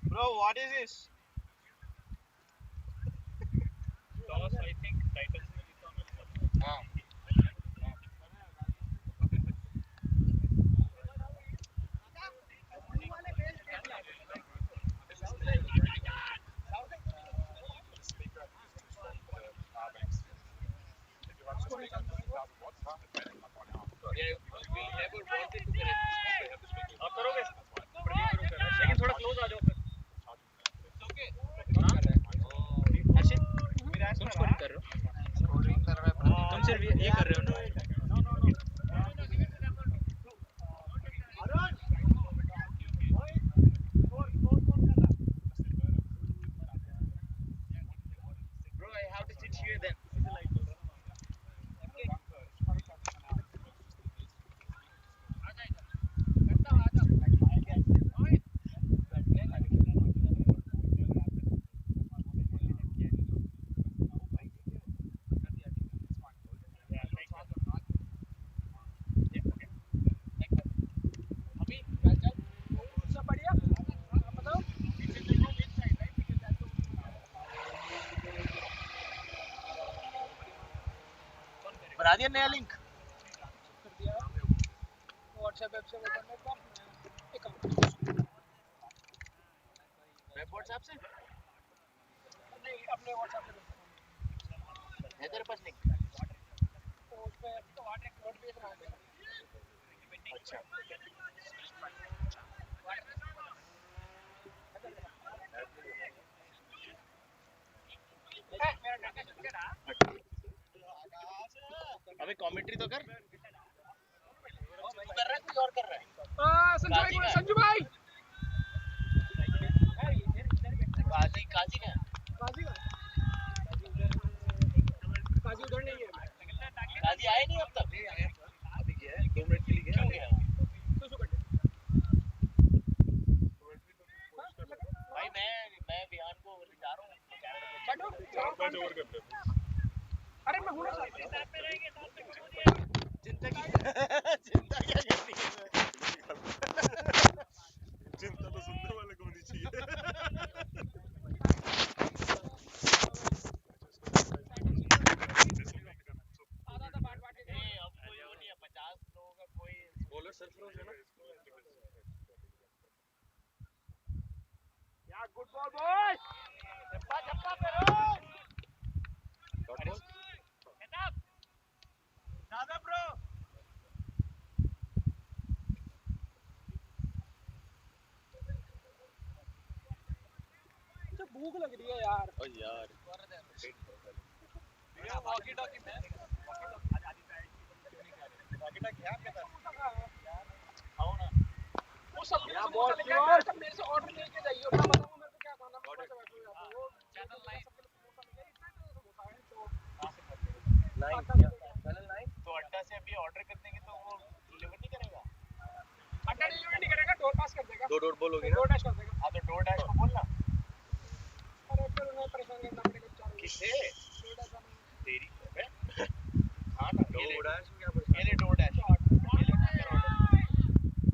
Bro, what is this? Toss, I think Titans will become आप करोगे लेकिन थोड़ा क्लोज आ जाओ फिर हर्षित तुम स्कोरिंग कर रहे हो तुम सिर्फ ये कर रहे हो ना Bro, I have to sit here then. बना दिया नया लिंक कर दिया व्हाट्सएप ऐप से ओपन कर अकाउंट वेब व्हाट्सएप से नहीं अपने व्हाट्सएप पे है तेरे पास लिंक तो उस पे नोटिफिकेशन आ गया अच्छा अबे कमेंट्री तो कर तू कर रहा है कोई और कर रहा है संजू भाई काजी काजी का काजी उधर नहीं है काजी आए नहीं अब तक अभी गया है 2 मिनट के लिए क्यों गया भाई मैं बिहान को जा रहा हूँ अरे मैं हूँ ना चिंता क्या करनी है चिंता तो सुनने वाले को होनी चाहिए अब कोई वो नहीं है 50 लोगों का कोई बॉलर सरफरोज है ना यार गुड बॉल बॉयज झप्पा फेरोज दादा ब्रो मुझे भूख लग रही है यार ओ यार मेरा वॉकी टॉकी में वॉकी टॉकी है आपके पास आओ ना वो सब मेरे से ऑर्डर लेके जाइए मैं बताऊंगा मेरे को क्या खाना है वो चैनल 9 चैनल 9 तो अड्डा से अभी ऑर्डर कर देंगे तो वो डिलीवर नहीं करेगा अड्डा डिलीवर नहीं करेगा डोर पास कर देगा दो डोर बोलोगे ना डोर डैश कर देगा हाँ तो डोर डैश को बोलना अरे फिर उन्हें परेशान करना पड़ेगा बेचारों को किसे डोर डैश आना तेरी हाँ ना डोर डैश में क्या ये ले डोर डैश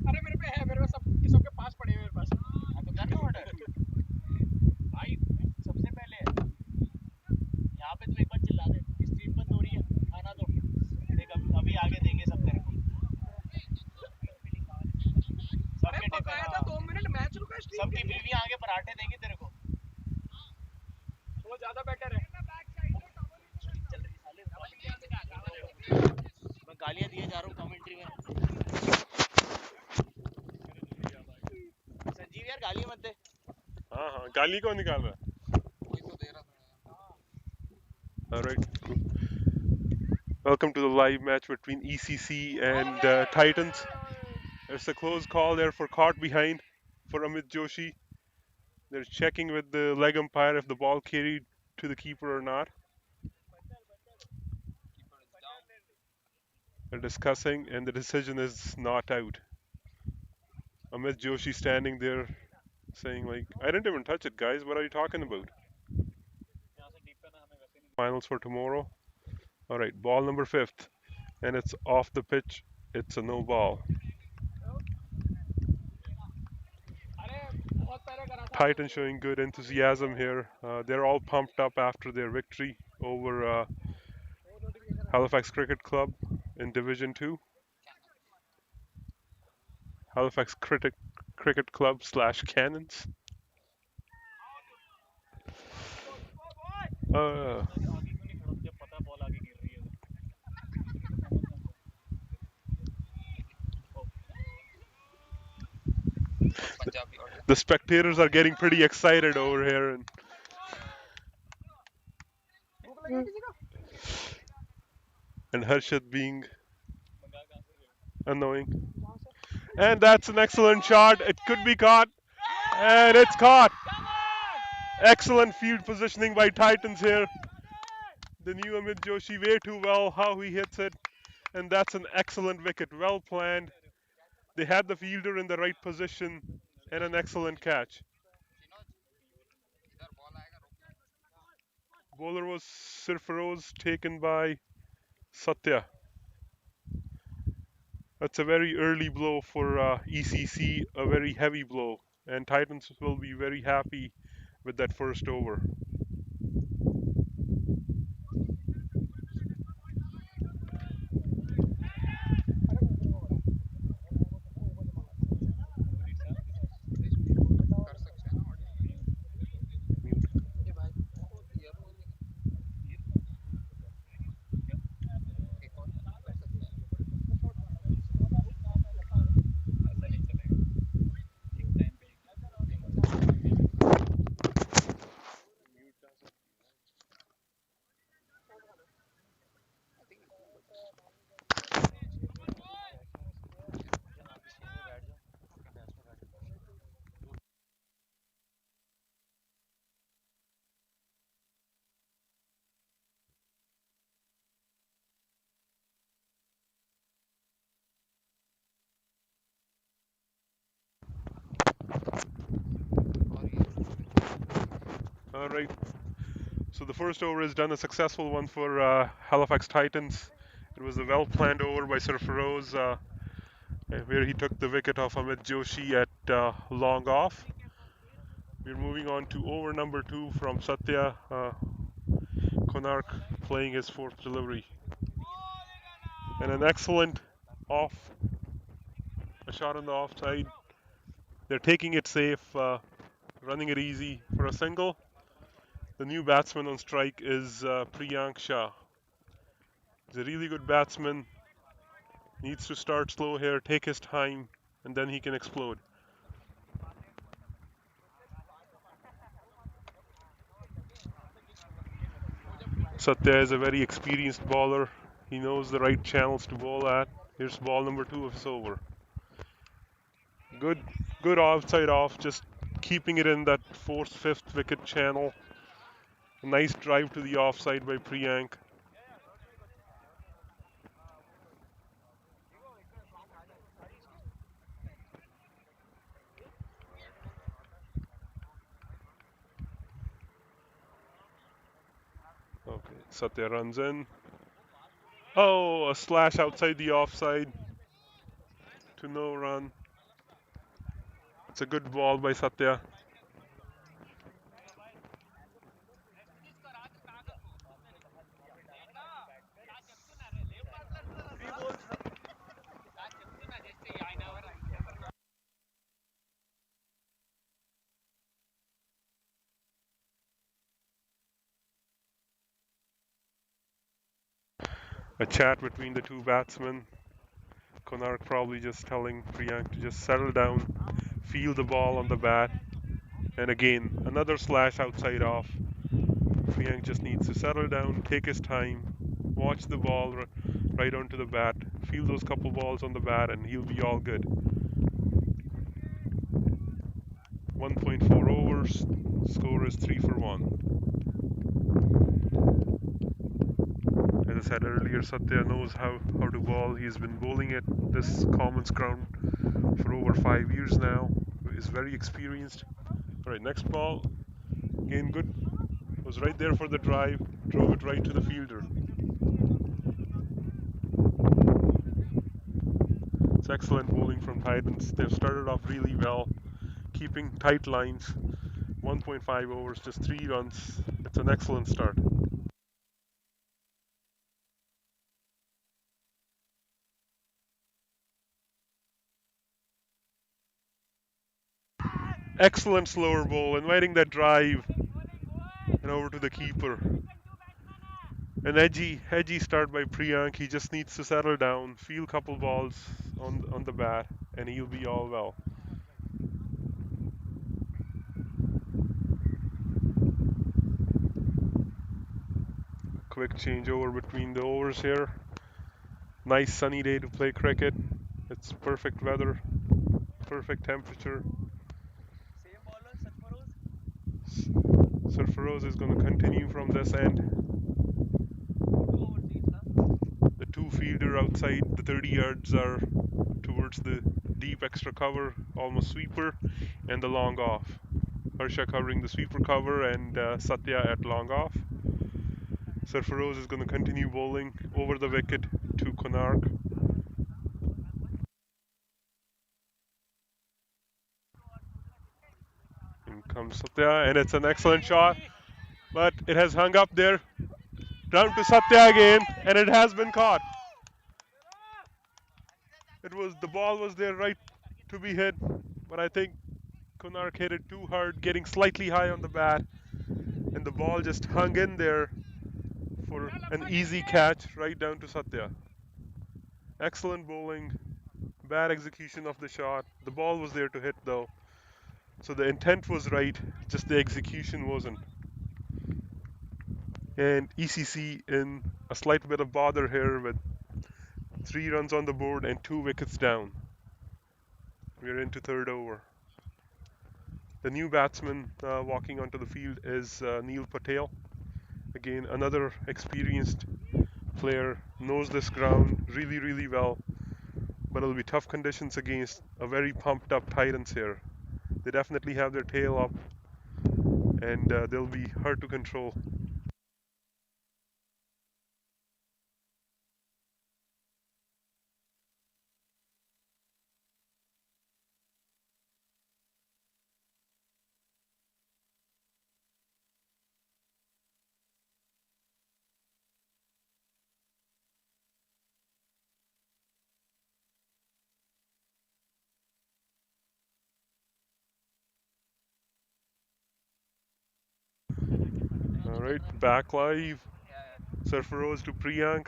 अरे मेरे पे है मेरे पे सबके पास पड़े हैं मेरे पास हाँ तो कर लो ऑर्डर भाई सबसे पहले यहाँ पे तो एक बार चिल्ला दे स्ट्रीम बंद हो रही है खाना तो देख अभी आगे देंगे सब तेरे को अरे पकाया था 2 मिनट मैच रुका स्ट्रीम सबकी बीवी आगे पराठे देंगी तेरे को वो ज्यादा बेटर है चल रही साले मैं गालियाँ दिए जा रहा हूँ कमेंट्री में संजीव यार गाली मत दे हाँ गाली कौन निकाल रहा है Alright. Welcome to the live match between ECC and Titans. It's a close call there for caught behind for Amit Joshi. They're checking with the leg umpire if the ball carried to the keeper or not. They're discussing and the decision is not out. Amit Joshi standing there saying like, I didn't even touch it guys, what are you talking about? finals for tomorrow. All right, ball number 5th, and it's off the pitch. It's a no ball. Titans showing good enthusiasm here. They're all pumped up after their victory over Halifax Cricket Club in Division 2. Halifax Cricket Club / Cannons. Uh, the spectators are getting pretty excited over here, and Harshad being annoying. And that's an excellent shot. It could be caught, and it's caught. Excellent field positioning by Titans here. The new Amit Joshi way too well how he hits it, and that's an excellent wicket, well planned. They had the fielder in the right position, and an excellent catch. Bowler was Sirfaroz, taken by Satya. That's a very early blow for ECC, a very heavy blow, and Titans will be very happy with that first over. All right. So the first over is done, a successful one for Halifax Titans. It was a well-planned over by Sarfaroz, where he took the wicket off Amit Joshi at long off. We're moving on to over number 2 from Satya Konark, playing his 4th delivery. And an excellent off, a shot on the offside. They're taking it safe, running it easy for a single. The new batsman on strike is Priyank Shah. He's a really good batsman. Needs to start slow here, take his time, and then he can explode. Satya is a very experienced bowler. He knows the right channels to bowl at. Here's ball number 2 of his over. Good outside off, just keeping it in that 4th, 5th wicket channel. A nice drive to the offside by Priyank. Okay, Satya runs in. Oh, a slash outside the offside to no run. It's a good ball by Satya. A chat between the two batsmen. Konark probably just telling Priyank to just settle down, feel the ball on the bat. And again, another slash outside off. Priyank just needs to settle down, take his time, watch the ball right onto the bat, feel those couple balls on the bat, and he'll be all good. 1.4 overs, score is 3 for 1. As I said earlier, Satya knows how to bowl. He's been bowling at this Commons ground for over 5 years now. He's very experienced. Alright, next ball. Again, good. Was right there for the drive. Drove it right to the fielder. It's excellent bowling from Titans. They've started off really well, keeping tight lines. 1.5 overs, just 3 runs. It's an excellent start. Excellent slower ball, inviting that drive and over to the keeper. An edgy start by Priyank. He just needs to settle down, feel a couple balls on the bat, and he'll be all well. Quick changeover between the overs here. Nice sunny day to play cricket. It's perfect weather, perfect temperature. Sarfaroz is going to continue from this end. The two fielder outside the 30 yards are towards the deep extra cover, almost sweeper, and the long off. Harsha covering the sweeper cover and Satya at long off. Sarfaroz is going to continue bowling over the wicket to Konark. In comes Satya, and it's an excellent shot, but it has hung up there. Down to Satya again, and it has been caught. The ball was there right to be hit, but I think Konark hit it too hard, getting slightly high on the bat, and the ball just hung in there for an easy catch right down to Satya. Excellent bowling, bad execution of the shot. The ball was there to hit though, so the intent was right, just the execution wasn't. And ECC in a slight bit of bother here with 3 runs on the board and 2 wickets down. We're into third over. The new batsman walking onto the field is Neil Patel. Again, another experienced player, knows this ground really, really well. But it'll be tough conditions against a very pumped up Titans here. They definitely have their tail up, and they'll be hard to control. Alright, back live. Sarfaroz to Priyank.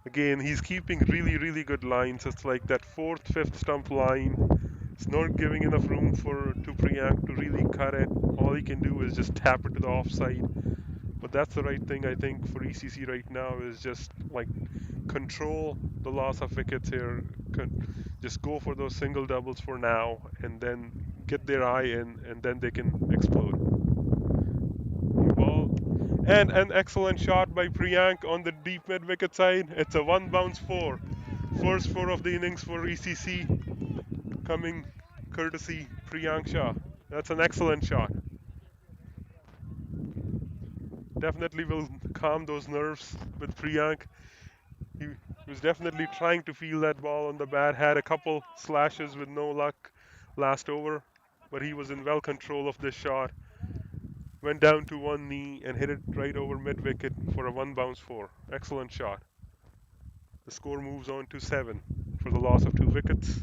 Again, he's keeping really, really good lines. It's like that 4th, 5th stump line. It's not giving enough room to Priyank to really cut it. All he can do is just tap it to the offside. But that's the right thing, I think, for ECC right now, is just like control the loss of wickets here. Just go for those single doubles for now, and then get their eye in, and then they can explode. Ball. And an excellent shot by Priyank on the deep mid wicket side. It's a 1 bounce 4. First 4 of the innings for ECC, coming courtesy Priyank Shah. That's an excellent shot. Definitely will calm those nerves with Priyank. He was definitely trying to feel that ball on the bat, had a couple slashes with no luck last over, but he was in well control of this shot. Went down to one knee and hit it right over mid-wicket for a 1 bounce 4. Excellent shot. The score moves on to 7 for the loss of 2 wickets.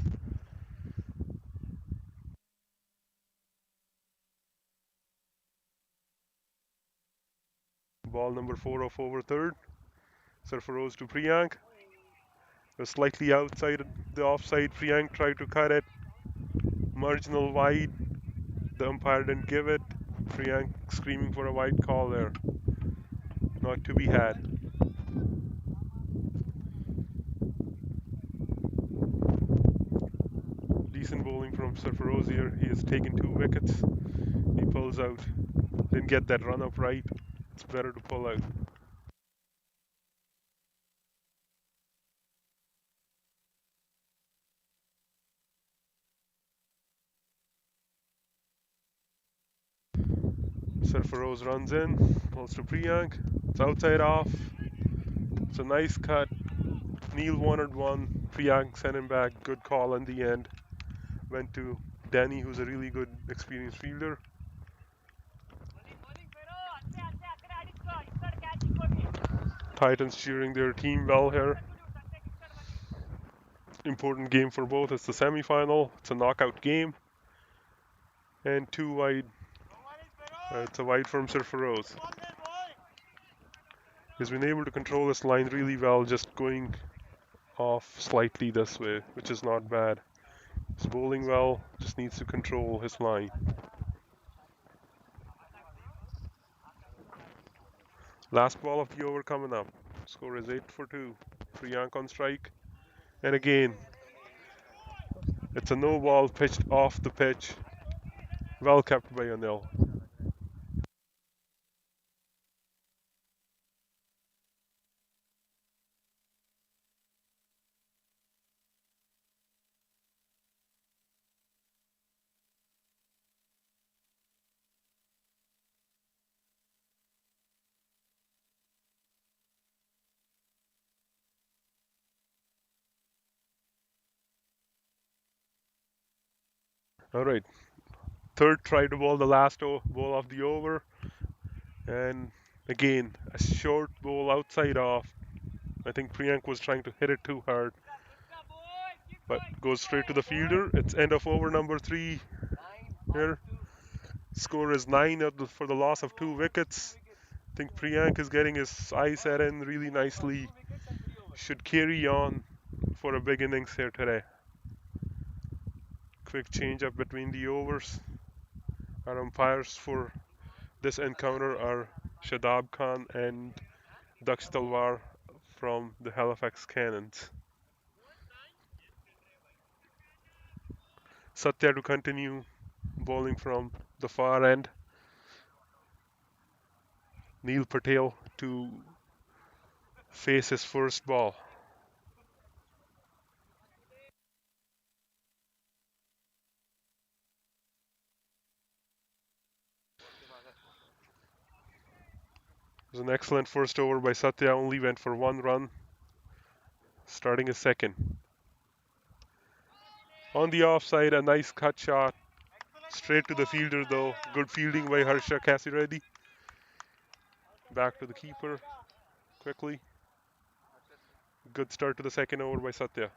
Ball number 4 of over third. Sarfaroz to Priyank. It was slightly outside the offside. Priyank tried to cut it. Marginal wide. The umpire didn't give it. Priyank screaming for a wide call there. Not to be had. Decent bowling from Sarfaroz here. He has taken 2 wickets. He pulls out. Didn't get that run up right. It's better to pull out. Sarfaroz runs in, pulls to Priyank. It's outside off. It's a nice cut. Neil wanted one. Priyank sent him back. Good call in the end. Went to Danny, who's a really good experienced fielder. Titans cheering their team well here. Important game for both. It's the semi-final. It's a knockout game. And 2 wide. It's a wide from Sarfaroz. He's been able to control this line really well, just going off slightly this way, which is not bad. He's bowling well, just needs to control his line. Last ball of the over coming up. Score is 8 for 2. Priyank on strike. And again, it's a no ball pitched off the pitch. Well kept by Anil. Alright, third try to bowl the last ball of the over. And again, a short ball outside off. I think Priyank was trying to hit it too hard, but goes straight to the fielder. It's end of over number 3 here. Score is 9 for the loss of 2 wickets. I think Priyank is getting his eyes set in really nicely. Should carry on for a big innings here today. Quick change up between the overs. Our umpires for this encounter are Shadab Khan and Daksh Talwar from the Halifax Cannons. Satya to continue bowling from the far end. Neil Patel to face his first ball. It was an excellent first over by Satya, only went for 1 run, starting his second. On the offside, a nice cut shot, straight to the fielder though. Good fielding by Harsha Kasireddy. Back to the keeper, quickly. Good start to the second over by Satya.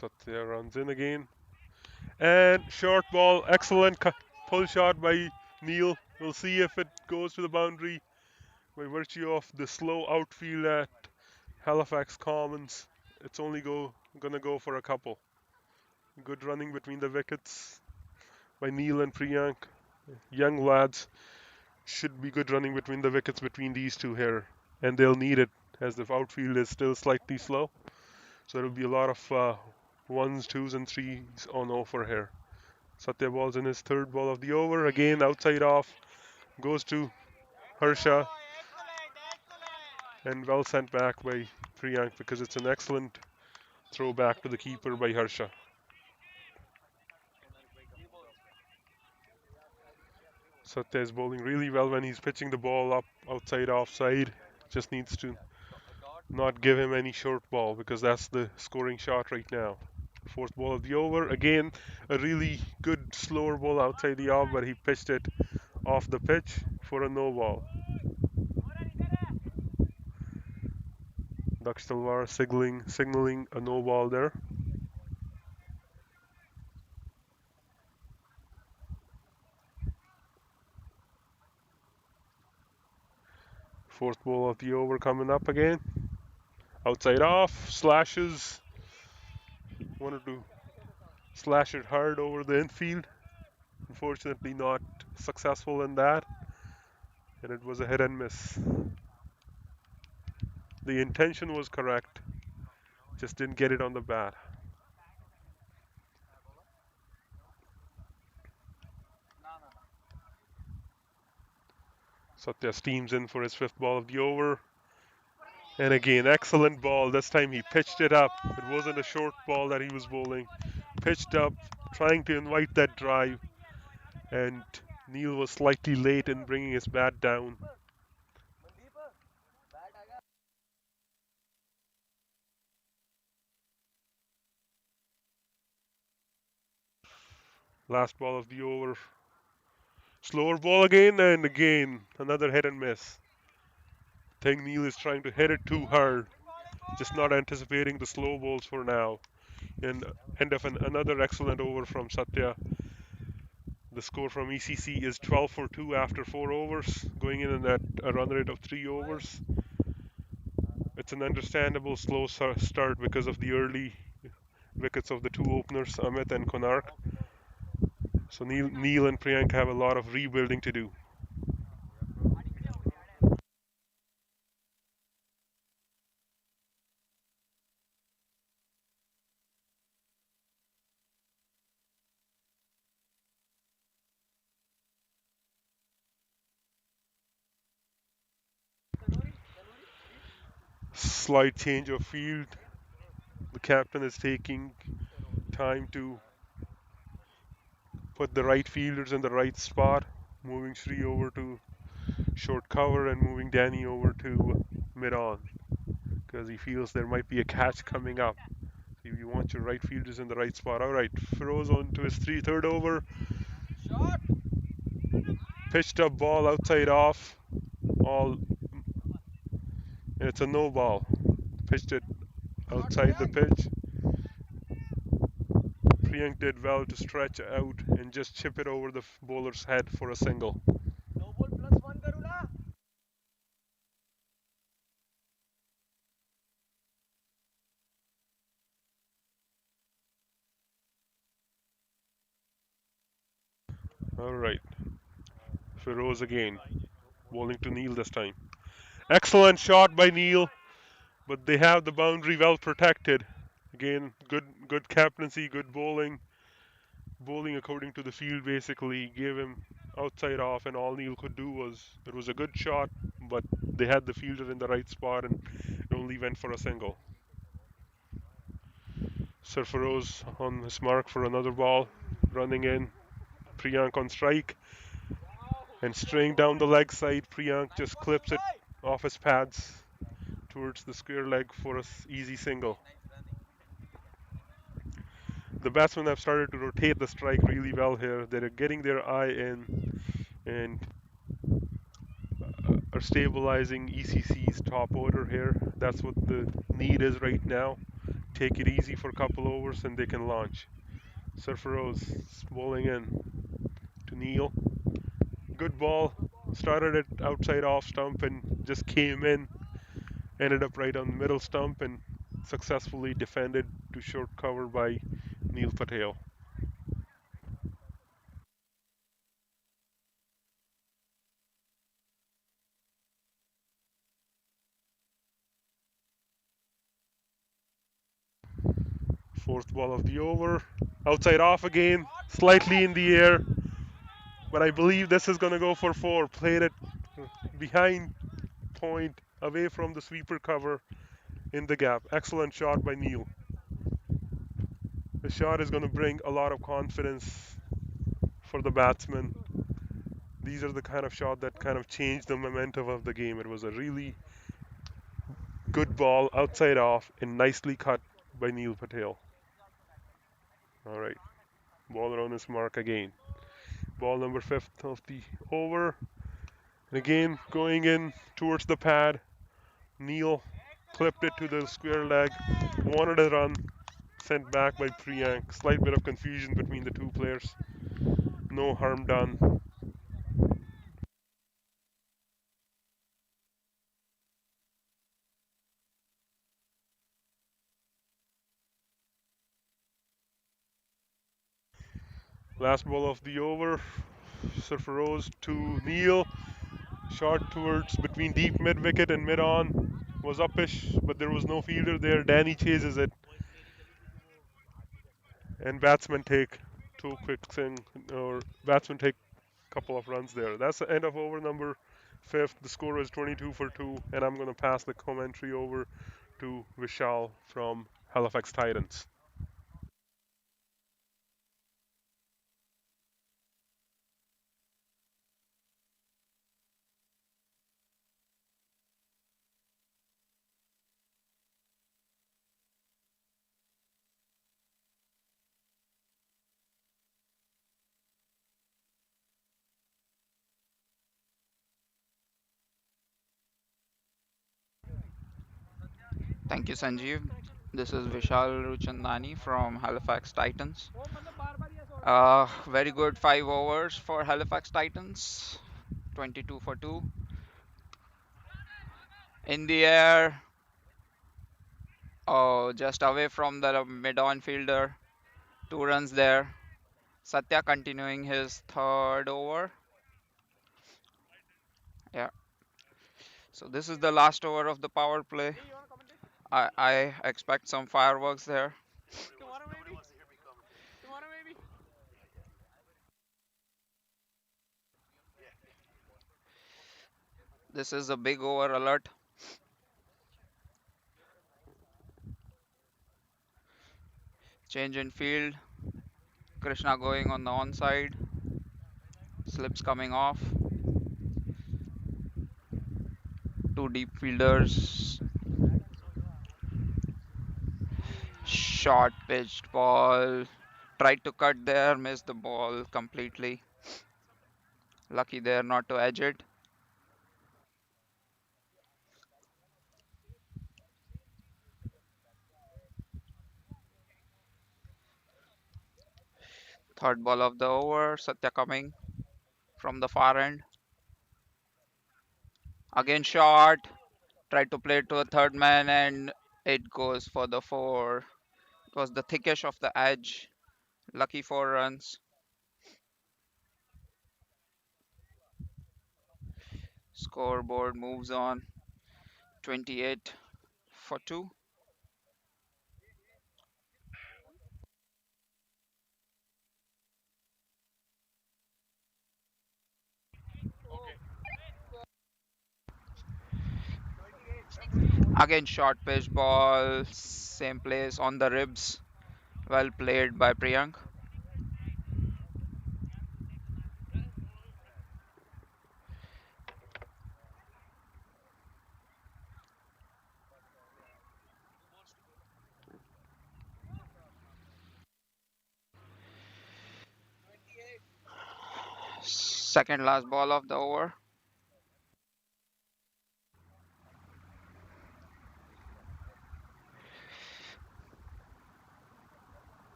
Satya runs in again. And short ball, excellent pull shot by Neil. We'll see if it goes to the boundary by virtue of the slow outfield at Halifax Commons. It's only gonna go for a couple. Good running between the wickets by Neil and Priyank. Young lads, should be good running between the wickets between these two here, and they'll need it as the outfield is still slightly slow. So there'll be a lot of ones, twos, and threes on offer here. Satya balls in his third ball of the over. Again, outside off, goes to Harsha, and well sent back by Priyank because it's an excellent throw back to the keeper by Harsha. Satya is bowling really well when he's pitching the ball up outside offside. Just needs to not give him any short ball because that's the scoring shot right now. Fourth ball of the over. Again, a really good slower ball outside the off, but he pitched it off the pitch for a no ball. Daksh Talwar signaling a no ball there. Fourth ball of the over coming up again. Outside off, slashes. Wanted to slash it hard over the infield. Unfortunately not successful in that. And it was a hit and miss. The intention was correct. Just didn't get it on the bat. Satya steams in for his fifth ball of the over. And again, excellent ball. This time he pitched it up. It wasn't a short ball that he was bowling. Pitched up, trying to invite that drive. And Neil was slightly late in bringing his bat down. Last ball of the over. Slower ball again, and again, another hit and miss. I think Neil is trying to hit it too hard. Just not anticipating the slow balls for now. And end of another excellent over from Satya. The score from ECC is 12 for 2 after 4 overs, going in at a run rate of 3 overs. It's an understandable slow start because of the early wickets of the two openers, Amit and Konark. So Neil and Priyank have a lot of rebuilding to do. Slight change of field. The captain is taking time to put the right fielders in the right spot, moving Sri over to short cover and moving Danny over to mid on because he feels there might be a catch coming up. So you want your right fielders in the right spot. All right, Feroz on to his third over. Pitched up ball outside off. All and it's a no ball. Pitched it outside the pitch. Priyank did well to stretch out and just chip it over the bowler's head for a single. All right, Feroz again, bowling to Neil this time. Excellent shot by Neil, but they have the boundary well protected. Again, good captaincy, good bowling according to the field basically gave him outside off, and all Neil could do was it was a good shot, but they had the fielder in the right spot and it only went for a single. Sarfaroz on his mark for another ball, running in. Priyank on strike and straying down the leg side. Priyank just clips it off his pads towards the square leg for a easy single. The batsmen have started to rotate the strike really well here. They're getting their eye in and are stabilizing ECC's top order here. That's what the need is right now. Take it easy for a couple overs and they can launch. Surferos bowling in to Neil. Good ball. Started it outside off stump and just came in. Ended up right on the middle stump and successfully defended to short cover by Neil Patel. Fourth ball of the over. Outside off again. Slightly in the air. But I believe this is going to go for 4. Played it behind point, away from the sweeper cover in the gap. Excellent shot by Neil. The shot is going to bring a lot of confidence for the batsman. These are the kind of shot that kind of changed the momentum of the game. It was a really good ball outside off and nicely cut by Neil Patel. All right, ball on his mark again. Ball number 5th of the over. And again, going in towards the pad. Neil clipped it to the square leg, wanted a run, sent back by Priyank. Slight bit of confusion between the two players. No harm done. Last ball of the over. Surferose to Neil. Shot towards between deep mid wicket and mid on. Was upish, but there was no fielder there. Danny chases it. And batsmen take two quick or batsmen take a couple of runs there. That's the end of over number fifth. The score is 22 for 2, and I'm going to pass the commentary over to Vishal from Halifax Titans. Thank you, Sanjeev. This is Vishal Ruchandani from Halifax Titans. वो मतलब बार बार ये ऐसा हो रहा है Very good 5 overs for Halifax Titans. 22 for 2. In the air, oh, just away from the mid-on fielder. 2 runs there. Satya continuing his third over. Yeah. So this is the last over of the power play. ये you want to comment it? I expect some fireworks there. Tomorrow maybe. Tomorrow maybe. This is a big over alert. Change in field. Krishna going on the onside. Slips coming off. 2 deep fielders. Short pitched ball. Tried to cut there, missed the ball completely. Lucky there not to edge it. Third ball of the over. Satya coming from the far end. Again short. Tried to play to a third man and it goes for the 4. It was the thickish of the edge. Lucky 4 runs. Scoreboard moves on. 28 for 2. Again short pitch ball. Same place on the ribs. Well played by Priyank. Second last ball of the over.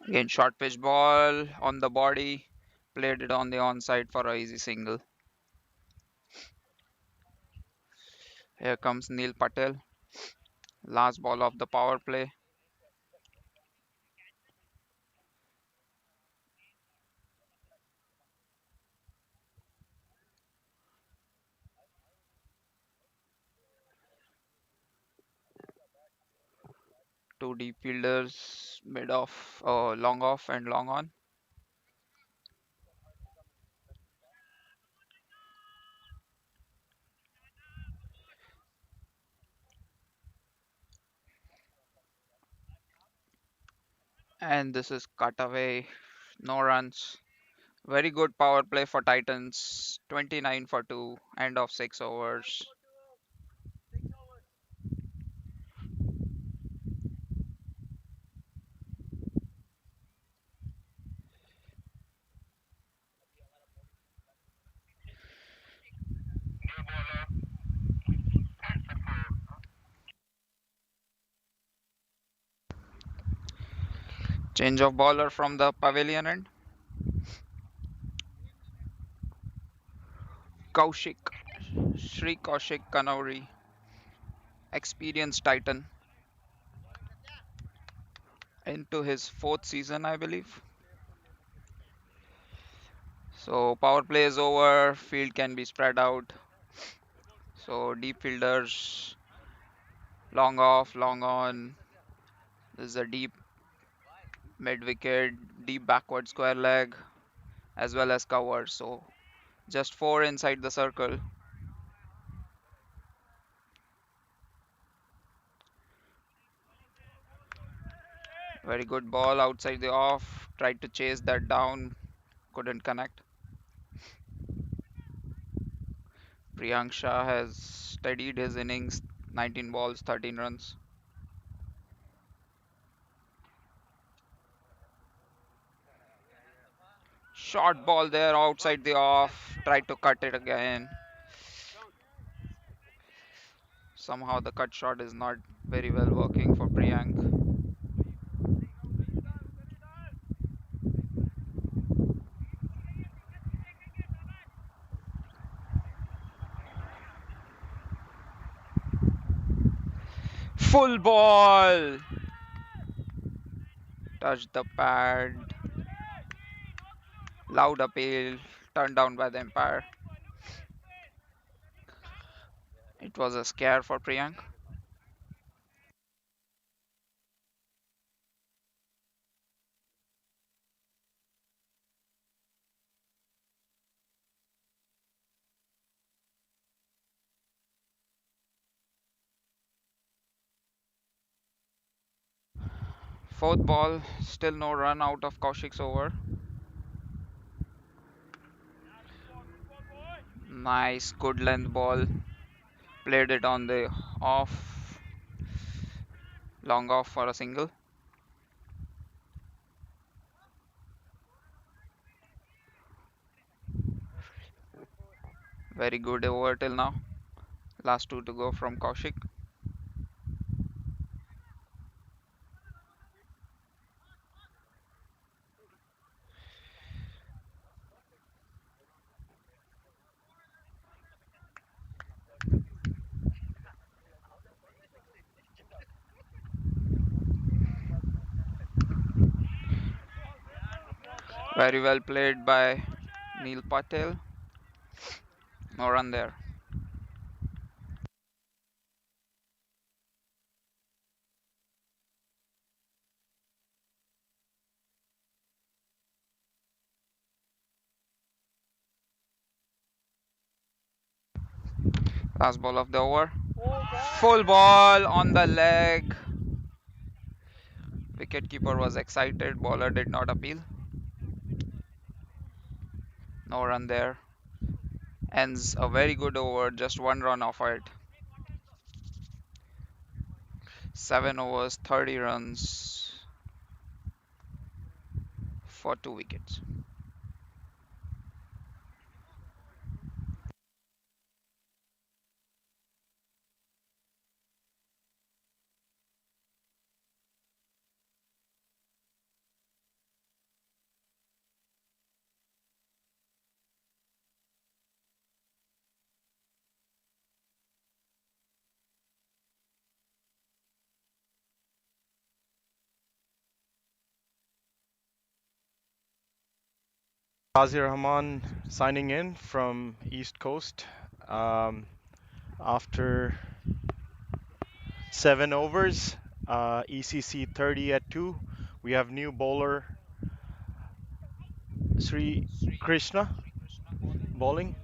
Again, short pitch ball on the body. Played it on the onside for a easy single. Here comes Neil Patel. Last ball of the power play. Two deep fielders, mid off, long off and long on. And this is cut away. No runs. Very good power play for Titans. 29 for 2. End of 6 overs. Change of bowler from the pavilion end. Kaushik. Sri Kaushik Kanauri. Experienced Titan. Into his 4th season, I believe. So power play is over, field can be spread out. So deep fielders, long off, long on. This is a deep mid wicket, deep backward square leg, as well as cover. So Just four inside the circle. Very good ball outside the off. Tried to chase that down. Couldn't connect. Priyank Shah has steadied his innings. 19 balls, 13 runs. Short ball there outside the off. Tried to cut it again. Somehow the cut shot is not very well working for Priyank. Full ball! Touched the pad. Loud appeal. Turned down by the umpire. It was a scare for Priyank. Fourth ball. Still no run out of Kaushik's over. Nice, good length ball. Played it on the off. Long off for a single. Very good over till now. Last two to go from Kaushik. Very well played by Neil Patel. No run there. Last ball of the over. Full ball on the leg. Wicketkeeper was excited. Bowler did not appeal. No run there. Ends a very good over. Just one run off it. 7 overs, 30 runs for 2 wickets. Qazi Rahman signing in from East Coast um, after 7 overs. ECC 30 at 2. We have new bowler Sri Krishna bowling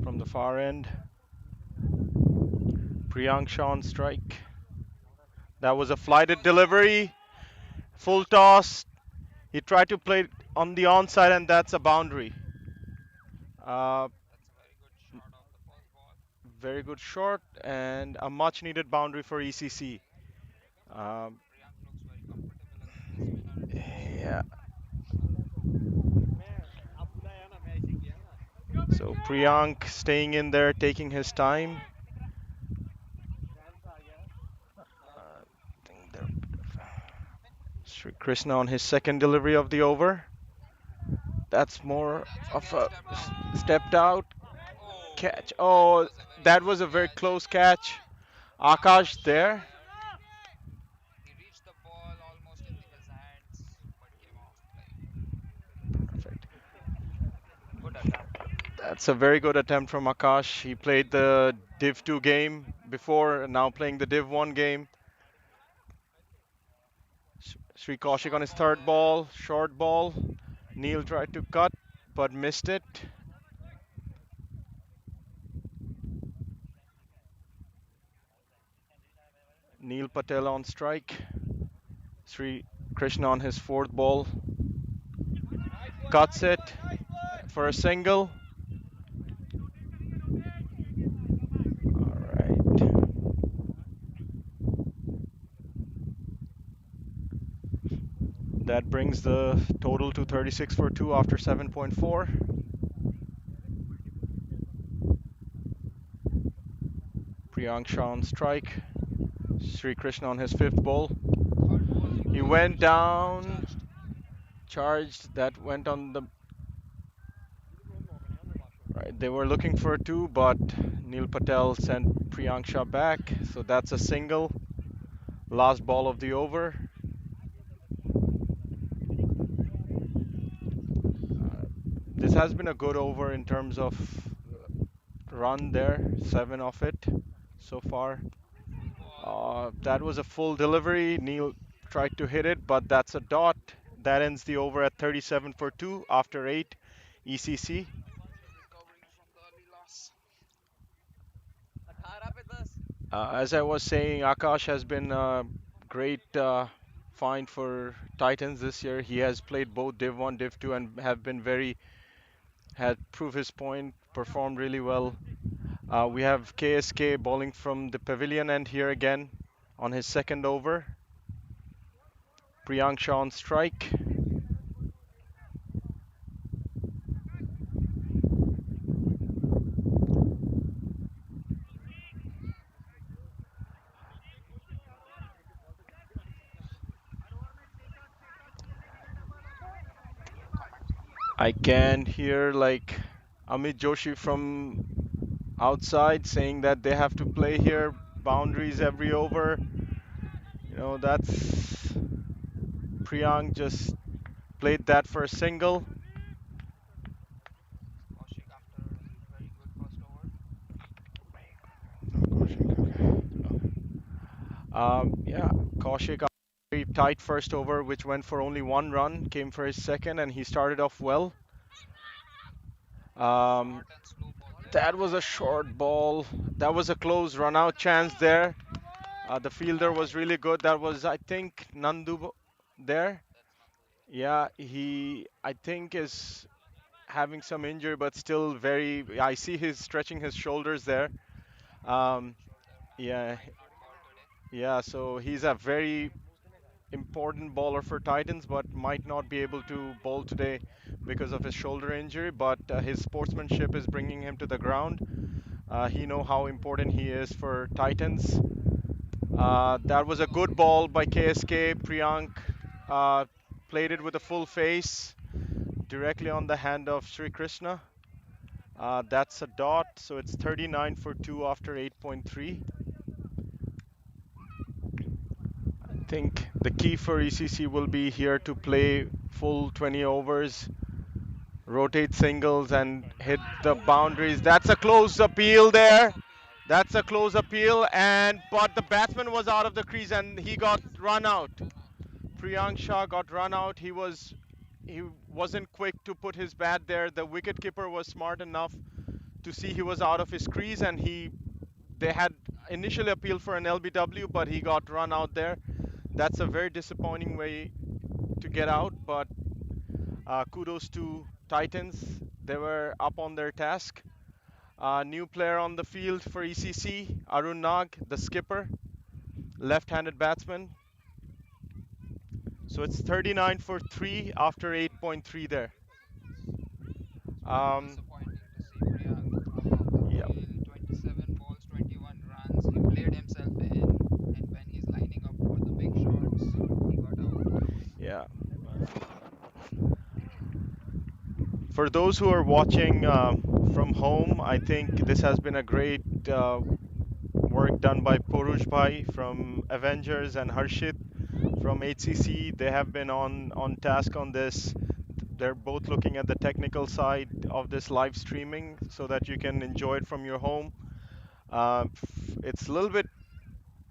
from the far end. Priyank Shah on strike. That was a flighted delivery. Full toss. He tried to play it on the onside, and that's a boundary. Uh, Very good shot and a much needed boundary for ECC. Um, yeah. So Priyank staying in there, taking his time. I think Sri Krishna on his second delivery of the over. That's more of a stepped out catch. Oh, that was a very close catch. Akash there. He reached the ball almost in his hands, but came off play. Perfect. Good attempt. That's a very good attempt from Akash. He played the Div 2 game before, now playing the Div 1 game. Sri Kaushik on Short his ball third there. ball, short ball. Neil tried to cut, but missed it. Neil Patel on strike. Sri Krishna on his fourth ball. Cuts it for a single. All right. That brings the total to 36 for 2 after 7.4. Priyank Shah on strike. Sri Krishna on his fifth ball. Third ball, he He was went down, charged. charged. That went on the right. They were looking for a two, but Neil Patel sent Priyank Shah back. So that's a single. Last ball of the over. This has been a good over in terms of run there, 7 of it so far. Full ball. That was a full delivery. Neil tried to hit it, but that's a dot. That ends the over at 37 for 2 after 8 ECC. Recovering from the early loss. As I was saying, Akash has been a great find for Titans this year. He has played both Div 1, Div 2, and have been had proved his point, performed really well. We have KSK bowling from the pavilion end here again on his second over. Priyank Shah on strike. I can hear like Amit Joshi from outside saying that they have to play here, boundaries every over. That's Priyank just played that for a single. Kaushik after a very good first over. Yeah, Kaushik very tight first over, which went for only one run, came for his second, and he started off well. Um, Short and slow ball there. that was a short ball. That was a close run out chance there. The fielder was really good. That was, I think, Nandu there. That's Nandu, yeah. Yeah, I think, is having some injury, but still very. I see his stretching his shoulders there. Um, Sure, their match yeah, might not call today. yeah. So he's a very important bowler for Titans, but might not be able to bowl today because of his shoulder injury. But his sportsmanship is bringing him to the ground. He know how important he is for Titans. That was a good ball by KSK. Priyank uh, played it with a full face directly on the hand of Sri Krishna. That's a dot, so it's 39 for 2 after 8.3. I think the key for ECC will be here to play full 20 overs, rotate singles, and hit the boundaries. That's a close appeal Close there. appeal. That's a close appeal, and but the batsman was out of the crease and he got run out. Run out. Priyank Shah got run out. He wasn't quick to put his bat there. The wicketkeeper was smart enough to see he was out of his crease, and they had initially appealed for an LBW, but he got run out there. That's a very disappointing way to get out, but kudos to Titans. They were up on their task. New player on the field for ECC, Arun Nag, the skipper, left-handed batsman. So it's 39 for 3 after 8.3 there. Um, Disappointing to see Priyank come off the yeah, field. 27 balls, 21 runs. He played himself in, and when he's lining up for the big shots, he got out. yeah. For those who are watching from home, I think this has been a great work done by Porush Bhai from Avengers and Harshit from HCC. They have been on task on this. They're both looking at the technical side of this live streaming so that you can enjoy it from your home. It's a little bit,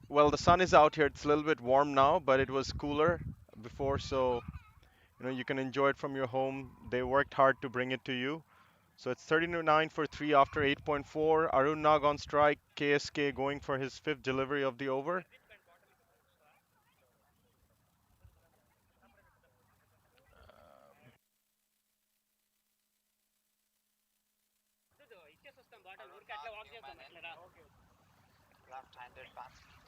well, the sun is out here. It's a little bit warm now, but it was cooler before, so you can enjoy it from your home. They worked hard to bring it to you. So it's 39 for 3 after 8.4. Arun Nag on strike. KSK going for his fifth delivery of the over. Left-handed batsman.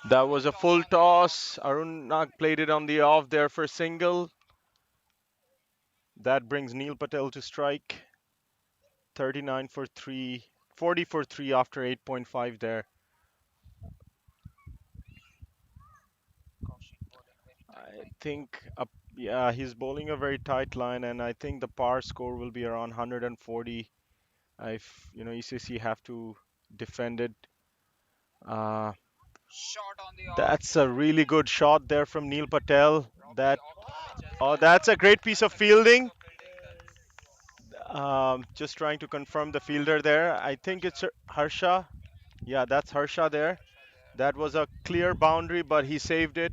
That was a full toss. Arun Nag played it on the off there for single. That brings Neil Patel to strike. 39 for 3, 40 for 3 after 8.5 there. Kaushik bowling very tight I line. think, yeah, he's bowling a very tight line, and I think the par score will be around 140. If ECC have to defend it. Uh, Shot on the off. that's a really good shot there from Neil Patel. Probably That off the pitch as Oh, well. that's a great piece That's of a good piece fielding. of fielding. That's Just trying to confirm the fielder there. I think it's Harsha. Harsha. Yeah, that's Harsha there. Harsha there. That was a clear boundary, but he saved it.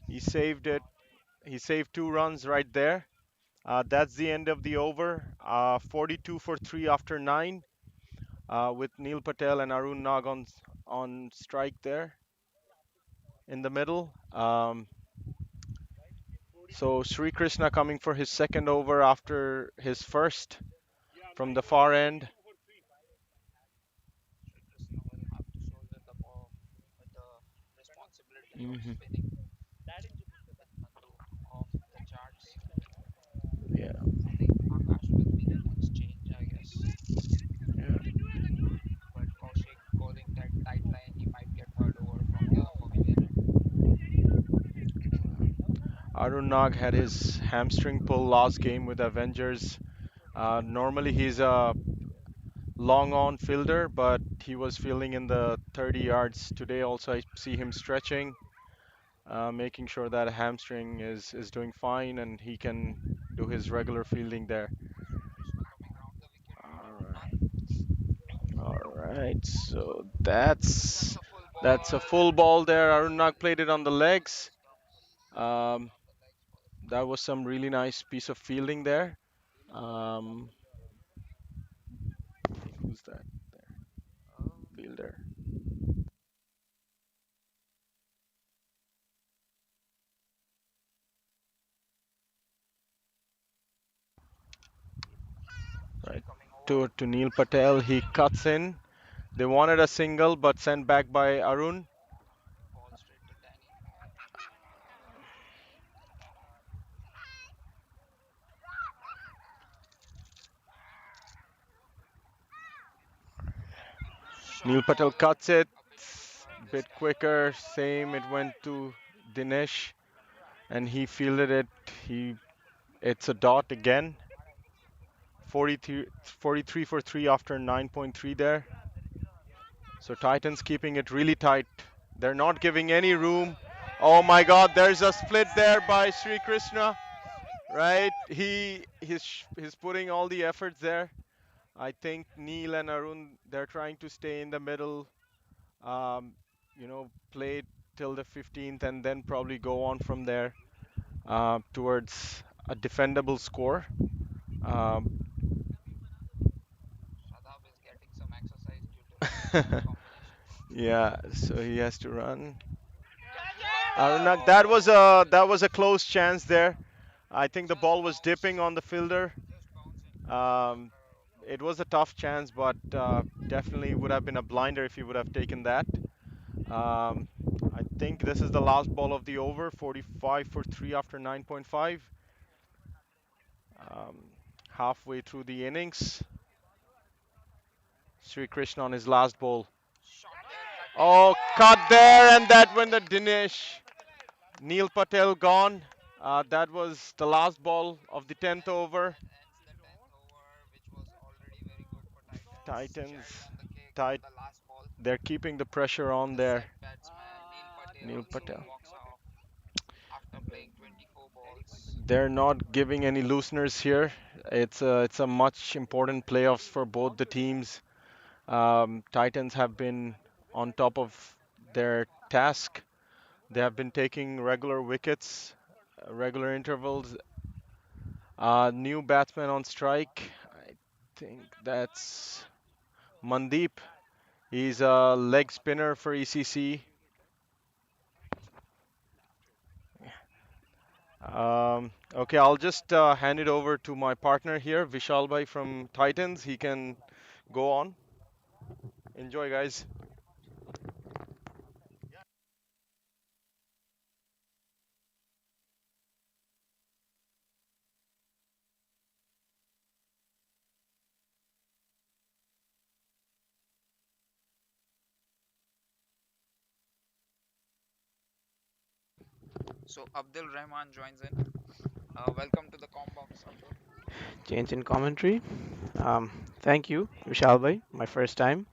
He saved it. He saved 2 runs right there. That's the end of the over. 42 for 3 after 9, with Neil Patel and Arun Nag on strike there in the middle. So Sri Krishna coming for his second over after his first from the far end. Sri Krishna will have to shoulder the ball with the responsibility of Hmm. spinning with Nandu off the charts. Yeah, I think Akash will be the next change, I guess. yeah. But Kaushik bowling that tight line, he might get hurt over from the pavilion end. Arun Nag had his hamstring pull last game with Avengers. Normally he's a long on fielder, but he was fielding in the 30 yards today. Also, I see him stretching, making sure that hamstring is doing fine and he can do his regular fielding there. Sri Krishna coming round the wicket. All None. right, all right. So That's that's a full that's a ball. full ball there. Arun Nag played it on the legs. Played it Um, on the legs for the that was some really nice piece of fielding there. Um, who's that there? um, Fielder. Sri Right. coming over. To Neil Patel, he cuts in. They wanted a single, but sent back by Arun. Ball straight to Danny. Neil Short Patel ball. cuts it. A bit quicker this Bit time. quicker. Same. It went to Dinesh, and he fielded it. It's a dot again. 43, 43 for 3 after 9.3 there. So Titans keeping it really tight. They're not giving any room. Oh my God! There's a split there by Sri Krishna. Sri Krishna. Right? He's putting all the efforts there. I think Neil and Arun, they're trying to stay in the middle, um, play till the 15th and then probably go on from there towards a defendable score. Um, Shadab is getting some exercise due to his match combination. yeah, so he has to run. Arunak, that was a close chance there. I think the Just ball was bounce. dipping on the fielder. Just bouncing. Um, it was a tough chance, but definitely would have been a blinder if he would have taken that. Um, I think this is the last ball of the over, 45 for 3 after 9.5. Um, halfway through the innings, Sri Krishna on his last ball. Shot there. Cutting. Oh, cut there, and that went the Oh! Dinesh. Neil Patel gone. That was the last ball of the 10th over. That ends the 10th over, which was already very good for Titans. Titans, Cherry on the cake on tight. the last ball. They're keeping the pressure on The there. set batsman Neil Neil Patel soon Patel. walks off after playing 24 balls. They're not giving any looseners here. It's a much important playoffs for both the teams. Titans have been on top of their task. They have been taking regular wickets, regular intervals. New batsman on strike. I think that's Mandeep. He's a leg spinner for ECC. Okay, I'll just hand it over to my partner here, Vishal Bhai from Titans. He can go on. Enjoy, guys. So Abdul Rahman joins in. Welcome to the Combox, Abdul. Change in commentary. Thank you, Vishal bhai. My first time.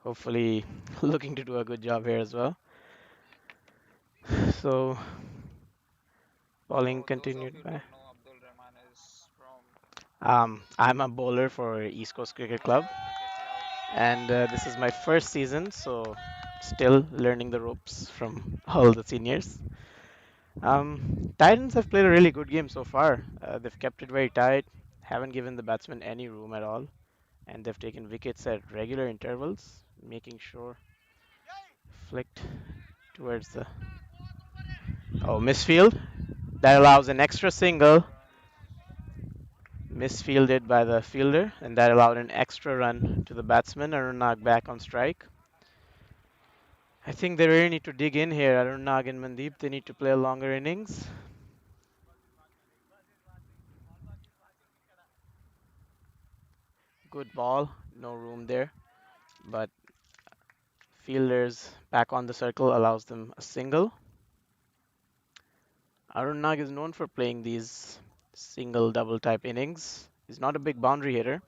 Hopefully, looking to do a good job here as well. So, bowling For those of continued you who by. don't know, Abdul Rahman is from I'm a bowler for East Coast Cricket East Club, Coast Cricket Club. and this is my first season, so still learning the ropes from all the seniors. Titans have played a really good game so far. They've kept it very tight, haven't given the batsmen any room at all, and they've taken wickets at regular intervals, making sure flicked towards the misfield. That allows an extra single, Extra runs. misfielded by the fielder, and that allowed an extra run to the batsman. Arun Nag back on strike. I think they really need to dig in here. Arun Nag and Mandeep, they need to play a longer innings. Good ball, no room there, but fielders back on the circle allows them a single. Arun Nag is known for playing these single double type innings. He's not a big boundary hitter.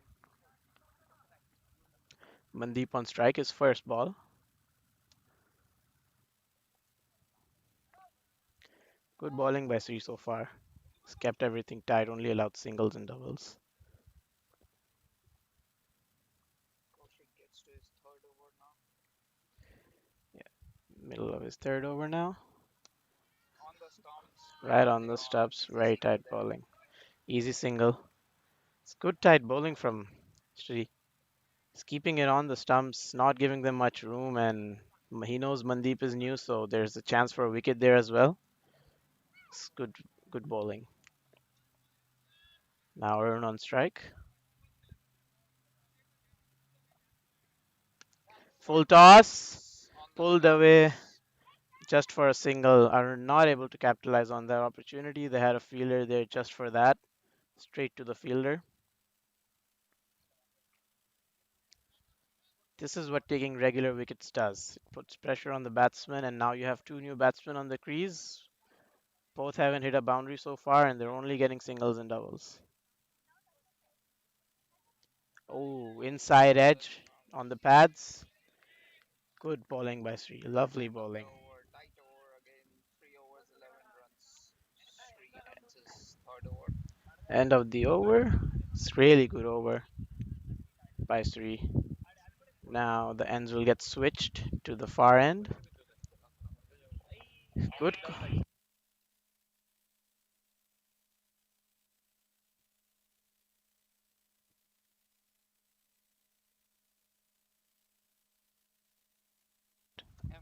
Mandeep on strike, his first ball. Good bowling by Sri so far. He's kept everything tight, only allowed singles and doubles. Kaushik gets to his third over now. Yeah, middle of his third over now. On the stumps, Right on perfectly the on. stops, Easy very single tight there. bowling. Easy single. It's good tight bowling from Sri. He's keeping it on the stumps, not giving them much room, and he knows Mandeep is new, so there's a chance for a wicket there as well. It's good bowling. Now Arun on strike. Full toss, On the pulled away stumps. just for a single. Arun not able to capitalize on that opportunity. They had a fielder there just for that. Straight to the fielder. This is what taking regular wickets does. It puts pressure on the batsman, and now you have two new batsmen on the crease. Both haven't hit a boundary so far, and they're only getting singles and doubles. Oh, inside edge on the pads. Good bowling by Sri. Lovely End of the bowling. over. Tight over again. 3 overs, 11 runs. Sri ends his third over. End of the over. It's really good over by Sri. Now the ends will get switched to the far end. Good. Yeah.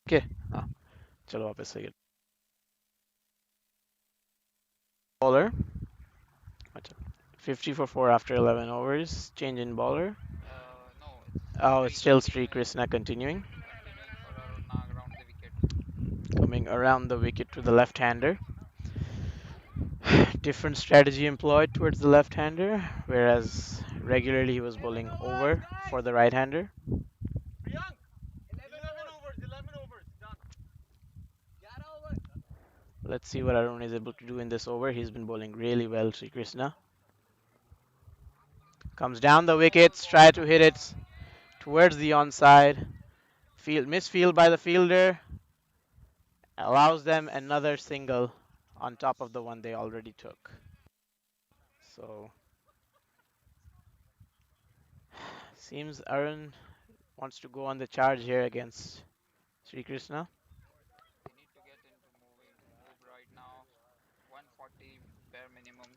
Okay. हाँ, चलो वापस से bowler. अच्छा, 50 for 4 after 11 overs. Change in bowler. No, Oh, it's Sri still Sri continuing. Krishna continuing. Continuing for Arun Nag around the wicket. Coming around the wicket to the left-hander. Different strategy employed towards the left-hander, whereas regularly he was bowling over for the right-hander. Priyank, 11 overs, 11 overs, done. 11 overs. Let's see what Arun is able to do in this over. He's been bowling really well, Sri Krishna. Comes down the Foul wickets, try ball. to hit it towards the onside. Misfield by the fielder. Allows them another single on top of the one they already took. So, seems Arun wants to go on the charge here against Sri Krishna. They need to get into moving. Move right now. 140 bare minimum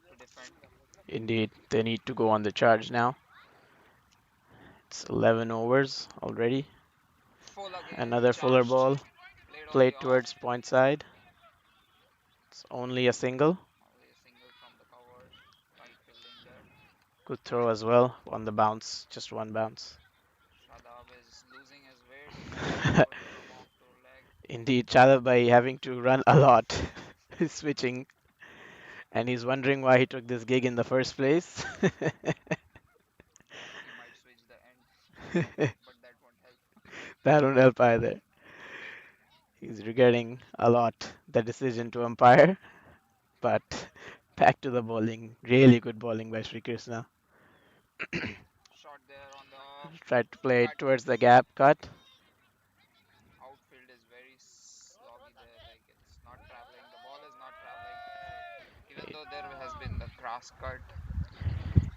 to defend. Indeed, they need to go on the charge now. It's 11 overs already. Full again. Another fuller Charged. ball Played on the played off. towards point side. It's only a single. Only a single from the cover. Tight fielding there. Good throw as well on the bounce. Just one bounce. Shadab is losing his way to move forward from off to leg. Indeed, Chadha by having to run a lot. He's switching, and he's wondering why he took this gig in the first place. He might switch the end, but that won't help. That won't help either. He's regretting a lot the decision to umpire, but back to the bowling. Really good bowling by Sri Krishna. Shot there on the off. Tried to play it Cut. towards the gap cut. Outfield is very sloggy there. Like it's not traveling. The ball is not traveling. Even though there has been the grass cut.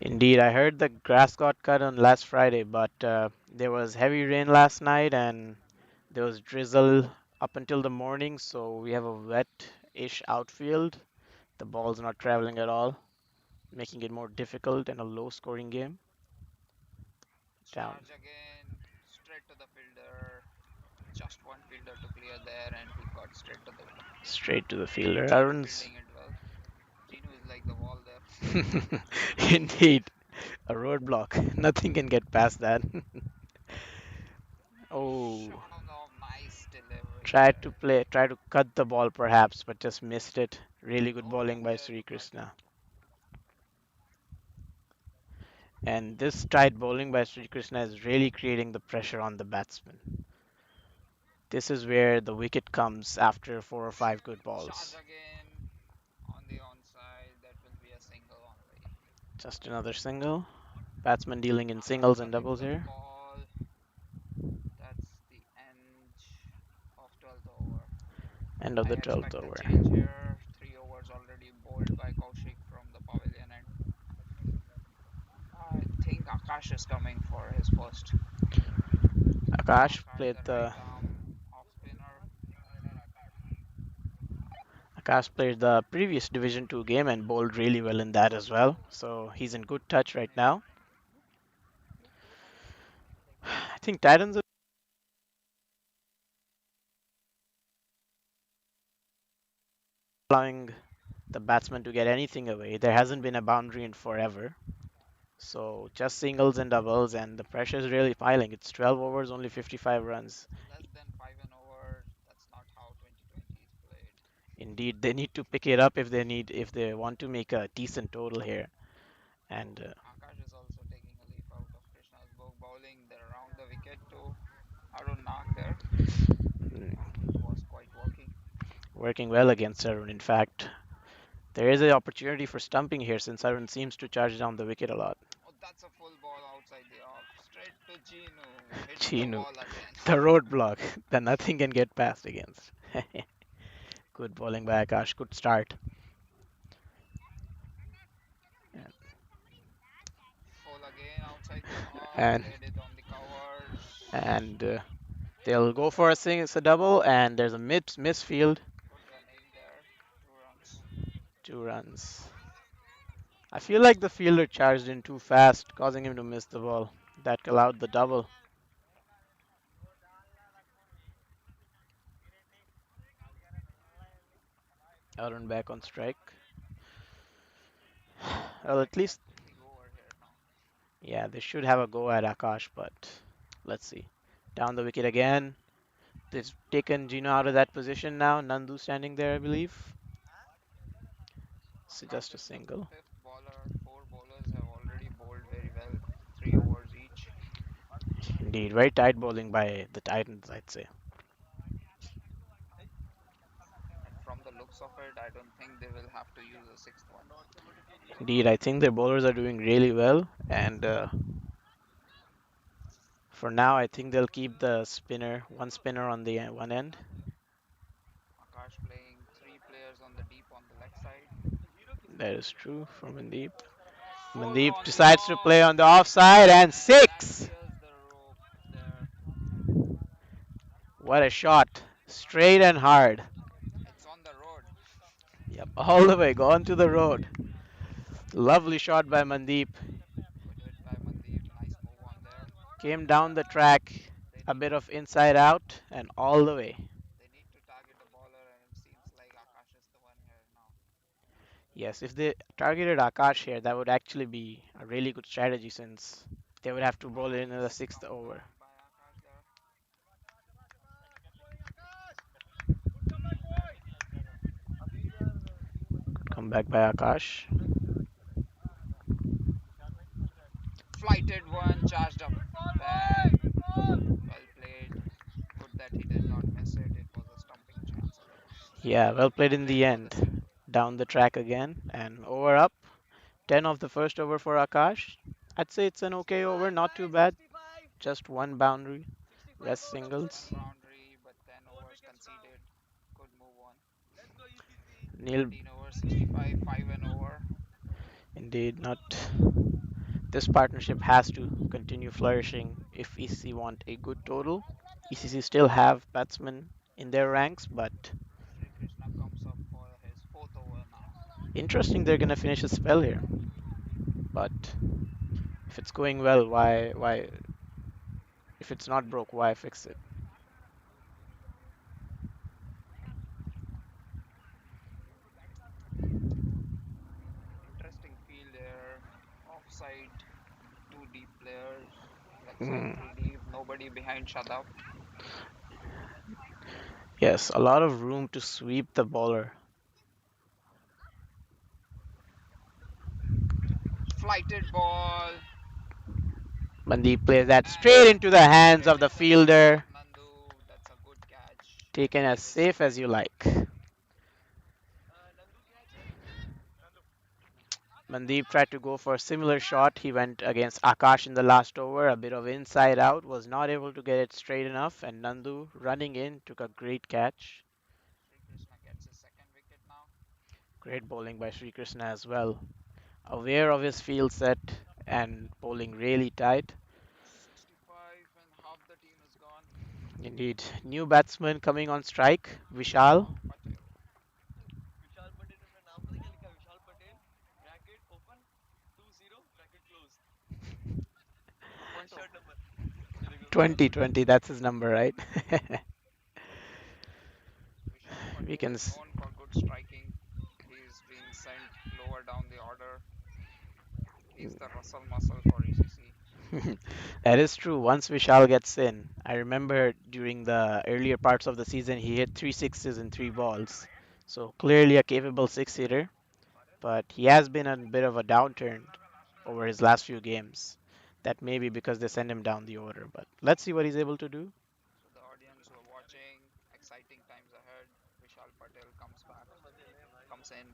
Indeed, I heard the grass got cut on last Friday, but there was heavy rain last night and there was drizzle up until the morning, so we have a wet-ish outfield. The ball's not traveling at all, making it more difficult and a low-scoring game. Down. Charge again. Straight to the fielder. Just one fielder to clear there, and he got straight to the wicket. Straight to the fielder. Gino Arun's. fielding it well. Gino is like the wall there. Indeed, a roadblock. Nothing can get past that. Oh, Shot on the off. Nice delivery tried to there. play, tried to cut the ball perhaps, but just missed it. Really good No bowling run by there, Sri but Krishna. And this tight bowling by Sri Krishna is really creating the pressure on the batsman. This is where the wicket comes after four or five good charge balls. again on the onside. That will be a single only. Just another single. Batsman dealing in Akash singles and coming doubles for the here. ball. That's the end of 12th over. End of I the 12th expect a over. change here. 3 overs already bowled by Kaushik from the pavilion end. I think Akash is coming for his first. Akash Akash, played the right the arm off spinner. Akash played the previous Division 2 game and bowled really well in that as well. So he's in good touch right now. I think Titans are allowing the batsman to get anything away. There hasn't been a boundary in forever. So just singles and doubles, and the pressure is really piling. It's 12 overs, only 55 runs. Less than 5 an over. That's not how 2020 is played. Indeed, they need to pick it up if they want to make a decent total here. Oh, And Akash is also taking a leaf out of Krishna's book. Bowling there around the wicket to Arun Nag there. Was quite working. working well against Arun. In fact, there is an opportunity for stumping here since Arun seems to charge down the wicket a lot. Oh, that's a full ball outside the off. Straight to Ginu. Hits the Chinu, wall again. the roadblock that nothing can get past against. Good bowling by Akash. Good start. Full again outside the off. And Played it on the covers. and they'll go for a sing. It's a double, and there's a misfield. Good running there. 2 runs. 2 runs. I feel like the fielder charged in too fast, causing him to miss the ball. That allowed the double. Arun back on strike. Well, at least, Big over here now. yeah, they should have a go at Akash, but let's see. Down the wicket again. They've taken Gino out of that position now. Nandu standing there, I believe. So Akash just a is just the single. fifth bowler. 4 bowlers have already bowled very well. 3 overs each. Indeed, very tight bowling by the Titans, I'd say. And from the looks of it, I don't think they will have to use a sixth one. Indeed, I think their bowlers are doing really well, and for now, I think they'll keep the spinner, one spinner on the one end. Akash playing 3 players on the deep on the leg side. That is true for Mandeep. Full Mandeep on the decides to off. play on the offside and That six. clears the rope there. What a shot! Straight and hard. It's on the road. Yep, all the way, gone to the road. Lovely shot by Mandeep. Good hit by Mandeep. Nice move on there. Came down the track, They a need bit of inside out, and all the way. they need to target a bowler, and it seems like Akash is the one here now. Yes, if they targeted Akash here, that would actually be a really good strategy since they would have to Oh, roll it in the nice sixth over. comeback by Akash there. Come back by Akash. Flighted one, charged up, and well played. Good that he did not miss it. It was a stumping chance otherwise. Yeah, well played in the Played for the end. single. Down the track again and over up. 10 of the first over for Akash. I'd say it's an okay over, not too bad. Just one boundary. Rest Just one singles. boundary, but 10 overs conceded. Could move on. Neil, 13 overs, 65, 5 and over. indeed, not. This partnership has to continue flourishing if ECC want a good total. ECC still have batsmen in their ranks, but Sri Krishna comes up for his fourth over now. interesting they're gonna finish a spell here. But if it's going well, why if it's not broke, why fix it? Interesting field there. Offside, two deep players. Leg side, Hmm. three deep. Nobody behind Shadab. Yes, a lot of room to sweep the bowler. Flighted ball. Mandeep plays that straight And into the hands straight of the into the hands of fielder. Nandu. That's a good catch. Taken as He missed safe it. as you like. Mandeep tried to go for a similar shot. He went against Akash in the last over, a bit of inside out, was not able to get it straight enough, and Nandu running in took a great catch. Sri Krishna gets his second wicket now. Great bowling by Sri Krishna as well. Aware of his field set and bowling really tight. 65 and half the team is gone. Indeed. New batsman coming on strike, Vishal. Vishal Patel. Open to 2020, that's his number, right? Vishal We Patel can. is known for good striking. He's been sent lower down the order. He's the Russell Muscle for ECC. That is true. Once Vishal gets in, I remember during the earlier parts of the season, he hit three sixes in three balls. So clearly a capable six hitter, but he has been on a bit of a downturn over his last few games. That may be because they send him down the order, but let's see what he's able to do. So the audience who are watching, exciting times ahead. Vishal Patel comes back, comes in.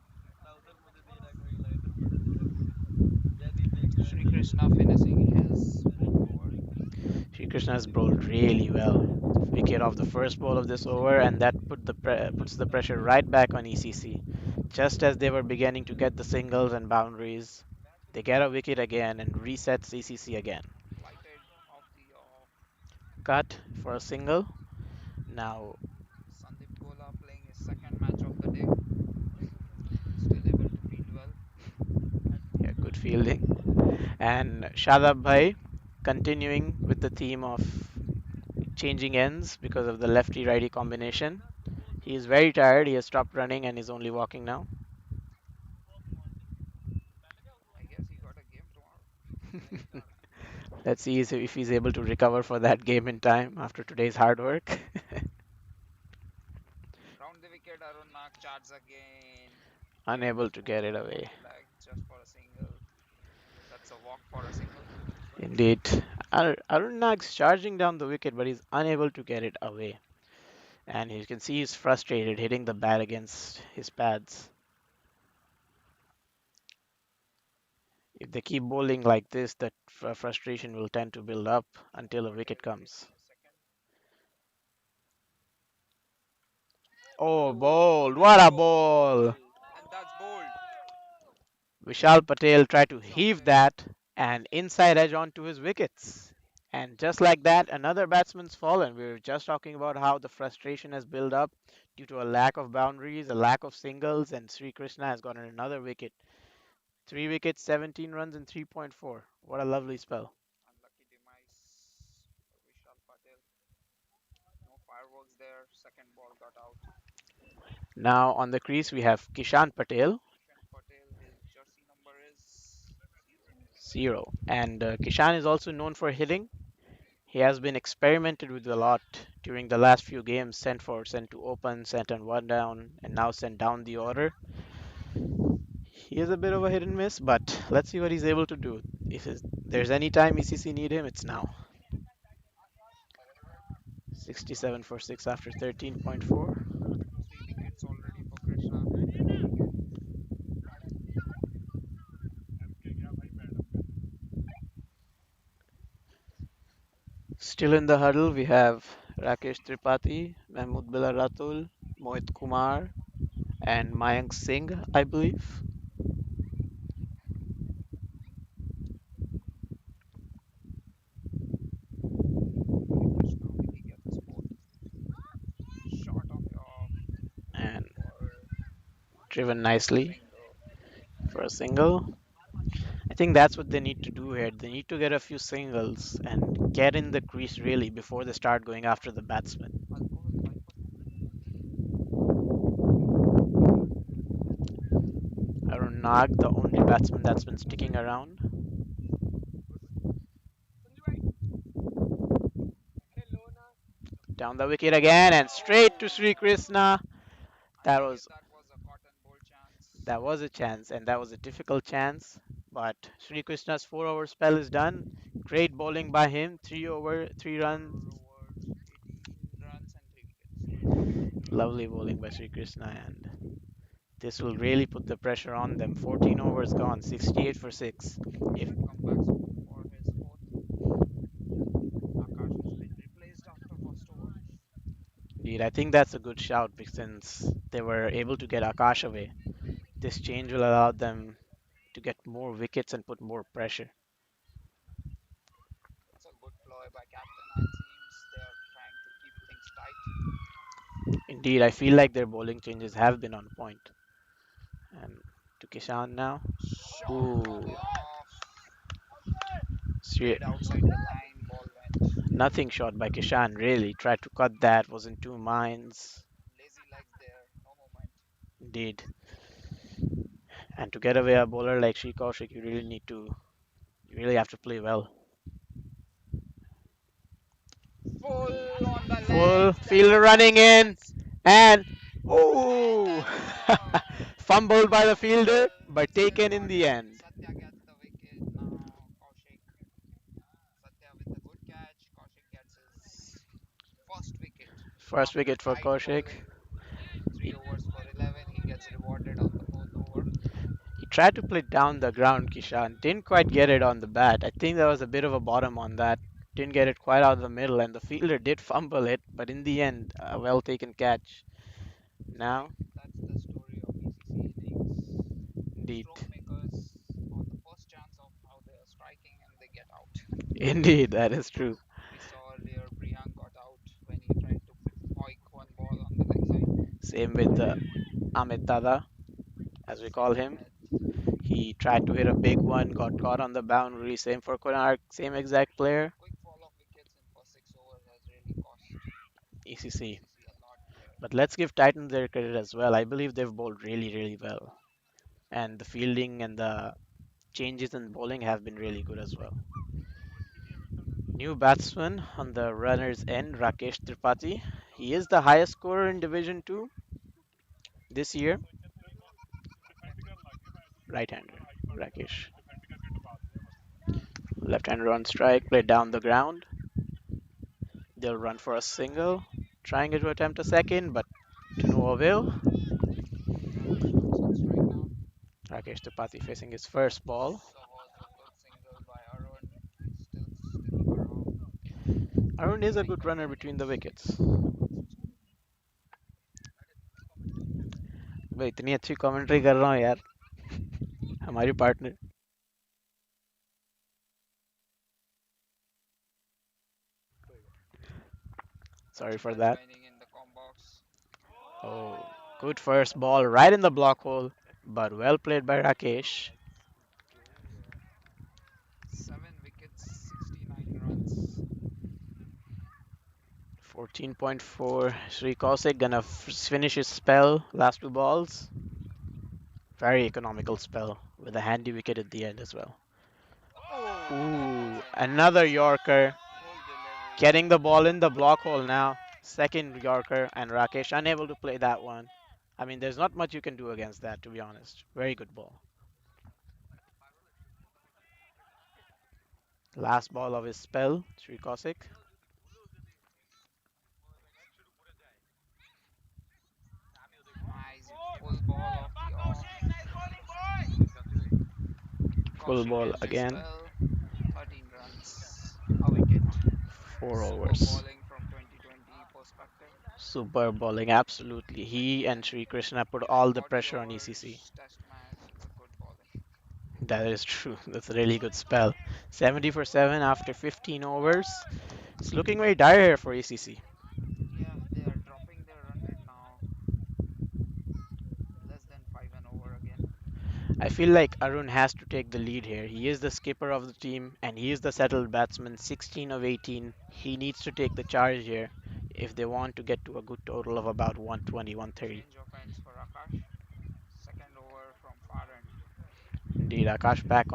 Sri Krishna finishing his fourth over. Sri Krishna has bowled really well. Wicket off the first ball of this over, and that puts the pressure right back on ECC. Just as they were beginning to get the singles and boundaries, they get a wicket again and resets ECC again. Flighted off the off. Cut for a single. Now, Sandeep Gola playing his second match of the day. Still able to field well. yeah, good fielding. And Shadab Bhai continuing with the theme of changing ends because of the lefty righty combination. He is very tired. He has stopped running and is only walking now. I guess he got a game tomorrow. Let's see if he's able to recover for that game in time after today's hard work. Round the wicket, Arun Nag charges again. Unable to get Moved it it off away. leg just for a single. That's a walk for a single. Indeed. Arun Nag's charging down the wicket, but he's unable to get it away. And you can see he's frustrated hitting the bat against his pads. If they keep bowling like this, that frustration will tend to build up until a wicket Patel comes. taking his second. Oh, bowled. What a ball! Oh, and that's bold. Vishal Patel tried to Vishal heave Patel. that and inside edge onto his wickets. And just like that, another batsman's fallen. We were just talking about how the frustration has built up due to a lack of boundaries, a lack of singles, and Sri Krishna has gotten another wicket. Three wickets, 17 runs in 3.4. What a lovely spell. Unlucky demise for Vishal Patel. No fireworks there. Second ball got out. Now on the crease we have Kishan Patel. Kishan Patel 0. And Kishan is also known for hitting. He has been experimented with a lot during the last few games, sent to open, sent on one down, and now sent down the order. He is a bit of a hit and miss, but let's see what he's able to do. If there's any time ECC need him, it's now. 67 for 6 after 13.4. 3 wickets already for Krishna. Still in the huddle, we have Rakesh Tripathi, Mahmood Bilal Ratul, Mohit Kumar, and Mayank Singh, I believe. Krishna, will he get this ball? Shot on the off And for driven nicely single. for a single. I think that's what they need to do here. They need to get a few singles and get in the crease really before they start going after the batsman. Arun Nag, the only batsman that's been sticking around. Down the wicket again and straight to Sri Krishna. I That believe was that was a cotton ball chance. that was a chance and that was a difficult chance. But Sri Krishna's 4 over spell is done. Great bowling by him. 3 runs. 4 overs, 18 runs and 3 wickets. Lovely bowling by Sri Krishna and this will really put the pressure on them. 14 overs gone, 68 for 6. If Comebacks for his fourth. Akash has been replaced after first over. indeed, I think that's a good shout because since they were able to get Akash away, this change will allow them to get more wickets and put more pressure. It's a good ploy by captain. It seems they are trying to keep things tight. Indeed, I feel like their bowling changes have been on point. And to Kishan now. Shot on Ooh, the off. Sri- Played outside the line. Ball went. nothing shot by Kishan really. Tried to cut that, was in two minds. Lazy legs there. No moment. Indeed. And to get away a bowler like Sri Kaushik, you really have to play well. Full on the Full legs. That's fielder a good running in chance. and And ooh, that's gone. fumbled by the fielder but Still taken in got the it. end. Satya gets the wicket now. Kaushik. Satya with the good catch. Kaushik gets his first wicket First after wicket for tight Kaushik. bowling. He, 3 overs for 11. He gets rewarded on the fourth over. he tried to play down the ground, Kishan. Didn't quite get it on the bat. I think there was a bit of a bottom on that. Didn't get it quite out of the middle, and the fielder did fumble it, but in the end, a well taken catch. Now, That's the story of ECC innings. indeed, Stroke makers on the first chance of how they are striking and they get out. indeed, that is true. We saw earlier Priyank got out when he tried to oik one ball on the leg side. Same with Amit Dada, as we call him. Ahmed, He tried to hit a big one, got caught on the boundary. Same for Konark, same exact player. quick fall of wickets in first 6 overs has really cost ECC. ECC a lot there. But let's give Titans their credit as well. I believe they've bowled really, really well. And the fielding and the changes in bowling have been really good as well. New batsman on the runner's end, Rakesh Tripathi. He is the highest scorer in Division 2 this year. Right-hander, Rakesh. Left-hander on strike, played down the ground. They'll run for a single, trying to attempt a second, but to no avail. Runs on strike now. Rakesh Tripathi facing his first ball. That was a good single by Arun. He's still sticking around. Arun is a Very good runner committed between the innings. wickets. भाई इतनी अच्छी commentary कर रहा हूँ यार हमारी partner Sorry for Batsman that. joining in the com box. Oh, good first ball right in the block hole, but well played by Rakesh. 7 wickets, 69 runs. 14.4. Sri Kaushik gonna finish his spell. Last two balls. Very economical spell with a handy wicket at the end as well. Ooh, another Yorker. Full delivery. Getting the ball in the block hole now. Second Yorker, and Rakesh unable to play that one. I mean, there's not much you can do against that, to be honest. Very good ball. Last ball of his spell, Sri Kaushik. Nice full ball off the off. Full Kaushik ball ends his again. spell. 13 runs. A wicket. 4 Super overs. bowling from 2020 perspective. Super bowling, absolutely. He and Sri Krishna put all the 40 pressure on ECC. overs test match. It's a good bowling. That is true. That's a really good spell. 70 for 7 after 15 overs. It's looking very dire here for ECC. Yeah, they are dropping their run rate now. Less than 5 an over again. I feel like Arun has to take the lead here. He is the skipper of the team and he is the settled batsman, 16 of 18. He needs to take the charge here if they want to get to a good total of about 120, 130. Change of ends for Akash. Second over from far end. Indeed, Akash back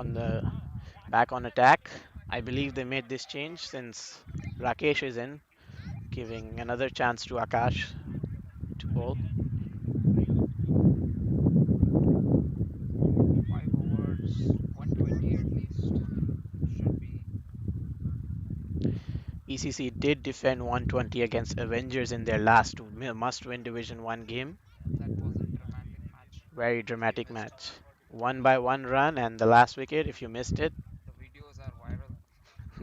on attack. I believe they made this change since Rakesh is in, giving another chance to Akash to bowl. 5 overs, 120 at least. Should be. ECC did defend 120 against Avengers in their last must-win Division 1 game. That was a dramatic match. Very If you dramatic missed out, match. 1 by 1 run and the last wicket, if you missed it. the videos are viral.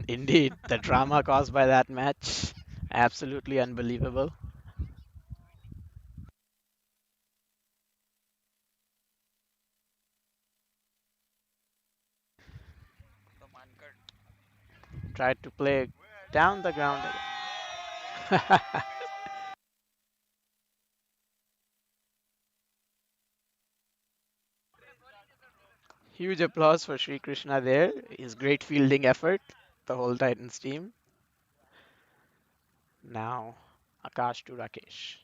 Indeed, the drama caused by that match, absolutely unbelievable. The Mankat. Tried to play down the ground. Huge applause for Sri Krishna there. His great fielding effort, the whole Titans team. Now, Akash to Rakesh.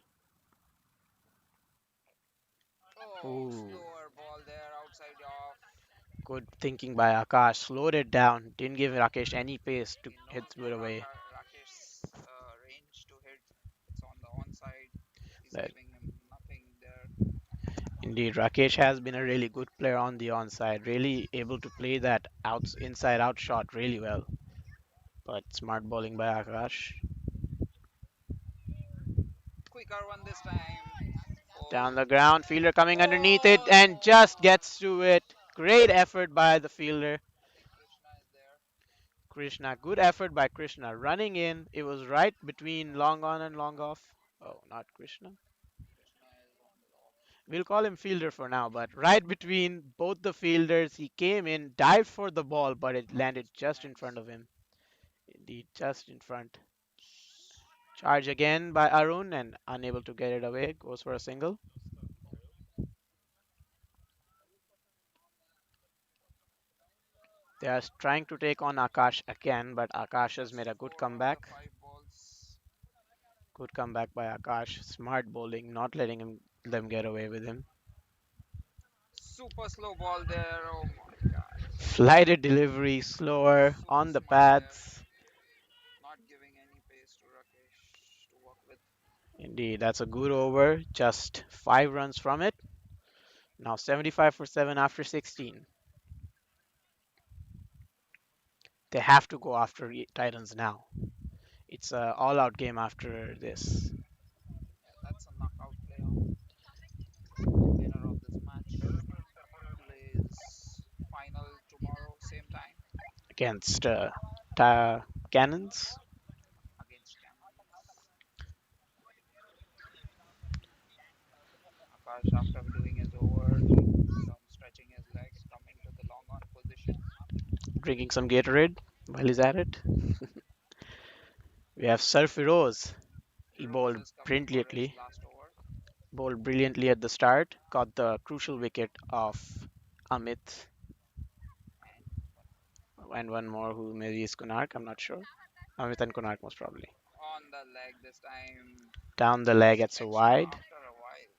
Oh, Ooh, slower ball there outside off. good thinking by Akash. Slowed it down. Didn't give Rakesh any pace to He hit knows through the it away. Rakesh's range to hit. It's on the onside. He's But giving him nothing there. indeed, Rakesh has been a really good player on the onside. Really able to play that inside out shot really well. But smart bowling by Akash. Quicker one this time. Down Full. the ground, fielder coming underneath it Oh and just no! gets to it. Great effort by the fielder. Krishna is there. Krishna, good effort by Krishna. Running in, it was right between long on and long off. Oh, not Krishna. Krishna is on the off. We'll call him fielder for now, but right between both the fielders, he came in, dived for the ball, but it Nice landed just in clearance. front of him. Indeed, just in front. Charge again by Arun and unable to get it away. Goes for a single. They are trying to take on Akash again, but Akash has Just made a good 4 out of comeback. 5 balls. Good comeback by Akash. Smart bowling, not letting them get away with him. Super slow ball there. Oh my god. Flighted delivery, slower Super on the smart there. pads. Not giving any pace to Rakesh to work with. Indeed, that's a good over. Just 5 runs from it. Now 75 for 7 after 16. They have to go after Titans now. It's a all-out game after this. Yeah, that's a knockout play on. Winner of this match plays final tomorrow, same time Against Cannons. against Cannons. Akash, after doing his over, doing some stretching his legs, coming to the long on position. Drinking some Gatorade while he's at it. We have Sir Firoz. He Feroz bowled is coming for his brilliantly. last over. Bowled brilliantly at the start. Got the crucial wicket of Amit And and one more who maybe is Kunark. I'm not sure. Amit and Kunark most probably. on the leg this time. Down the leg First at so extra wide. after a while.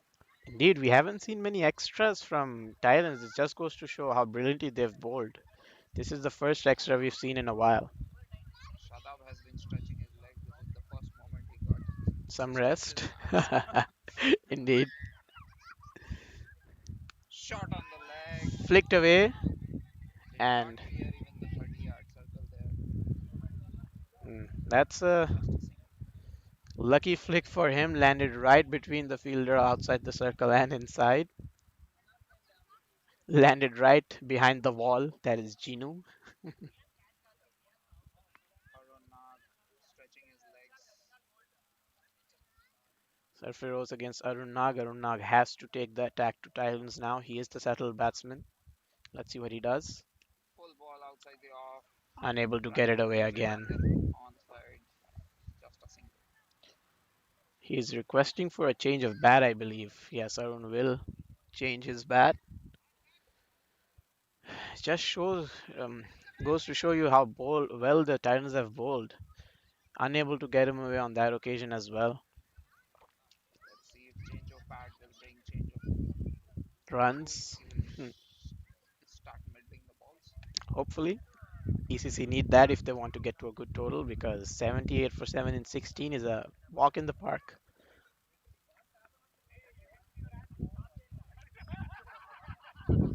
Indeed, we haven't seen many extras from Thailand. It just goes to show how brilliantly they've bowled. This is the first extra we've seen in a while. Shadab has been stretching his leg. This is the first moment he got Some stretches rest. on his leg. Indeed. Shot on the leg. Flicked away, Did not and clear even the 30-yard circle there. that's a Just a single. lucky flick for him. Landed right between the fielder outside the circle and inside. Landed right behind the wall. That is Genu. Arun Nag stretching his legs. Surferos against Arun Nag. Arun Nag has to take the attack to Titans now. He is the settled batsman. Let's see what he does. Full ball outside the off. Unable to get Trying it to away reach it again. again. On side. Just a single. He is requesting for a change of bat, I believe. Yes, Arun will change his bat. It just shows, goes to show you how well the Titans have bowled. Unable to get him away on that occasion as well. Let's see if change of pad will bring change of mood. Runs, He will start middling the balls. hopefully. ECC need that if they want to get to a good total because 78 for 7 in 16 is a walk in the park.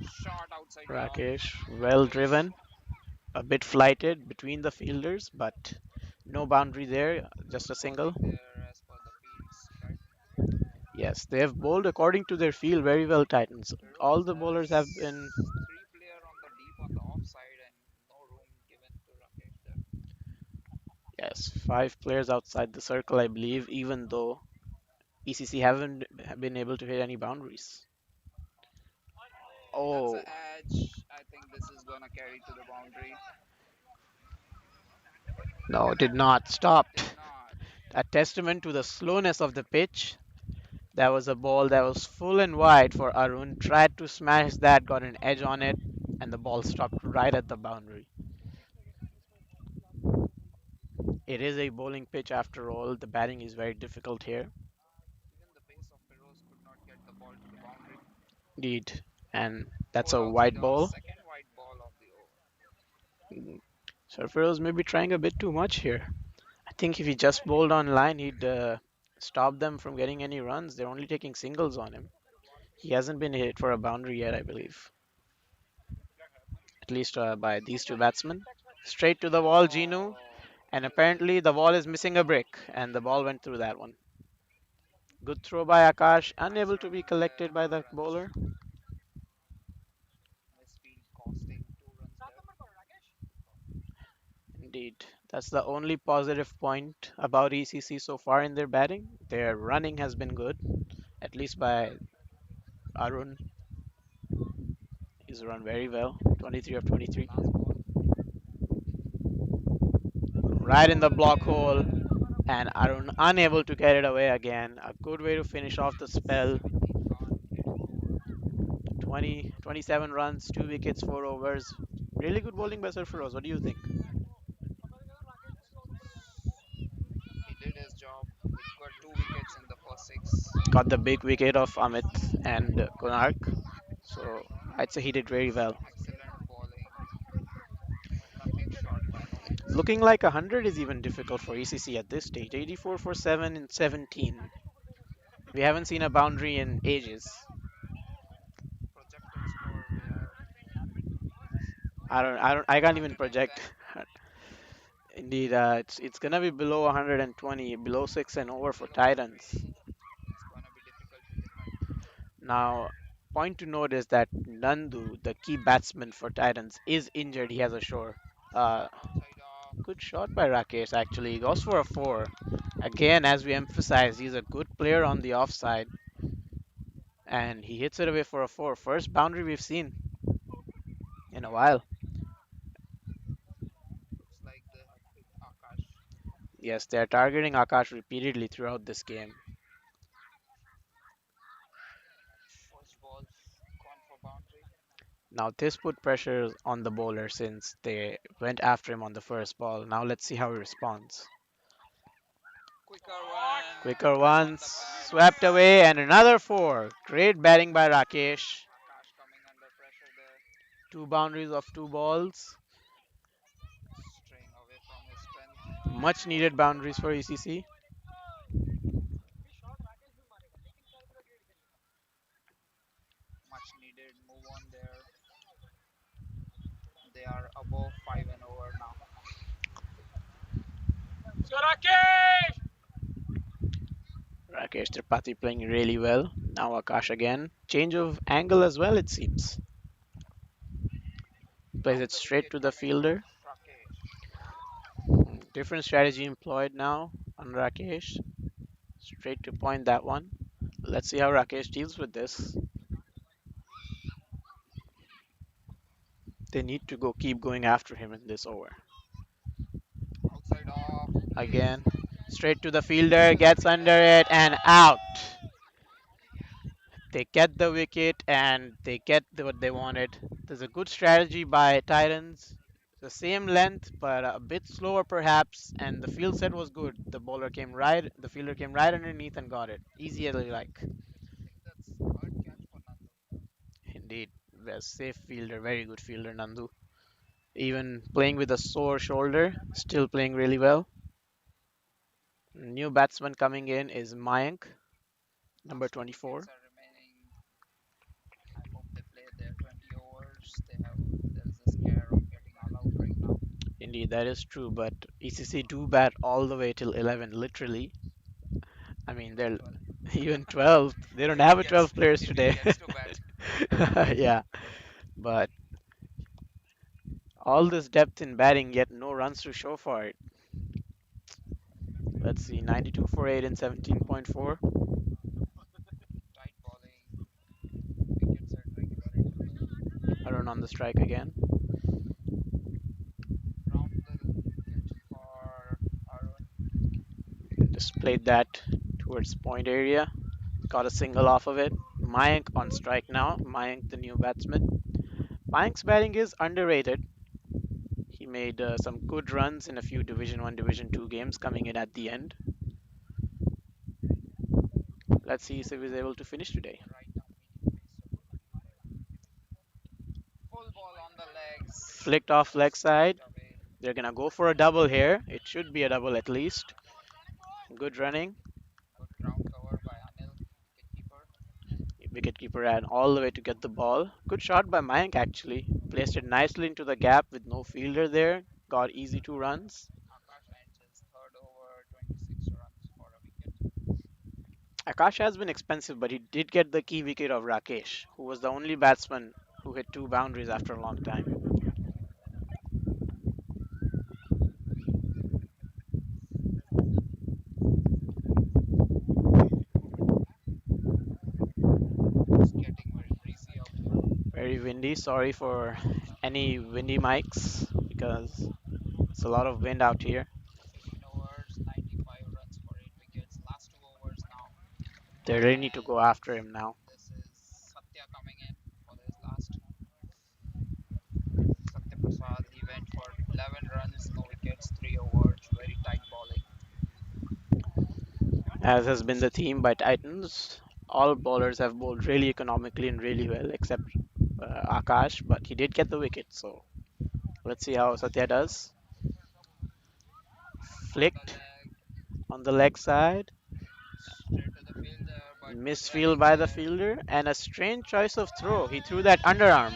Shot outside the off. Rakesh, well Rakesh. driven, a bit flighted between the fielders, but no boundary there, just a Good single. bowling there as per the field spread. Yes, they have bowled according to their field very well, Titans. All Feroz the bowlers have been, has three player on the deep on the offside and no room given to Rakesh there. yes, 5 players outside the circle, I believe, even though ECC haven't been able to hit any boundaries. Oh, that's Oh, an edge. I think this is gonna carry to the boundary. no, it did not. Did Stopped. not. A testament to the slowness of the pitch. That was a ball that was full and wide for Arun. Tried to smash that, got an edge on it, and the ball stopped right at the boundary. It is a bowling pitch after all. The batting is very difficult here. Even the pace of Feroz could not get the ball to the boundary. Indeed. And that's Full a outside wide the off. ball. Second white ball of the over. Surferos may be trying a bit too much here. I think if he just bowled on line, he'd stop them from getting any runs. They're only taking singles on him. He hasn't been hit for a boundary yet, I believe. At least by these two batsmen. Straight to the wall, Genu. Oh, And apparently the wall is missing a brick, and the ball went through that one. Good throw by Akash, nice unable to run be there. collected by No the runs. bowler. Misfield costing 2 runs there. Indeed, that's the only positive point about ECC so far in their batting. Their running has been good, at least by Arun. He's run very well, 23 of 23. Last ball. Right in the Over block hole, there. and Arun unable to get it away again. A good way to finish off the spell. 17 gone, 84. 20, 27 runs, 2 wickets, 4 overs. Really good bowling by Surferos. What do you think? He did his job. He got 2 wickets in the first 6. Got the big wicket of Amit and Konark. So I'd say he did very well. Excellent bowling. Nothing short by no means. Looking like 100 is even difficult for ECC at this stage. 84 for 7 in 17. We haven't seen a boundary in ages. Projected score we have I can't even project. 110. Indeed, it's gonna be below 120, below 6 and over for Below Titans. 120. It's gonna be difficult to defend. Now, point to note is that Nandu, the key batsman for Titans, is injured. He has a shore. Uh, Shot outside off. Good shot by Rakesh actually. He goes for a 4. Again, as we emphasize, he's a good player on the offside. And he hits it away for a 4. First boundary we've seen in a while. Looks like they have hit Akash. Yes, they're targeting Akash repeatedly throughout this game. First ball gone for boundary. Now, this put pressure on the bowler since they went after him on the first ball. Now, let's see how he responds. Quicker one. Quicker On ones, the swept climax. away, and another 4. Great batting by Rakesh. Akash coming under pressure there. 2 boundaries of 2 balls. Much needed boundaries for ECC. Much needed move on there. They are above 5 and over now. Rakesh Tripathi playing really well. Now Akash again. Change of angle as well, it seems. Plays Down it the straight wicket to the coming fielder. Rakesh. Different strategy employed now on Rakesh. Straight to point that one. Let's see how Rakesh deals with this. They need to go keep going after him in this over. Outside off, Again, plays straight to the to fielder, the gets under it fielder. and out. They get the wicket and they get what they wanted. There's a good strategy by Titans. The same length, but a bit slower perhaps, and the field set was good. The fielder came right underneath and got it. Easy as you like. I think that's third catch for Nandu. Indeed, a safe fielder, very good fielder, Nandu. Even playing with a sore shoulder, still playing really well. New batsman coming in is Mayank, number Last two 24. wickets are remaining. I hope they play their 20 overs. There is a scare of getting all out right now. Indeed, that is true, but ECC do bat all the way till 11, literally. I mean, Even they're 12. even 12. They don't have Nithin a gets 12 players Nithin today. gets to bat. Yeah, but all this depth in batting, yet no runs to show for it. Let's see, 92 for 8 and 17.4. Tight bowling. Wickets at regular interval. Arun on the strike again. Round the wicket for Arun. Just played that towards point area. Got a single off of it. Mayank on strike now. Mayank, the new batsman. Mayank's batting is underrated. He made some good runs in a few Division 1, Division 2 games coming in at the end. Let's see if he's able to finish today. Right arm medium pace. Full ball on the legs. Flicked off leg Straight side. away. They're gonna go for a double here. It should be a double at least. Good running. Good ground cover by Anil, wicketkeeper. Wicketkeeper ran all the way to get the ball. Good shot by Mayank actually. Placed it nicely into the gap with no fielder there. Got easy 2 runs. Akash ends his third over, 26 runs for a wicket. Akash has been expensive, but he did get the key wicket of Rakesh, who was the only batsman who hit 2 boundaries after a long time. It's getting very breezy out here. Very windy. Sorry for any windy mics because it's a lot of wind out here. 15 overs, 95 runs for 8 wickets. Last 2 overs now. They really need to go after him now. This is Satya coming in for his last. Satya Prasad, he went for 11 runs, no wickets, 3 overs, very tight bowling. As has been the theme by Titans, all bowlers have bowled really economically and really well, except Akash, but he did get the wicket. So let's see how Satya does. On the Flicked leg, on the leg side, straight to the fielder, but good misfield running by the there. fielder, and a strange choice of throw. He threw that underarm.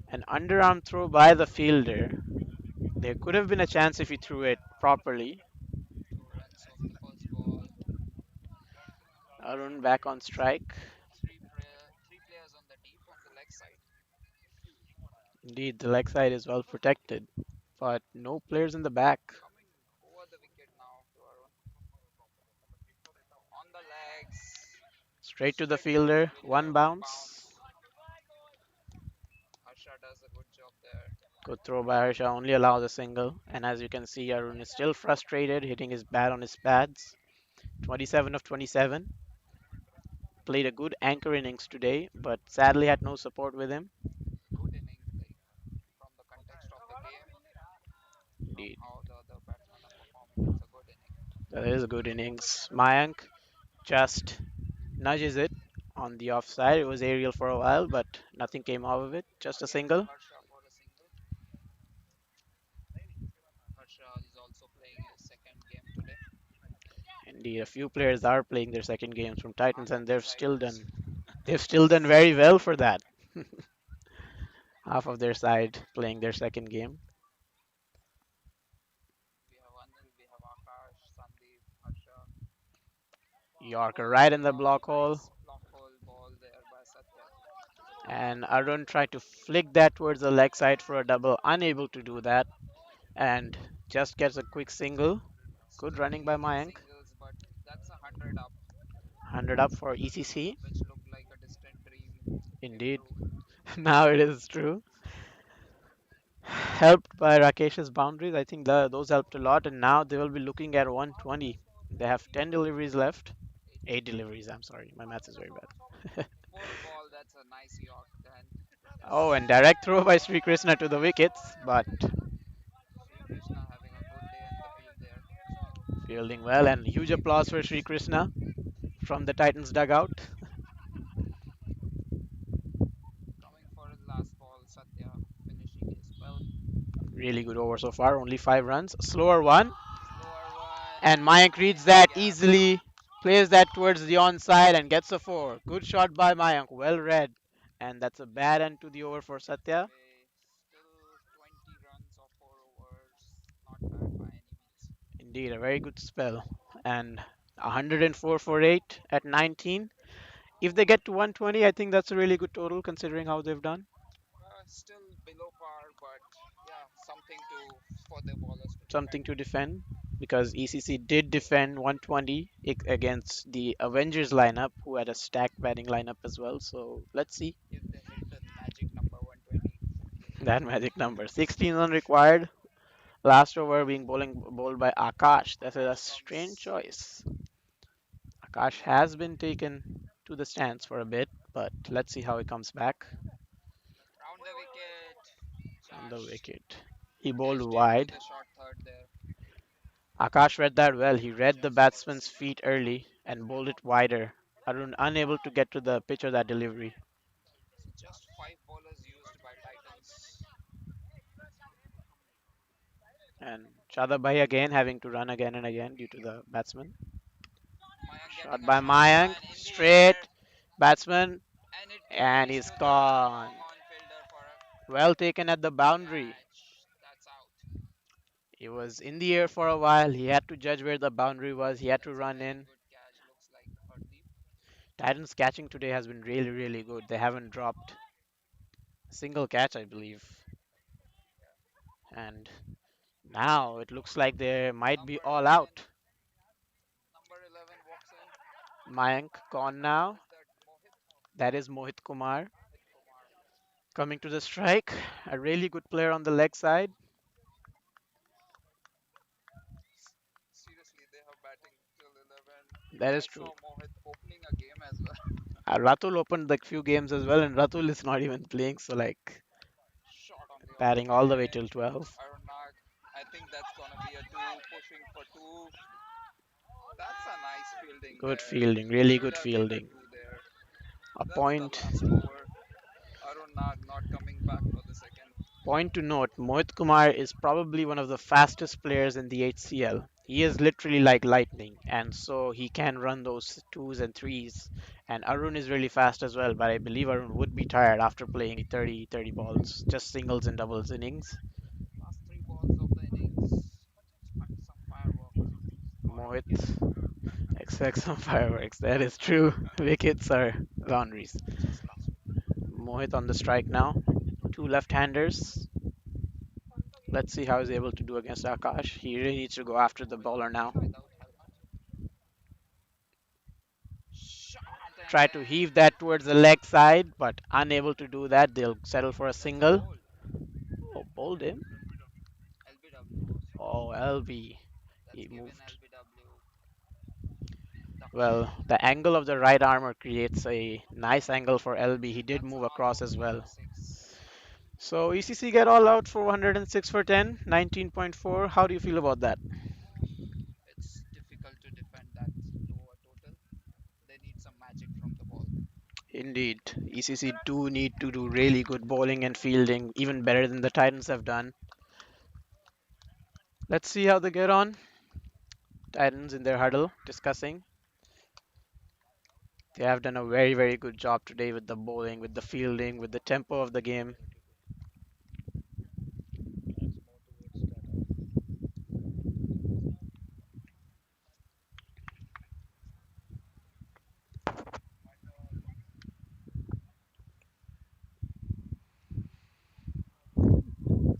An underarm throw by the fielder. There could have been a chance if he threw it properly. 2 runs off the first ball. Arun back on strike. Three players on the deep on the leg side. Indeed, the leg side is well protected, but no players in the back. Coming over the wicket now to Arun. On the legs, Straight to the straight to the fielder, fielder, one one bounce. bounce. Harsha does a good job there. Good throw by Harsha, only allows a single. And as you can see, Arun is still frustrated, hitting his bat on his pads. 27 of 27. Played a good anchor innings today, but sadly had no support with him. Good inning, like from the context of the game, from Indeed, how the other batsmen are performing, it's a good inning. that is a good innings. Mayank just nudges it on the offside. It was aerial for a while, but nothing came out of it. Just a Again, single. Harsha for a single. Harsha Indeed, a few players are playing their second games from Titans, and Undecideds. they've still done very well for that. Half of their side playing their second game. We have Anil, we have Akash, Sandeep, Harsha. Yorker Oh, right in the block hole, nice block hole ball there by Satya. and Arun tried to flick that towards the leg side for a double, unable to do that, and just gets a quick single. Good Still running by needing Mayank. singles, but that's a 100 up, 100 up for ECC. which looked like a distant dream came Indeed. true. Now it is true. Helped by Rakesh's boundaries. I think those helped a lot, and now they will be looking at 120. They have 10 deliveries left. 8 80. deliveries, I'm sorry. My maths is very bad. Full ball, that's a nice York then. Oh, and direct throw by Sri Krishna to the wickets, but Sri Krishna having a good day in the field there. fielding well, and huge applause for Sri Krishna from the Titans dugout. Coming for his last ball, Satya finishing his spell. Really good over so far, only 5 runs. Slower one, Slower one, and Mayank in reads the that gap. easily, plays that towards the onside, and gets a 4. Good shot by Mayank, well read. And that's a bad end to the over for Satya. Okay, still 20 runs of 4 overs. Not bad by any means. Indeed, a very good spell. And 104 for 8 at 19. If they get to 120, I think that's a really good total considering how they've done. Still below par, but yeah, something to for the bowlers to defend. Something to defend because ECC did defend 120 against the Avengers lineup, who had a stacked batting lineup as well. So let's see If they hit the magic number 120. that magic number. 16 run required. Last over being bowled by Akash. That is Akash a strange comes choice. Akash has been taken to the stands for a bit, but let's see how he comes back round the wicket. on the Just wicket. He bowled edged into wide. the short third there. Akash read that well. He read the Just batsman's misses. feet early and bowled it wider. Arun unable to get to the pitch of that delivery. So just 5 bowlers used by Titans. And Shadabhai again having to run again and again due to the batsman. Mayank Shot getting a by shot Mayank. and in the Straight. air, Batsman. and it And goes he's to the gone. long on fielder for a Well taken at the boundary. catch. That's out. He was in the air for a while. He had to judge where the boundary was. He had to That's a run very in. good catch. Looks like Hardeep. Titans catching today has been really, really good. They haven't dropped a single catch, I believe. And now it looks like they might be Number all 11. out. Number 11 walks in. Mayank gone Who now. is that? Mohit? That is Mohit Kumar Mohit Kumar. coming to the strike. A really good player on the leg side. Seriously, they have batting till 11. That I is true. saw Mohit opening a game as well. Ratul opened like few games as well, and Ratul is not even playing, so like Shot on the batting all the offside way till edge. 12. Arun Nag. I think that's gonna be a two, pushing for two. That's a nice fielding Good there. fielding, really Should good have been a fielding. two there. A That's the point. last over. Arun Nag not coming back for the second. Point to note: Mohit Kumar is probably one of the fastest players in the HCL. He is literally like lightning, and so he can run those twos and threes. And Arun is really fast as well, but I believe Arun would be tired after playing 30 balls, just singles and doubles innings. Last 3 balls of the innings. Expect some fireworks. Not a Mohit wicket. expects some fireworks. That is true. Wickets are boundaries. Just last. Mohit on the strike now. Two left-handers. Let's see how he's able to do against Akash. He really needs to go after the Moving bowler on now. without helmet. Shot and Try to then heave that towards the leg side, but unable to do that. They'll settle for a that's a single. bowl. Oh, bowled him. LBW. Oh, sorry. Oh, LB. That's He given moved. LBW. Well, Daksh. the angle of the right armor creates a nice angle for LB. He did That's a move not across out as for well. a six. So ECC get all out for 106 for 10, 19.4. How do you feel about that? It's difficult to defend that lower total. They need some magic from the ball. Indeed, ECC do need to do really good bowling and fielding, even better than the Titans have done. Let's see how they get on. Titans in their huddle discussing. They have done a very, very good job today with the bowling, with the fielding, with the tempo of the game.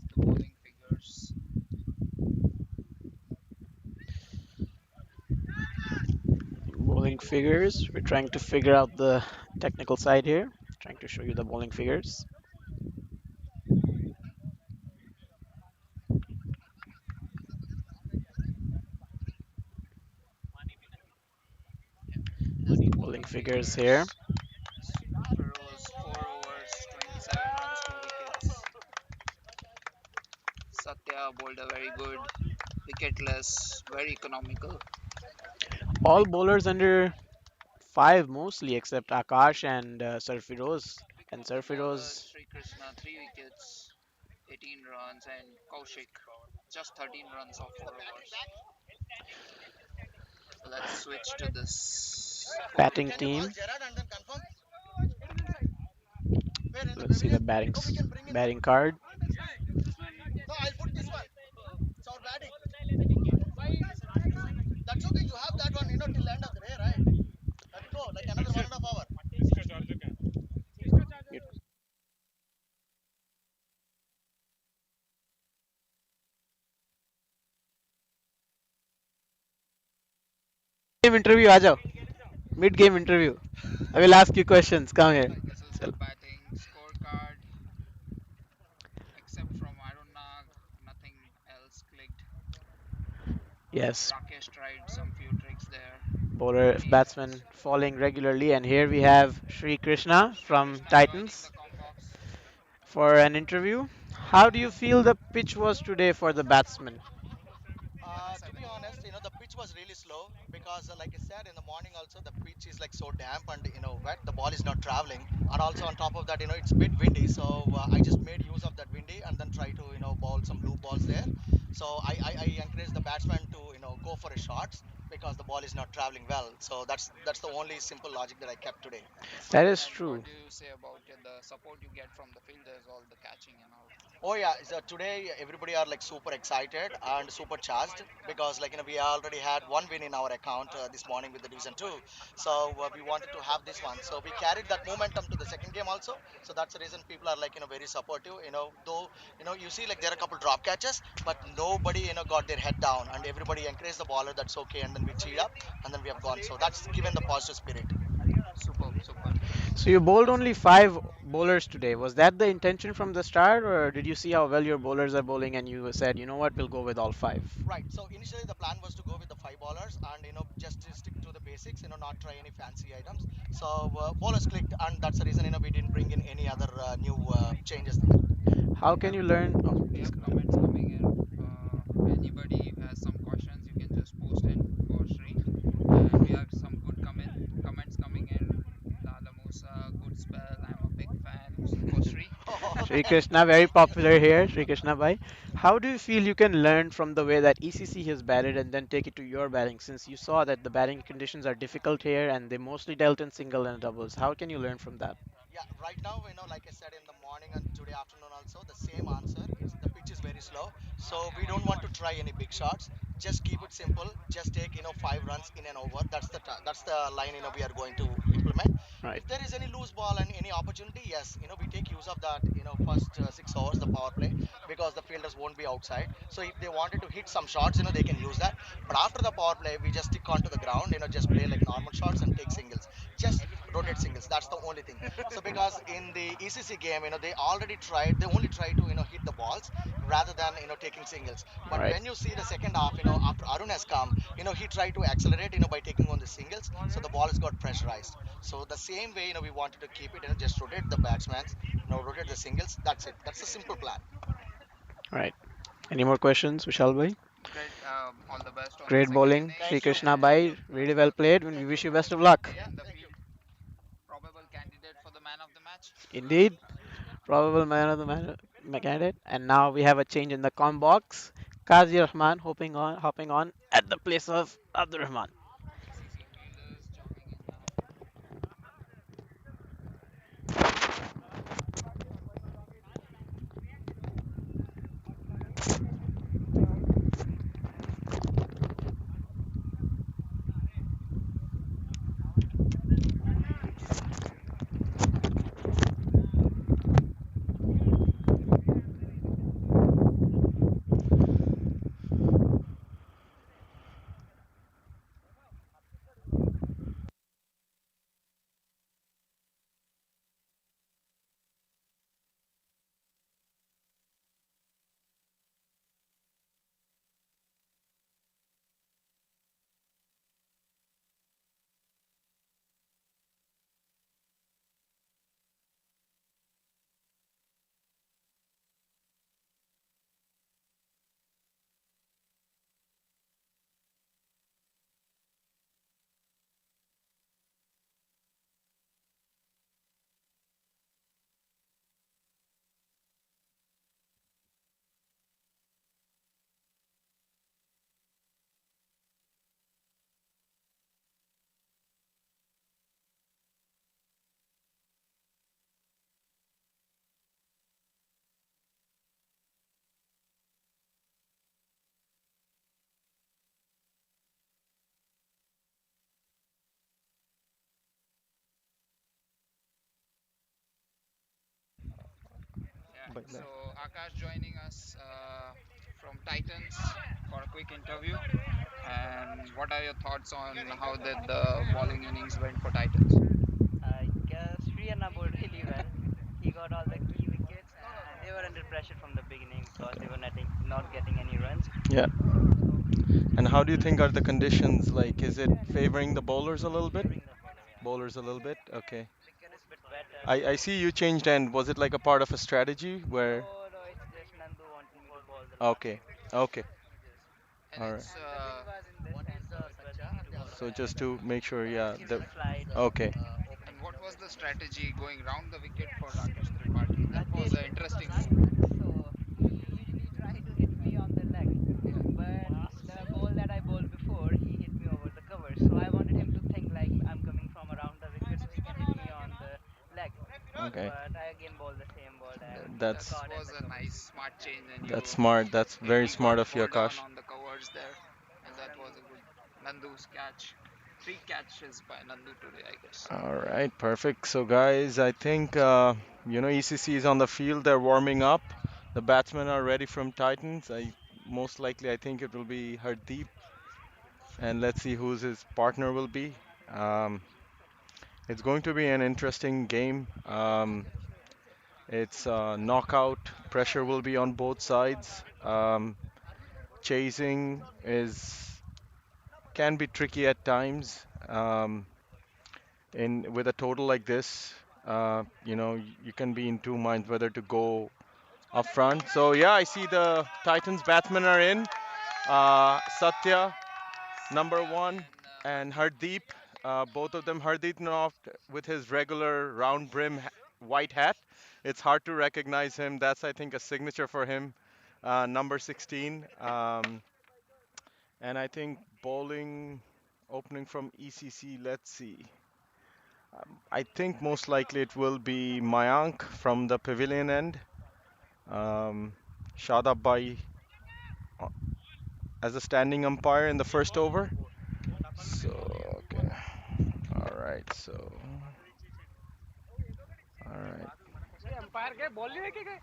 The bowling figures. Bowling figures. We're trying to figure out the technical side here. Trying to show you the bowling figures. Just the Bowling bowling figures here. figures. Feroz, 4 overs, 27 runs, 2 wickets. Satya bowled a very good, wicketless, very economical. All bowlers under five mostly, except Akash and Sarfiroz. And The bowler Sarfiroz, Sri Krishna, 3 wickets, 18 runs, and Kaushik, just 13 runs of 4 overs. So let's switch to this batting Can you call team. Gerard and then confirm? Where in the Let's see the pavilion? So we can bring in the. batting card. No, I'll put this one. It's our batting. That's okay. You have that one, till end of the day, right? Let it go, like another 1.5 hour. Game interview, आ जाओ. Mid game interview. I will ask you questions. Come here. This is the batting scorecard, except from Arun Nag, nothing else clicked. Yes, Rakesh tried some few tricks there. bowler 13 batsman runs. falling regularly, and here we have Sri Krishna Sri from Krishna joining the Titans com box. for an interview. How do you feel the pitch was today for the batsman? To be honest, the pitch was really slow because, like I said, in the morning also the pitch is like so damp and wet. The ball is not traveling, and also on top of that, it's a bit windy. So I just made use of that windy and then try to bowl some loop balls there. So I encourage the batsman to go for a shots because the ball is not traveling well. So that's the only simple logic that I kept today. That is And what true. do you say about the support you get from the fielders, all the catching and all? Oh yeah, so today everybody are like super excited and super charged because we already had one win in our account this morning with the Division 2. So we wanted to have this one. So we carried that momentum to the second game also. So that's the reason people are very supportive. Though you see like there are a couple drop catches, but nobody got their head down and everybody encouraged the baller. That's okay, and then we cheat up and then we have gone. So that's given the positive spirit. Superb, superb. So you bowled only five bowlers today. Was that the intention from the start, or did you see how well your bowlers are bowling and you said, you know what, we'll go with all five? Right. So initially the plan was to go with the five bowlers and just to stick to the basics, not try any fancy items. So bowlers clicked, and that's the reason we didn't bring in any other new changes there. How We can have you learn? Oh, we please have go. comments coming in. Anybody who has some questions, you can just post in for Sri. And we have some good comments coming in. Lala Musa, good spell. I'm a big fan for Sri. Sri Krishna, very popular here. Sri Krishna Bhai. How do you feel you can learn from the way that ECC has batted and then take it to your batting since you saw that the batting conditions are difficult here and they mostly dealt in single and doubles? How can you learn from that? Yeah, right now, like I said in the morning and today afternoon also, the same answer. It's the pitch is very slow, so we don't want to try any big shots. Just keep it simple. Just take 5 runs in and over. That's the line we are going to implement. Right. If there is any loose ball and any opportunity, yes, we take use of that. First 6 overs the power play because the fielders won't be outside. So if they wanted to hit some shots, they can use that. But after the power play, we just stick onto the ground. Just play like normal shots and take singles. Just rotate singles. That's the only thing. So because in the ECC game, they only try to hit the balls rather than taking singles. But Right. when you see the second half, after Arun has come, he tried to accelerate, by taking on the singles. So the ball has got pressurized. So the same way, we wanted to keep it, just rotate the batsmen, rotate the singles. That's it. That's a simple plan. Right. Any more questions, Vishal Bhai? Great. All the best on the Great second bowling, innings. Sri Thank you. Krishna Thank Bhai. you. Really well played. And we Thank you. wish you best of luck. In the Thank you. field, probable candidate for the man of the match. Indeed, probable man of the candidate. And now we have a change in the com box. Qazi Rahman hopping on at at the place of Abdurrahman. ECC fielders jogging in now. Yeah. Bye So bye. Akash joining us from Titans for a quick interview. And what are your thoughts on how did the bowling innings went for Titans? I guess Rihanna bowled really well. He got all the key wickets, and they were under pressure from the beginning because Okay. they were not getting any runs. Yeah. So And how do you think are the conditions? Like, is it favoring the bowlers a little bit? favoring the bowler, yeah. Bowlers a little bit? Okay. Wicket is a bit better. I see you changed end. Was it like a part of a strategy where? No, no, it's just Nandu wanted me to bowl the last Okay. over. Okay. He just And All right. it's and the wind was in this What end, is so it was easy to bowl the So last just over. to make sure, Just yeah. give me The the slide. okay. and opening what was the innings? strategy going round the wicket for Rakesh Tripathi? That was Rakesh, an because interesting move. Rakesh, so he usually try to hit me on the leg, Yeah. but the ball that I bowled before, he hit me over the cover. So I wanted him to think like I'm coming from around the wicket, so he can hit me on the leg. Okay. But I again bowled the same ball and he got That That's caught at was the a covers. nice smart change, and that's smart. That's very he got smart of you, bowled down Akash. on the covers there, and Yes, that was Nandu. a good Nandu's catch. Three catches by Nandu today, I guess. All right, perfect. So, guys, I think ECC is on the field. They're warming up. The batsmen are ready from Titans. Most likely, I think it will be Hardeep, and let's see who's his partner will be. Um, it's going to be an interesting game. It's knockout. Pressure will be on both sides. Chasing is can be tricky at times. In with a total like this, you can be in two minds whether to go up front. So yeah, I see the Titans batsmen are in. Satya, number Satya one, and and Hardeep. Hardeep. Both of them. Hardeep now with his regular round brim white hat. It's hard to recognize him. That's I think a signature for him. Number 16. And I think bowling opening from ECC. Let's see. I think most likely it will be Mayank from the pavilion end. Um, Shadab Bhai uh, as a standing umpire in the first over. So, okay. All right. So, all right. ये umpire के ball नहीं देखे गए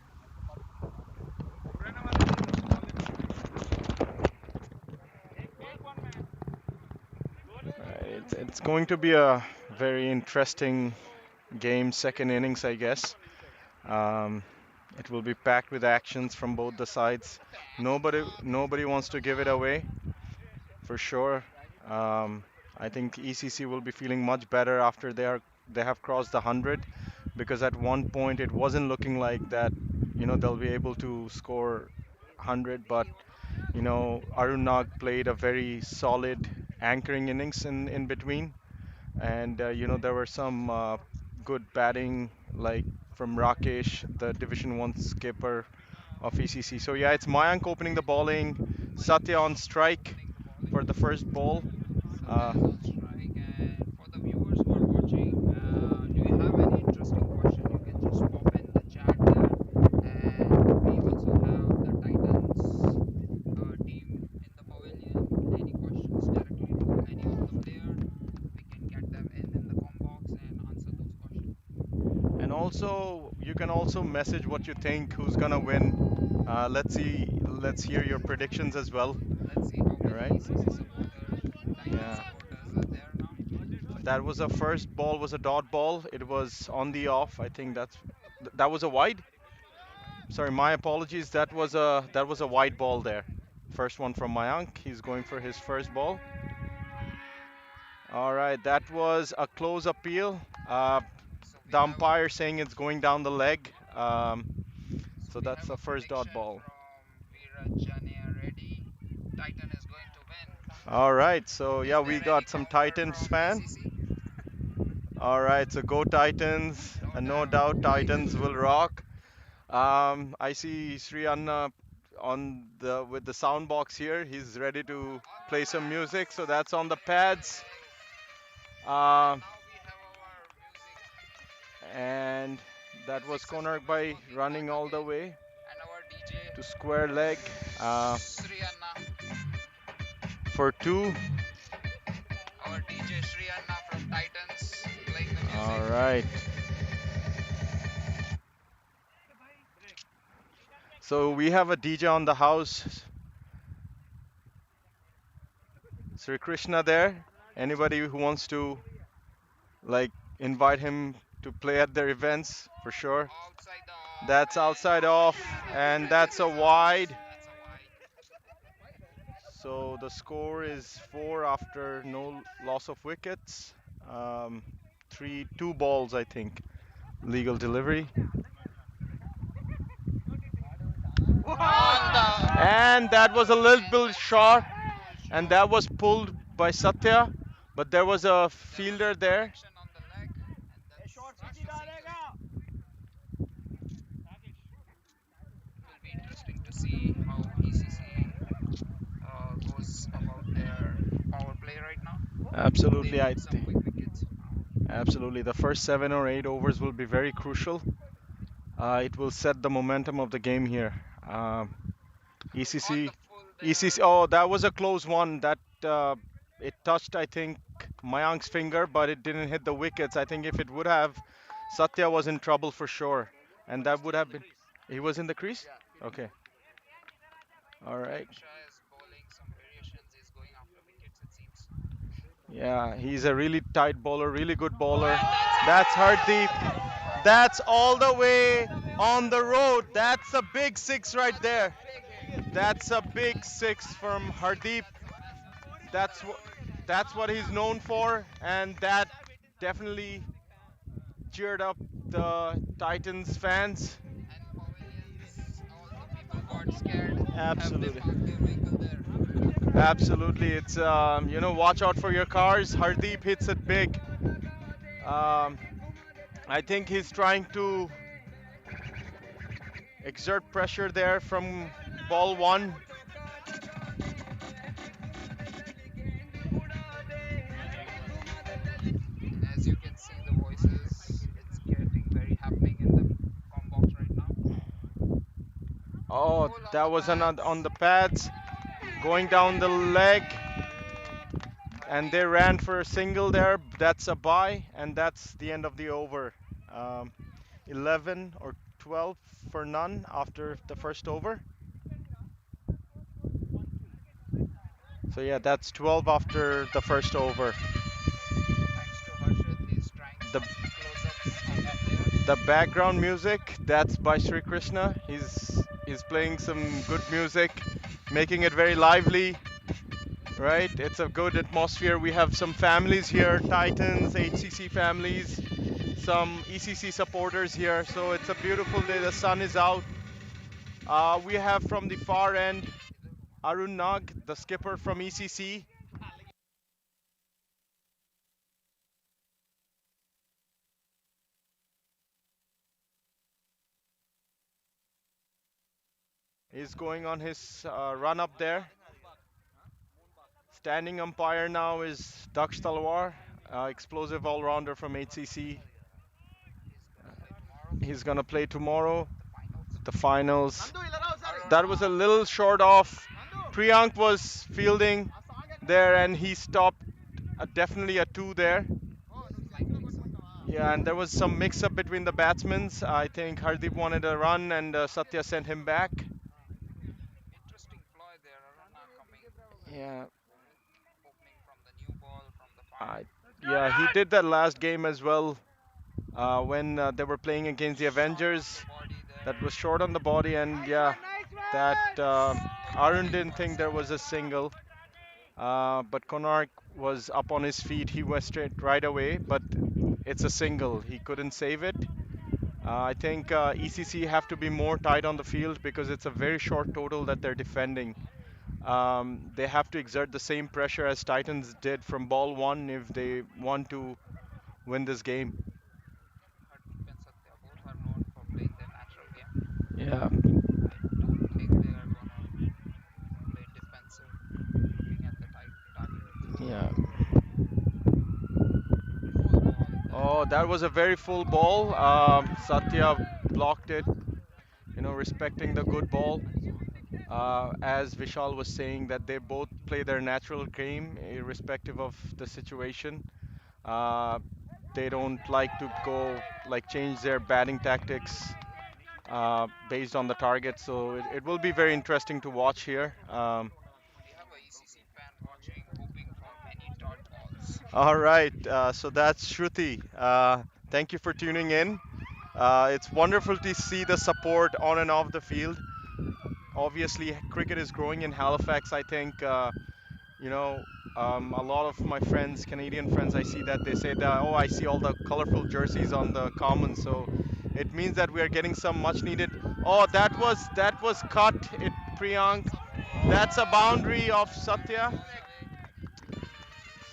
It's going to be a very interesting game, second innings, I guess. Um, it will be packed with actions from both the sides. Nobody wants to give it away. For sure. Um, I think ECC will be feeling much better after they have crossed the 100 because at one point it wasn't looking like that, they'll be able to score 100, but Arun Nag played a very solid anchoring innings in between, and there were some good batting like from Rakesh, the Division 1 skipper of ECC. So yeah, it's Mayank opening the bowling, Satya on strike for for the first ball. So Uh, guys on strike, and for the viewers who are watching, do you have any interesting question? You can just pop in the chat there, and we also have the Titans team in the pavilion. Any questions directly to any of the player, we can get them in the com box and answer those questions. and also, you can also message what you think, who's gonna win. Let's see. Let's hear your predictions as well. Let's see how All many right. ECC supporters, Titan Yeah. supporters are there now. That was a first ball was a dot ball. It was on the off. I think that was a wide. Sorry, my apologies. That was a wide ball there. First one from Mayank. He's going for his first ball. All right, that was a close appeal. So we The have a umpire saying it's going down the leg. so So we that's have the a first dot prediction ball. from Virajania Reddy. Titan is going to win. All right, so Is yeah, there we any got some counter Titans from fan. ECC? All right, so go Titans. No No doubt, doubt go Titans Titan. will rock. I see Sri Anna on the with the sound box here. He's ready to play some music. So that's on the pads. Okay. And Uh, now we have our and that music was system Konark is by working back running all the again. way And our DJ to square leg Sriyanna, for two. our DJ Sriyanna from Titans playing the music. All right. So we have a DJ on the house, Sri Krishna there. Anybody who wants to like invite him to play at their events for sure. Outside the off, That's outside off, and and that that's a is out. wide. That's a wide. So the score is 4 after no loss of wickets. Um, two balls, I think. Legal delivery. On the And that was a little and bit that's a short, little bit and short. that was pulled by Satya. But there was a There was fielder a there. connection on the leg, and that's the single. It will be interesting to see how ECC goes about their power play right now. They Absolutely, need some quick wickets now. absolutely. The first 7 or 8 overs will be very crucial. It will set the momentum of the game here. On the ECC, full there. ECC. Oh, that was a close one. That it touched, I think, Mayank's finger, but it didn't hit the wickets. I think if it would have, Satya was in trouble for sure, and that would have been. He was in the crease. Okay. All right. Prem Shah is bowling some variations. He's going after wickets, it seems. Yeah, he's a really tight bowler, really good bowler. And that's That's out. Hardeep. That's all the way on the road. That's a big six right That's a there. big hit. That's a big six from That's a six. Hardeep. That's a massive six on the That's what road. that's what he's known for, and that definitely cheered up the Titans fans. And pavilions, all the people got scared. Have they Absolutely, parked their vehicle there? absolutely. It's watch out for your cars. Hardeep hits it big. Um, I think he's trying to exert pressure there from ball one. And as you can see, the voices, it's getting very happening in the com box right now. Oh, Full on that the was another pads. on the pads, going down the leg, and they Hardeep. ran for a single there. That's a bye, and that's the end of the over. Um, 11 or 12 for none after the first over. So yeah, that's 12 after the first over. Thanks to Harshit, he's trying The some close-ups of the players. the background music, that's by Sri Krishna. He's playing some good music, making it very lively. Right? It's a good atmosphere. We have some families here, Titans, HCC families, some ECC supporters here. So it's a beautiful day. The sun is out. We have from the far end Arun Nag, the skipper from ECC. He's going on his run up there. Standing umpire now is Daksh Talwar, explosive all-rounder from HCC. He's gonna play tomorrow, He's gonna play tomorrow, the finals. the finals. Nandu, illara osari. That was a little short off. Nandu. Priyank was fielding there and he stopped definitely a two there. Slight mix-up. Yeah, and there was some mix-up between the batsmen. I think Hardeep wanted a run and Satya sent him back. Interesting ploy there. Aruna coming, Yeah, opening from the new ball from the far I, yeah, he did that last game as well when they were playing against the short on the Avengers. body That there. was short on the body, and yeah, that Arun didn't think there was a single. But Konark was up on his feet. He was straight right away, but it's a single. He couldn't save it. I think ECC have to be more tight on the field because it's a very short total that they're defending. They have to exert the same pressure as Titans did from ball one if they want to win this game. Hardeep and Satya both are known for playing their natural game. Yeah, I don't think they are gonna play defensive looking at the target yeah. HCL. Full ball Oh, there. that was a very full ball. Satya blocked it, respecting the good ball. As Vishal was saying, that they both play their natural game, irrespective of the situation. Uh, they don't like to go like change their batting tactics based on the target. So it will be very interesting to watch here. We have a ECC fan watching, hoping for many dot balls. All right, so that's Shruti. Thank you for tuning in. It's wonderful to see the support on and off the field. Obviously, cricket is growing in Halifax. I think you know, a lot of my friends, Canadian friends, I see that they say that, oh, I see all the colorful jerseys on the common. So it means that we are getting some much needed. Oh, that was cut. It Priyank. That's a boundary of Satya.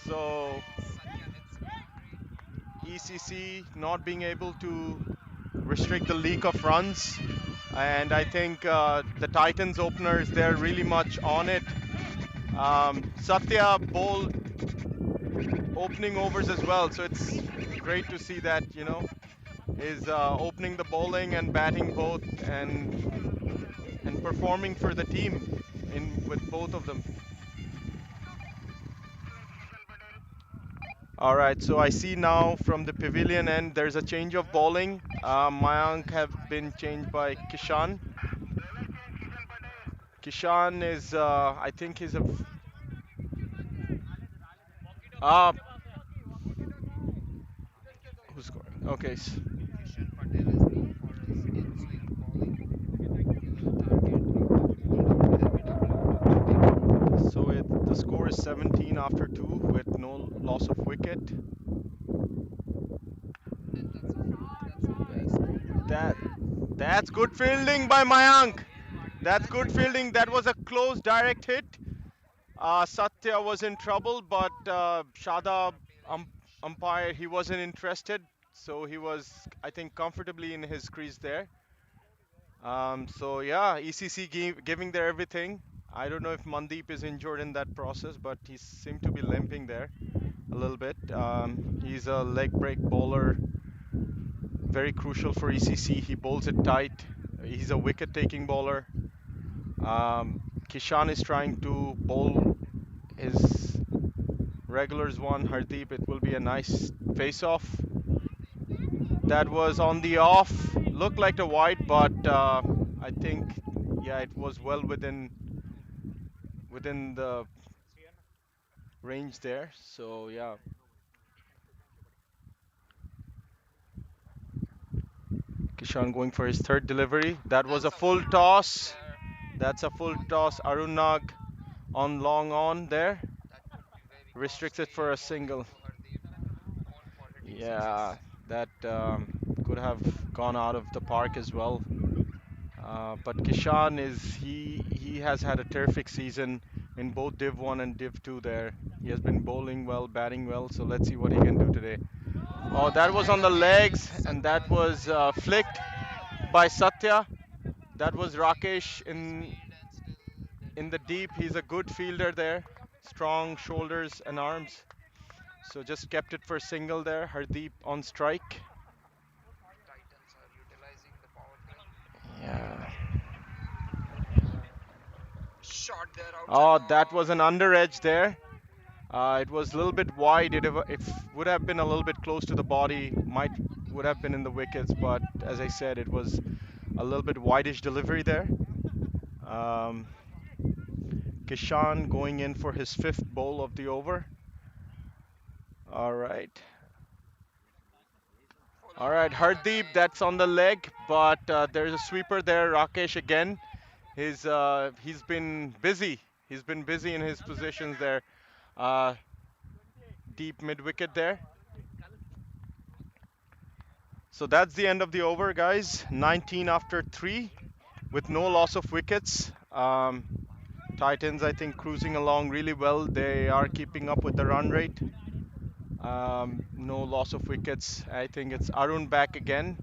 So Satya hits a boundary on the off. ECC not being able to restrict the leak of runs. And I think the Titans openers, they're really much on it. Satya bowled opening overs as well, so it's great to see that, is opening the bowling and batting both and performing for the team in with both of them. All right, so I see now from the pavilion end there's a change of bowling. Mayank have been changed by Kishan. Kishan is, I think he's a. Uh, who's scoring? Okay, Kishan Patel is known for his in-swing bowling. He will target a bowled out LBW out of 30. so the score is 17 after two with no loss of wicket. And that's a nice ball from That that's good fielding by Mayank. That's good fielding. That was a close direct hit. Satya was in trouble, but Shadab umpire he wasn't interested, so he was I think comfortably in his crease there. So yeah, ECC giving their everything. I don't know if Mandeep is injured in that process, but he seemed to be limping there a little bit. He's a leg break bowler, very crucial for ECC. He bowls it tight. He's a wicket taking bowler. Kishan is trying to bowl his regulars one. Hardeep, it will be a nice face off. That was on the off. Looked like a wide, but I think, yeah, it was well within the range there. So yeah, Kishan going for his third delivery. That was a That's a full full toss toss. there That's a full on the toss. off. Arunag on long on there. That could be very Restricts it costly for a to single. Hardeep, known for hitting Yeah, sixes. that could have gone out of the park as well. But Kishan he has had a terrific season in both Div 1 and Div 2 there. He has been bowling well, batting well, so let's see what he can do today. Oh, That's that a was on nice the ball with legs, and Satya. that was flicked by Satya. That was Using Rakesh his speed and still did in the not deep. He's a good fielder there, strong shoulders and arms. So just kept it for single there. Hardeep on strike. Titans are utilizing the power play. Yeah. Shot there outside. Oh, that Oh was an under edge there. It was a little bit wide. If would have been a little bit close to the body, might would have been in the wickets. But as I said, it was a little bit wideish delivery there. Um, Kishan going in for his fifth bowl of the over. All right. full All on right, leg Hardeep, again. that's on the leg, but there's a sweeper there. Rakesh again. He's been busy. He's been busy in his positions there. Uh, deep mid wicket there. So that's the end of the over, guys. 19 after three, with no loss of wickets. Titans, I think, cruising along really well. They are keeping up with the run rate. No loss of wickets. I think it's Arun back again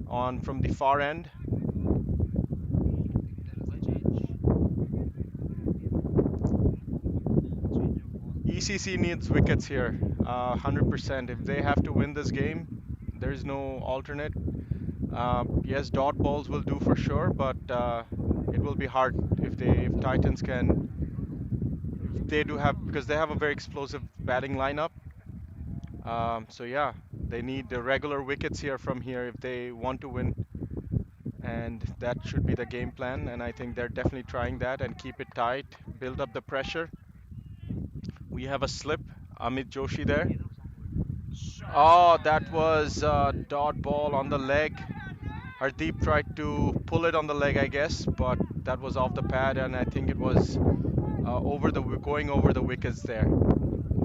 on from the far end. I think there is a change. Change of ball. ECC needs wickets here, 100%. If they have to win this game, there is no alternate. Yes, dot balls will do for sure, but it will be hard if Titans can, if they do have, because they have a very explosive batting lineup. So yeah, they need the regular wickets here from here if they want to win, and that should be the game plan. And I think they're definitely trying that and keep it tight, build up the pressure. We have a slip, Amit Joshi there. Shot Oh, short that there. was a dot ball on the leg. Hardeep tried to pull it on the leg, I guess, but that was off the pad, and I think it was going over the wickets there.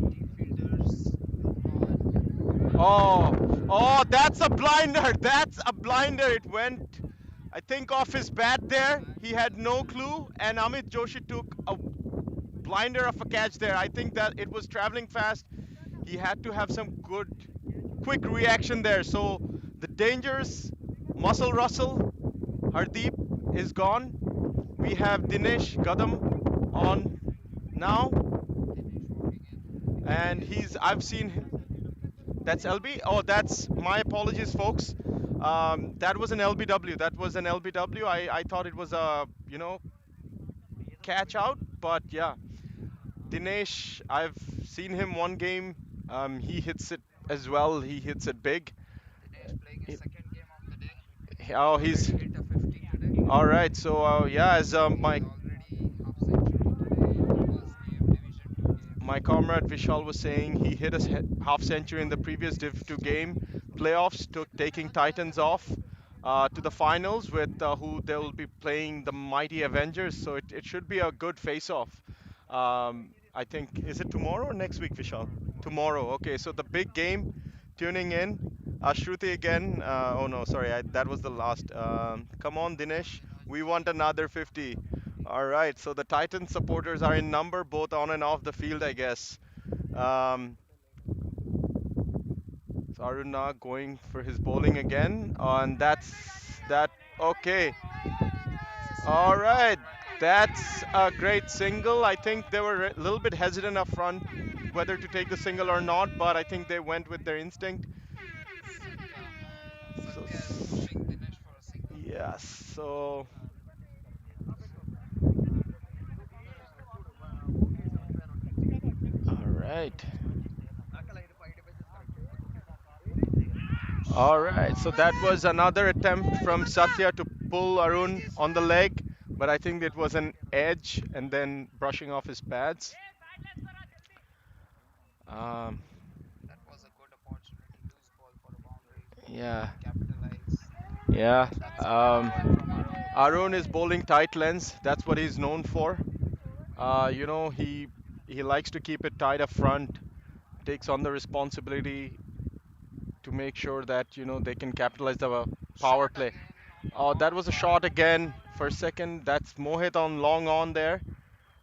Deep fielders are Oh, oh, that's a blinder. That's a blinder. It went, I think, off his bat there. back. He had no clue, and Amit Joshi took a blinder of a catch there. I think that it was traveling fast. He had to have some good, quick reaction there. So the dangerous muscle Russell Hardeep is gone. We have Dinesh Gadam on now, Dinesh walking in. and I've seen that's LB. Oh, that's my apologies, folks. That was an LBW. That was an LBW. I thought it was a catch out, but yeah, Dinesh. I've seen him one game. He hits it as well. He hits it big. Dinesh playing his He- second game of the day. oh, he's Already hit a 50 today. all right. So yeah, as He's already half century today in the first game, Division 2 game. my comrade Vishal was saying, he hit a half century in the previous Div 2 game. Playoffs took taking Titans off to the finals with who they will be playing the mighty Avengers. So it should be a good face-off. I think, is it tomorrow or next week, Vishal? Tomorrow, tomorrow. Tomorrow. Okay, so the big game. Tuning in. Shruti again. Oh no, sorry, that was the last. Come on, Dinesh. Again on We want Joshi. another 50. All right, so the Titan supporters are in number, both on and off the field, I guess. Um, so Aruna going for his bowling again, and that's that. Okay, That's a all single. right, that's a great single. I think they were a little bit hesitant up front whether to take the single or not, but I think they went with their instinct. Satya. So Satya is pushing Dinesh for a single. yes, so all right. All right, so that was another attempt from Satya to pull Arun on the leg, but I think it was an edge and then brushing off his pads. Um, That was a good opportunity. Loose ball for a boundary. yeah, Didn't capitalize. yeah. That's a good effort from Arun. Arun is bowling tight lens. That's what he's known for. He likes to keep it tight up front. Takes on the responsibility to make sure that they can capitalize the power Shot play. again on Oh, long that was a on. shot again for a second. That's Mohit on long on there.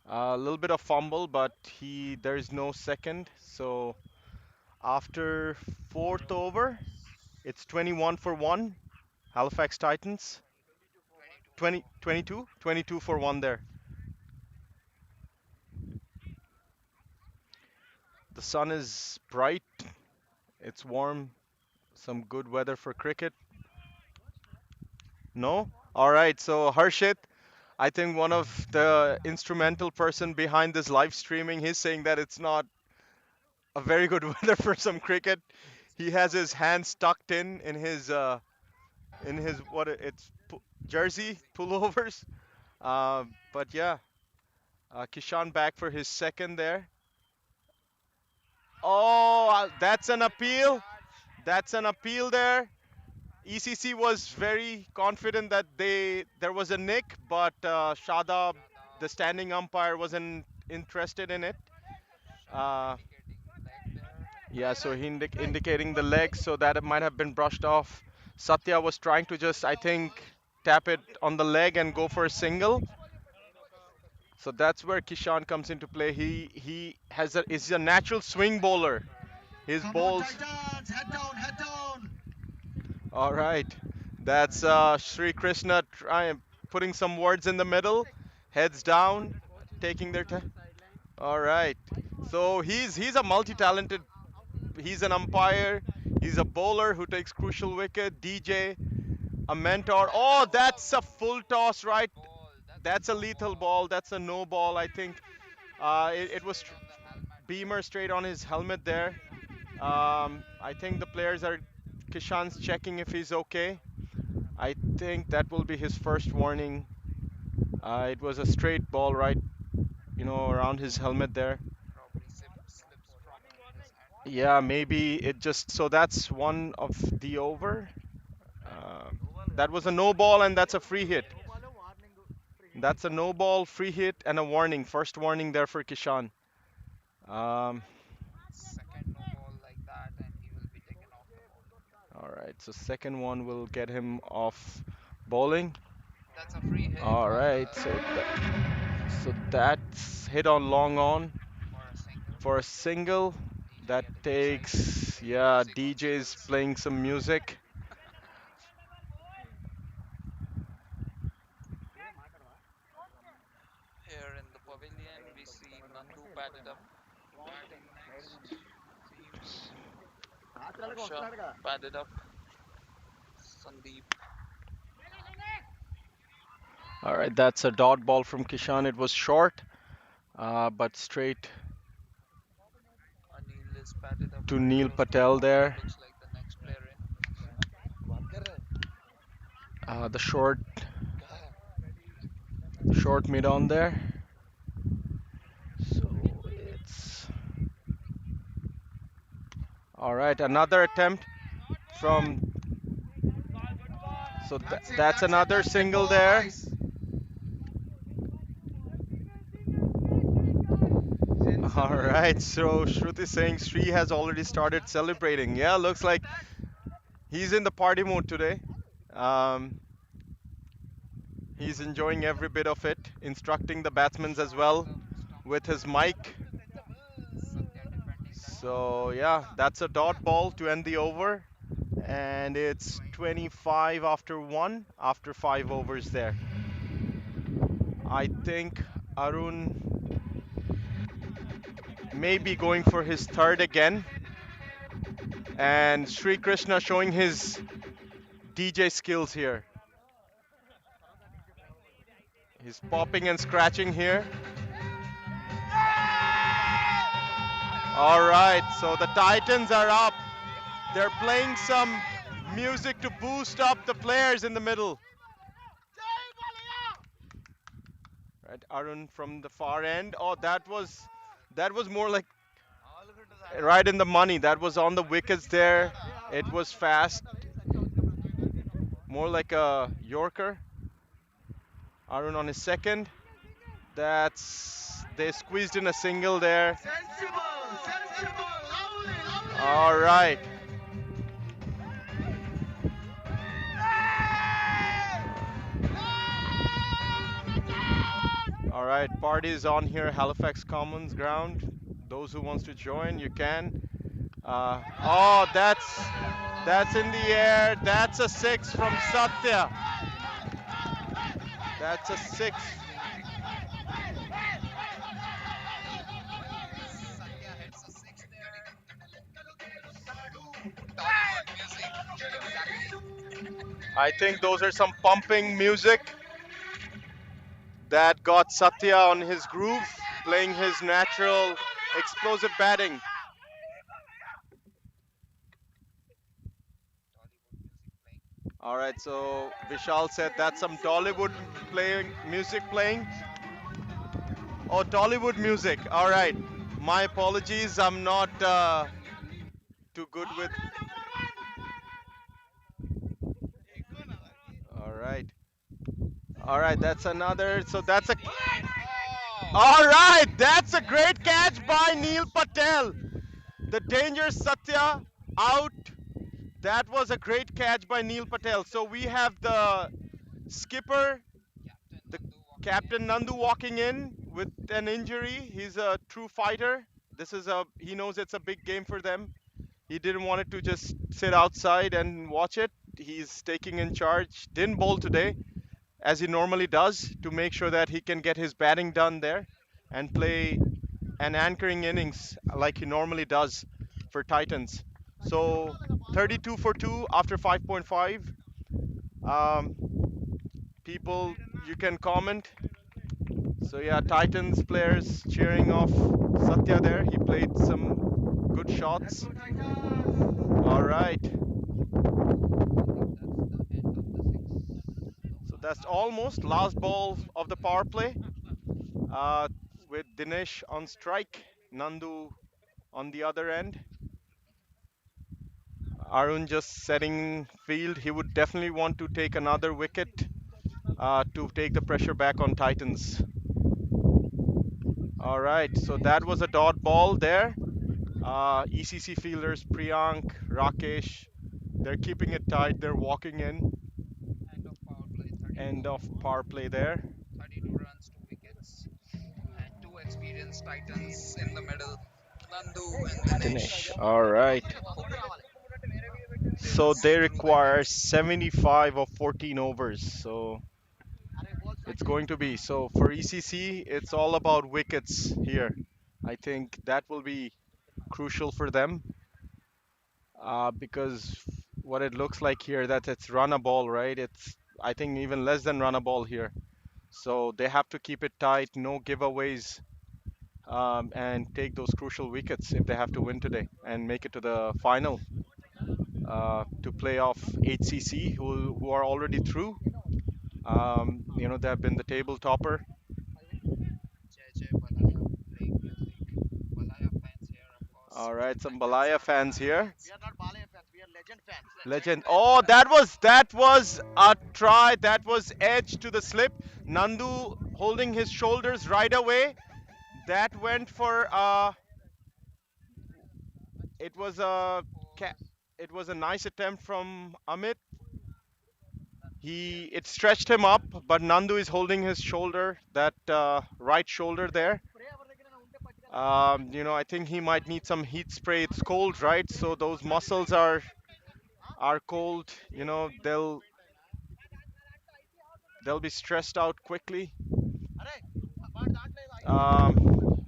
A little bit of fumble, but there is no second. So after fourth over, it's 21 for 1. Halifax Titans. 22 for 20, 22? 22 for 1 there. The sun is bright. It's warm. Some good weather for cricket. No? All right. So Harshit, I think one of the instrumental person behind this live streaming, he's saying that it's not a very good weather for some cricket. He has his hands tucked in his what it's jersey pullovers. But yeah, Kishan back for his second there. Oh, that's an appeal. That's an appeal there. ECC was very confident that there was a nick, but Shadab, the Shadab, standing umpire, wasn't interested in it. Shadab Uh, indicating leg there. yeah, so he indicating the leg, so that it might have been brushed off. Satya was trying to just, I think, tap it on the leg and go for a single. So that's where Kishan comes into play. He has a is a natural swing bowler. His Come on, bowls. Titans! Head down, head down! All right, that's Sri Krishna trying putting some words in the middle, heads down, taking their time. All right, so he's a multi-talented. He's an umpire. He's a bowler who takes crucial wicket. DJ, a mentor. Oh, that's a full toss, right? Ball, that's a That's a no lethal ball. ball. That's a no ball. I think it was Straight on the helmet. Beamer straight on his helmet there. I think the players are Kishan's checking if he's okay. I think that will be his first warning. It was a straight ball right, around his helmet there. Probably slips from his hand. Yeah, maybe it just so that's one of the over. Uh, that was a no ball and that's a free hit. That's a no ball, free hit, and a warning. First warning there for Kishan. Um, Second no ball like that, and he will be taken off the ball. all right, so second one will get him off bowling. That's a free hit All on right, the so that's hit on long on for a single. for a single. DJ That getting excited. takes, yeah, Music on DJ's singles. playing some music. Here in the pavilion, we see Nandu batted up. Batting next seems Harsha batted up. Sandeep. All right, that's a dot ball from Kishan. It was short, but straight Anil is batted up to very Neil close to the Patel boundary. there. Looks like the next player in. The short mid on there. So it's all right. Another attempt from. So that's another That's it, single there. boys! All right. So Shruti saying Sri has already started celebrating. Yeah, looks like he's in the party mode today. Um, he's enjoying every bit of it, instructing the batsmen as Shot on well the stumps with there. his mic. Satya defending that one. So yeah, that's a dot ball to end the over, and it's 25 after one after 5 overs there. I think Arun may be going for his third again, and Sri Krishna showing his DJ skills here. He's popping and scratching here. All right, so the Titans are up. They're playing some music to boost up the players in the middle. Right, Arun from the far end. Oh, that was more like right in the money. That was on the wickets there. It was fast, more like a Yorker. Arun on his second. That's they squeezed in a single there. Sensible! Sensible! Lovely! All Lovely! right. All right, party is on here, Halifax Commons ground. Those who wants to join, you can. Oh, that's in the air. That's a six from Satya. That's a six. Satya hits a six there. I think those are some pumping music that got Satya on his groove, playing his natural explosive batting. All right, so Vishal said that's some Dollywood playing music playing. Oh, Tollywood music. All right, my apologies. I'm not too good with. All right, all right. That's another. So that's a. All right, that's a great catch by Neil Patel. The danger Satya out. That was a great catch by Neil Patel. So we have the skipper, the captain Nandu walking in with an injury. He's a true fighter. He knows it's a big game for them. He didn't want it to just sit outside and watch it. He's taking in charge. Didn't bowl today, as he normally does, to make sure that he can get his batting done there and play an anchoring innings like he normally does for Titans. So 32 for 2 after 5.5. Um, people, you can comment. So yeah, Titans players cheering off Satya there. He played some good shots. All right. So that's almost last ball of the power play. Uh, with Dinesh on strike, Nandu on the other end. Arun just setting field. He would definitely want to take another wicket to take the pressure back on Titans. All right, so that was a dot ball there. ECC fielders Priyank, Rakesh, they're keeping it tight. They're walking in. End of power play, End 32 of for 4. power play there. 32 runs, 2 wickets, and two experienced Titans in the middle, Nandu and Dinesh. Dinesh. All right. So See they through the require innings. 75 of 14 overs. So it's going to be. So for ECC, it's all about wickets here. I think that will be crucial for them because what it looks like here, that it's run a ball, right? It's, I think, even less than run a ball here. So they have to keep it tight, no giveaways, and take those crucial wickets if they have to win today and make it to the final to play off HCC, who are already through. They have been the table topper. JJ Balaya playing music. Balaya fans here, of course. All Many right, some Titans Balaya are fans here. We are not Balay fans, we are legend fans. legend Legend. fans. Oh, that was a try. That was edge to the slip. Nandu holding his shoulders right away. That went for it was a For it was a nice attempt from Amit. It stretched him up, but Nandu is holding his shoulder, that right shoulder there. I think he might need some heat spray. It's cold, right? So those muscles are cold. They'll be stressed out quickly.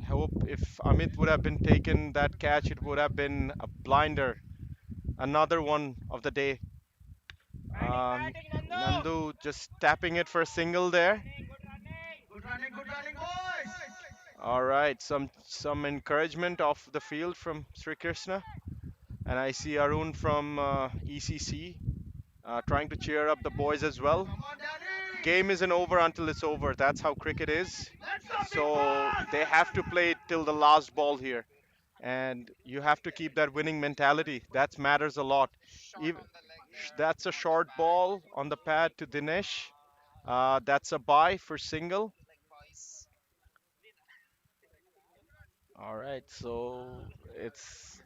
Hope if Amit would have been taken that catch, it would have been a blinder. Another one of the day. Nandu just tapping it for a single there. Good running, boys. All right, some encouragement off the field from Sri Krishna, and I see Arun from ECC trying to cheer up the boys as well. Come on, Danny. Game isn't over until it's over. That's how cricket is. Let's go, big So boss. they have to play till the last ball here, and you have to keep that winning mentality. That matters a lot. shot Even, on the leg here that's a on the short pad. ball on the pad to Dinesh. That's a bye for single. Leg boys. All right, so it's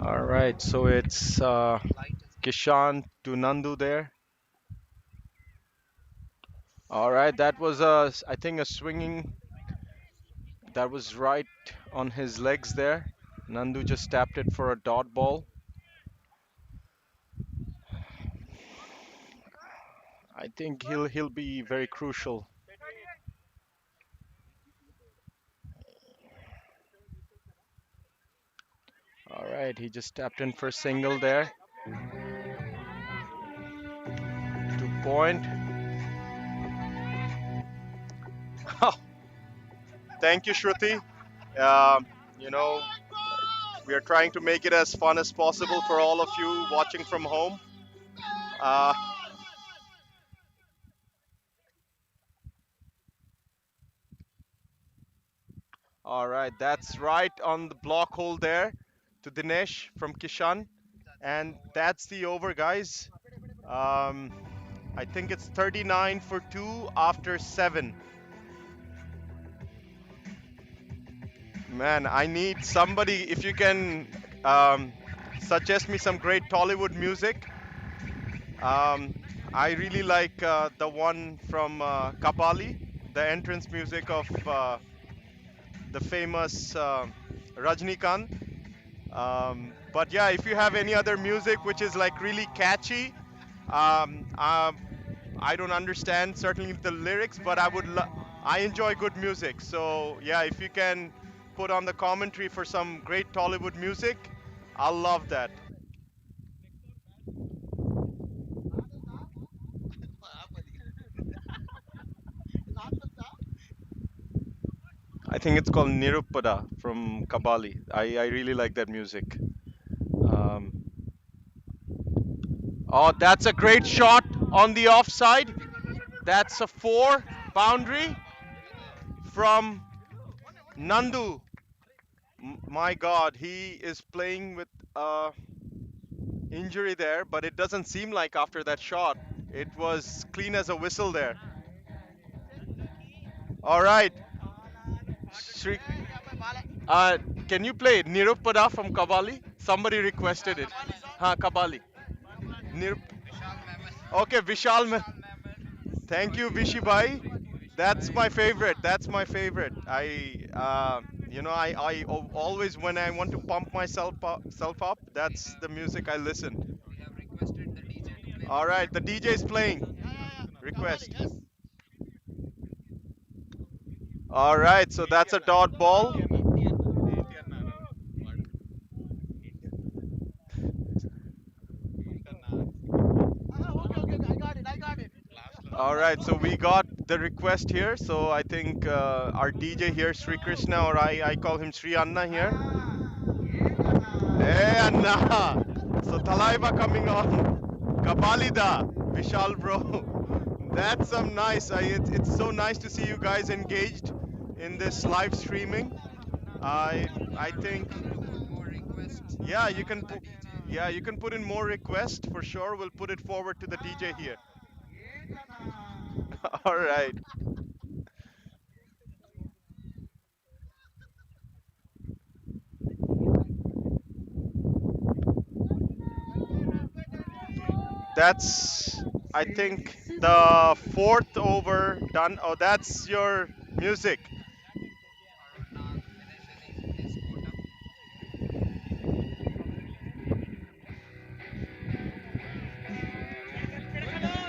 all right. So it's Light is good. Kishan to Nandu there. All right, that was I think a swinging that was right on his legs there. Nandu just tapped it for a dot ball. I think he'll be very crucial. right, he just tapped in for a single there. 2 point. Thank you, Shruti. Um, you know, we are trying to make it as fun as possible for all of you watching from home. Uh, all right, that's right on the block hole there to Dinesh from Kishan. And that's the over, guys. Um, I think it's 39 for 2 after 7. Man, I need somebody, if you can suggest me some great Tollywood music. Um, I really like the one from Kabali, the entrance music of the famous Rajnikant. But yeah, if you have any other music which is like really catchy, um, um, I don't understand certainly the lyrics, but I enjoy good music. So yeah, if you can put on the commentary for some great Tollywood music, I'll love that. I think it's called Nirupada from Kabali. I really like that music. Um, oh, that's a great shot on the offside. That's a four boundary from Nandu. My God, he is playing with injury there, but it doesn't seem like after that shot. It was clean as a whistle there. All right, Sri, uh, can you play Nirupada from Kabali? Somebody requested it. Ha, Kabali. Nirup. Vishal Mehmet. Okay, Vishal. Vishal Mehmet. Thank you, Vishibai. Vishal That's Bhai. my favorite. That's my favorite. Always when I want to pump myself self up, We that's have the music I listen. we have requested the DJ to play All one right, more. the DJ is playing. Request. All right, so that's a dot ball. All right, so we got the request here. So I think our DJ here, Sri Krishna, or I call him Sri Anna here. Hey Anna! So Thalaiva coming on. Kabalida, Vishal bro. That's some nice. It's so nice to see you guys engaged in this live streaming. I I We are think welcome to put more requests yeah you to can the put DJ. yeah you can put in more requests for sure. We'll put it forward to the DJ here. All right. That's I think the fourth over done. Oh, that's your music. Arnath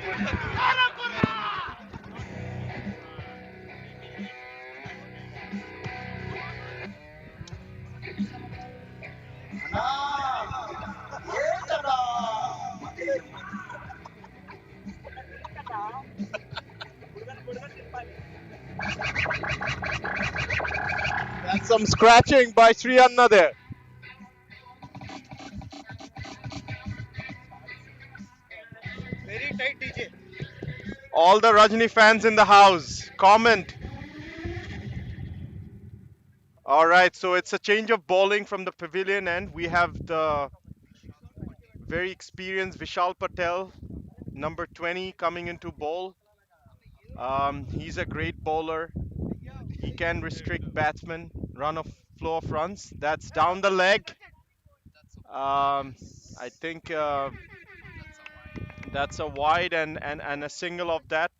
finishing his quota. That's some scratching by Sri Anna there. All the Rajni fans in the house, comment. All right, so it's a change of bowling from the pavilion end. We have the very experienced Vishal Patel, number 20, coming into bowl. He's a great bowler. He can restrict batsmen, run a flow of runs. That's down the leg. That's a I yes. think That's a wide. that's a wide and a single of that.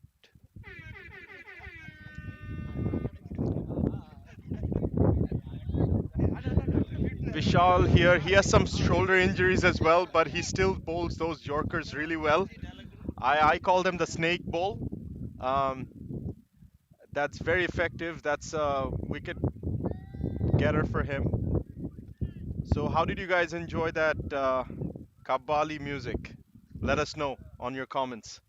Vishal here, he has some shoulder injuries as well, but he still bowls those Yorkers really well. I call them the snake bowl. Um, That's very effective. That's a wicket getter for him. So, how did you guys enjoy that Kabbali music? Let us know on your comments.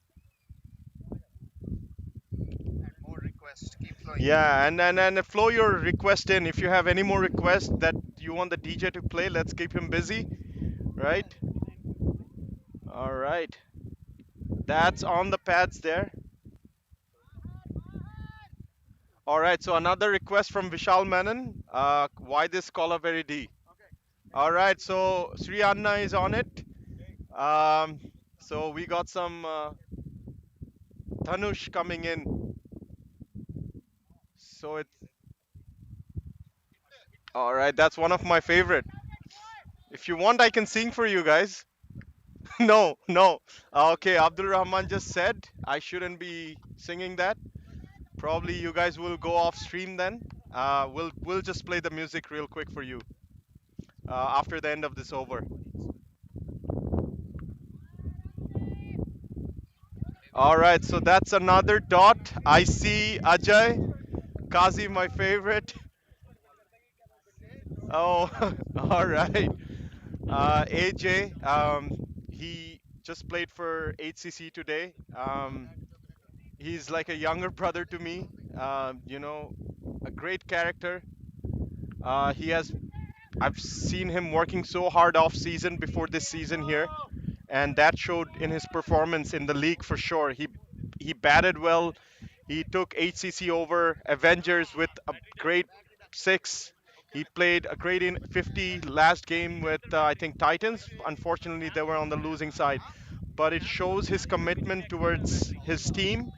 And more requests keep flowing. Yeah, and flow your request in. If you have any more requests that you want the DJ to play, let's keep him busy, right? All right. That's on the pads there. All right, so another request from Vishal Menon. Why this Kolaveri D? All right, so Sri Anna is on it. Um, so we got some Dhanush coming in. So it's all right. That's one of my favorite. If you want, I can sing for you guys. No, no. Okay, Abdul Rahman just said I shouldn't be singing that. Probably you guys will go off stream then. We'll just play the music real quick for you after the end of this over. All right, so that's another dot. I see Ajay, Kazi, my favorite. Oh, all right. AJ, he just played for HCC today. He's like a younger brother to me. A great character. He has. I've seen him working so hard off season before this season here, and that showed in his performance in the league for sure. He batted well. He took HCC over Avengers with a great six. He played a great in 50 last game with I think Titans. Unfortunately, they were on the losing side, but it shows his commitment towards his team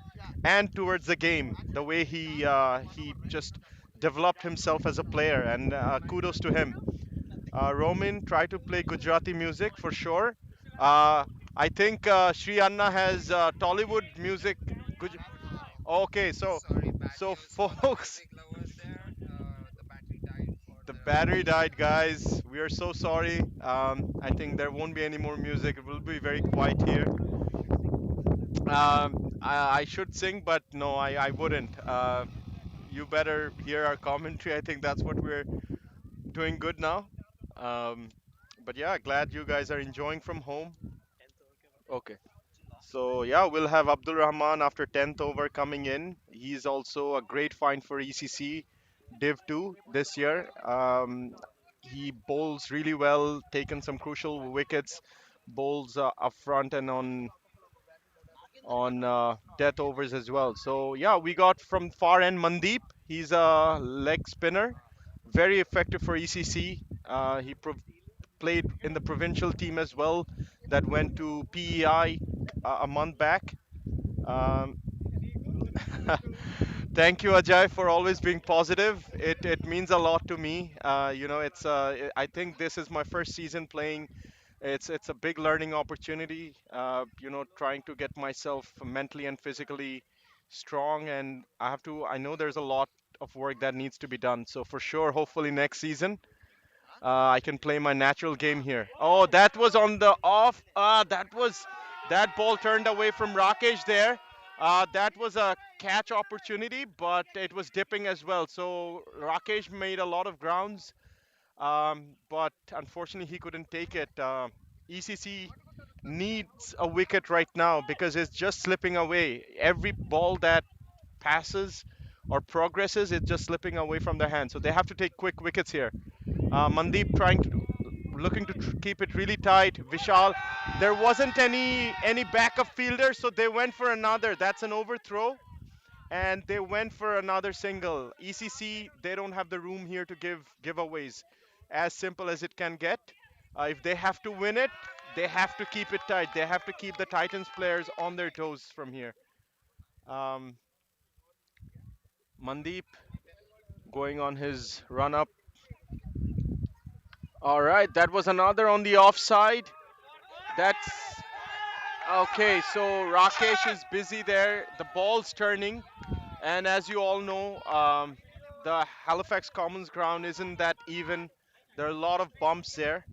and towards the game. The way he just developed himself as a player, and kudos to him. Roman, try to play Gujarati music for sure. Uh, I think Sri Anna has Tollywood music. Guj- okay, Sorry, bad so news for the folks, music lovers there. The battery died for the the battery music. died, guys. We are so sorry. I think there won't be any more music. It will be very quiet here. I should sing, but no, I wouldn't. You better hear our commentary. I think that's what we're doing good now. Um, but yeah, glad you guys are enjoying from home. Okay. So yeah, we'll have Abdul Rahman after 10th over coming in. He's also a great find for ECC Div 2 this year. He bowls really well, taken some crucial wickets, bowls up front and on death overs as well. So yeah, we got from far end Mandeep. He's a leg spinner, very effective for ECC. Played in the provincial team as well that went to PEI a month back. Um, Thank you, Ajay, for always being positive. It means a lot to me. I think this is my first season playing. It's a big learning opportunity. Trying to get myself mentally and physically strong, and I know there's a lot of work that needs to be done. So for sure, hopefully next season, I can play my natural game here. Oh, that was on the off. That ball turned away from Rakesh there. That was a catch opportunity, but it was dipping as well. So Rakesh made a lot of grounds, but unfortunately he couldn't take it. ECC needs a wicket right now because it's just slipping away. Every ball that passes or progresses, it's just slipping away from their hands. So they have to take quick wickets here. Mandeep looking to keep it really tight. Vishal, there wasn't any backup fielder, so they went for another. That's an overthrow, and they went for another single. ECC, they don't have the room here to give giveaways. As simple as it can get. If they have to win it, they have to keep it tight. They have to keep the Titans players on their toes from here. Um, Mandeep going on his run up. All right, that was another on the offside. That's okay. So Rakesh is busy there. The ball's turning, and as you all know, the Halifax Commons ground isn't that even. There are a lot of bumps there,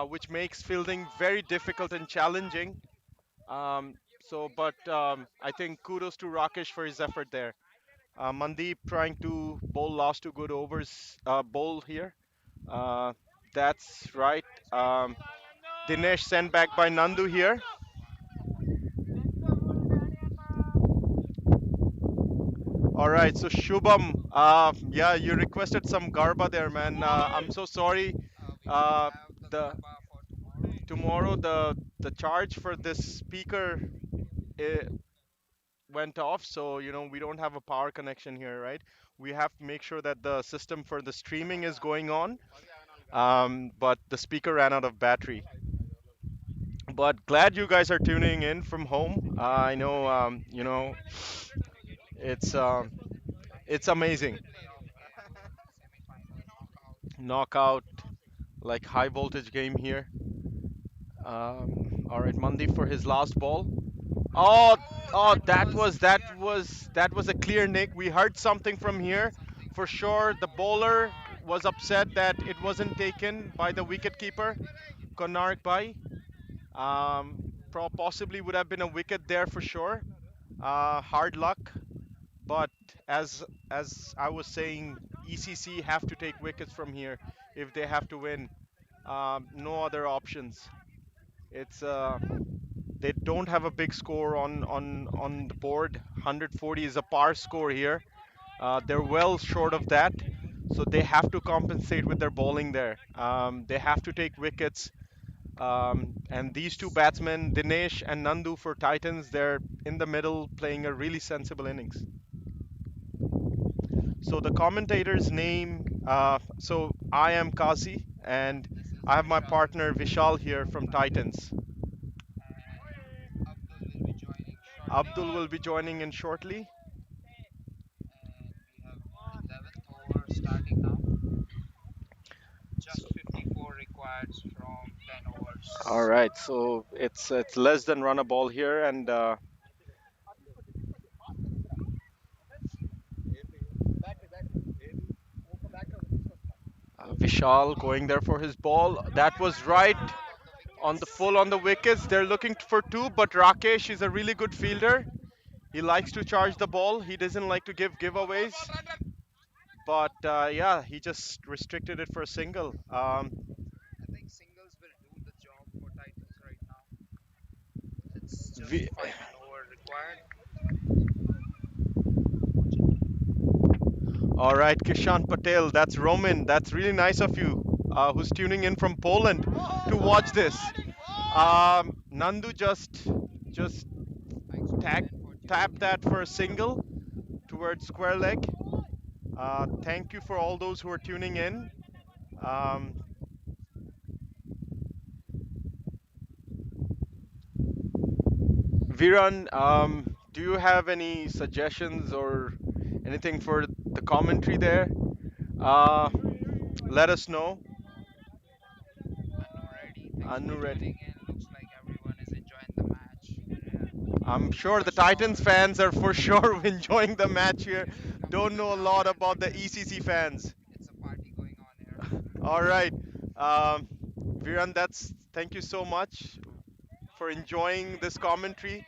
which makes fielding very difficult and challenging. But I think kudos to Rakesh for his effort there. Mandeep trying to bowl last two good overs, bowl here. Uh, that's right. Dinesh sent back by Nandu here. All right, so Shubham, yeah, you requested some Garba there, man. I'm so sorry. We don't Uh, have the the Garba for tomorrow. tomorrow the charge for this speaker went off, so we don't have a power connection here, right? We have to make sure that the system for the streaming is going on, but the speaker ran out of battery. But glad you guys are tuning in from home. I know, it's um, it's amazing. Playoff game, semi-final, knockout. Knockout, like high voltage game here. All right, Mandeep for his last ball. Oh, oh, That was clear. that was a clear nick. We heard something from here. Something For from sure, the here. bowler was upset that it wasn't taken by the wicketkeeper, Konark Bhai. Possibly would have been a wicket there for sure. Hard luck, but as I was saying, ECC have to take wickets from here if they have to win. No other options. It's they don't have a big score on the board. 140 is a par score here. They're well short of that, so they have to compensate with their bowling there. They have to take wickets. And these two batsmen, Dinesh and Nandu for Titans, they're in the middle playing a really sensible innings. So the commentator's name, so I am Kazi, and This is I have my Vishal partner Vishal here from from Titans, Titans. and Abdul will be joining shortly. Abdul will be joining in shortly. And we have 11th over starting now. So, Just 54 required from 10 all overs. right, so it's less than run a ball here, and Vishal going there for his ball. That was right On the on the wickets. full on the wickets. They're looking for two, but Rakesh is a really good fielder. He likes to charge the ball. He doesn't like to give giveaways. But yeah, he just restricted it for a single. I think singles will do the job for Titans right now. It's just Vi- 5 an over required. All right, Kishan Patel, that's Roman. That's really nice of you, who's tuning in from Poland to watch this. Nandu just Thanks, tag, Roman, for tuning tap in. that for a single towards square leg. Thank you for all those who are tuning in. Um, Viran, do you have any suggestions or anything for the commentary there? Uh, Let us know. Anu ready. Thanks for Anu ready. tuning in. Looks like everyone is enjoying the match. I'm sure the First Titans ball. fans are for sure enjoying the match here. Come to Don't the know a ground lot and about the ECC fans. it's a party going on here. All right. Um, Viran, thank you so much for enjoying this commentary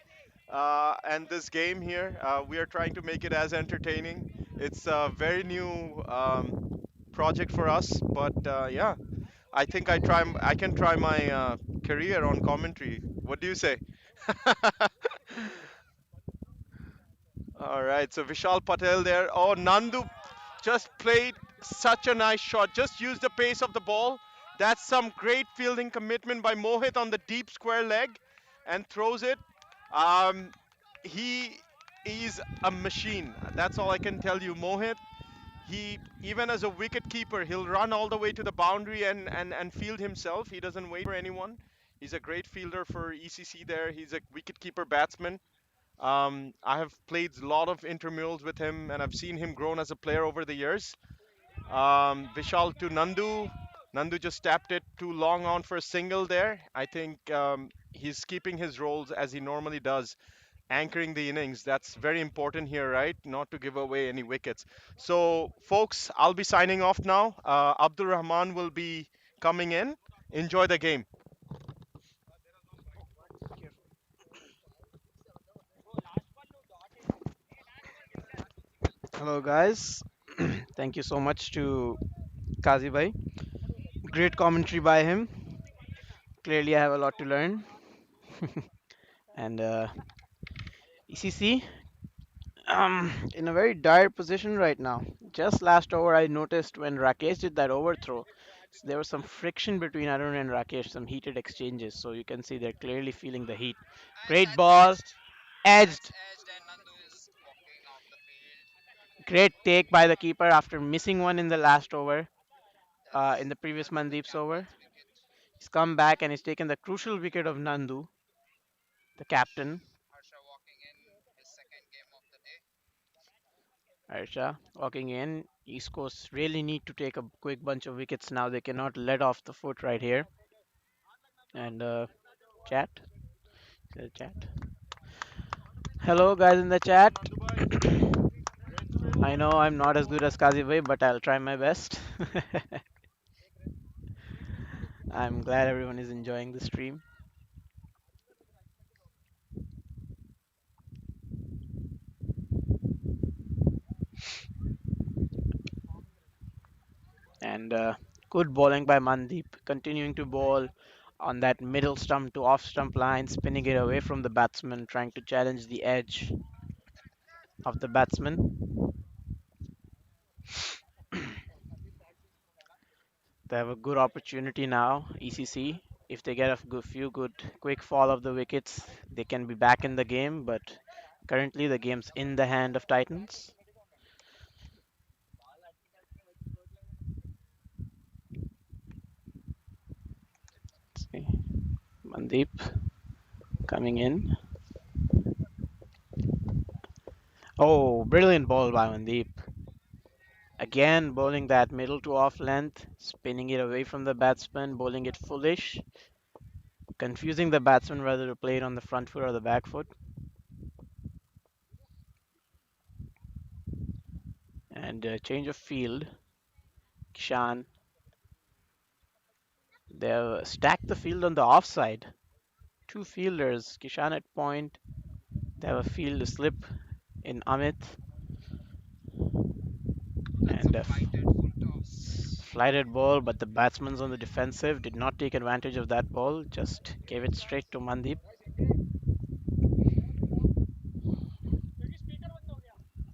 and this game here. We are trying to make it as entertaining. It's a very new project for us, but yeah, I think I can try my career on commentary. What do you say? All right, so Vishal Patel there. Oh, Nandu just played such a nice shot. Just used the pace of the ball. That's some great fielding commitment by Mohit on the deep square leg and throws it. Um, he is a machine. That's all I can tell you. Mohit, he even as a wicket keeper, he'll run all the way to the boundary and field himself. He doesn't wait for anyone. He's a great fielder for ECC there. He's a wicket keeper batsman. I have played a lot of intramurals with him, and I've seen him grown as a player over the years. Vishal to Nandu. Nandu just tapped it too long on for a single there. I think he's keeping his roles as he normally does, anchoring the innings. That's very important here, right? Not to give away any wickets. So, folks, I'll be signing off now. Abdul Rahman will be coming in. Enjoy the game. Hello, guys. Thank you so much to Kazi bhai. Great commentary by him. Clearly, I have a lot to learn. And ECC, in a very dire position right now. Just last over, I noticed when Rakesh did that overthrow, there was some friction between Arun and Rakesh, some heated exchanges. So you can see they're clearly feeling the heat. And Great that's ball, edged. That's edged. edged, and Nandu is walking off the field. Great take by the keeper after missing one in the last over, in That's the previous that's the Mandeep's over. captain's wicket. He's come back and he's taken the crucial wicket of Nandu, the captain. Harsha walking in his second game of the day. Arsha walking in. East Coast really need to take a quick bunch of wickets now. They cannot let off the foot right here. And chat, chat. Hello guys in the chat. I know I'm not as good as Kazi bhai, but I'll try my best. I'm glad everyone is enjoying the stream. And good bowling by Mandeep, continuing to bowl on that middle stump to off stump line, spinning it away from the batsman, trying to challenge the edge of the batsman. They have a good opportunity now, ECC. If they get a few good quick fall of the wickets, they can be back in the game. But currently, the game's in the hand of Titans. Let's see. Mandeep coming in. Oh, brilliant ball by Mandeep. Again, bowling that middle to off length, spinning it away from the batsman, bowling it foolish, confusing the batsman whether to play it on the front foot or the back foot. And change of field. Kishan, they've stacked the field on the offside. Two fielders, Kishan at point. They have a field slip in Amit. That's a And a flighted full toss. flighted ball, but the batsman's on the defensive, did not take advantage of that ball, just gave it straight to Mandeep.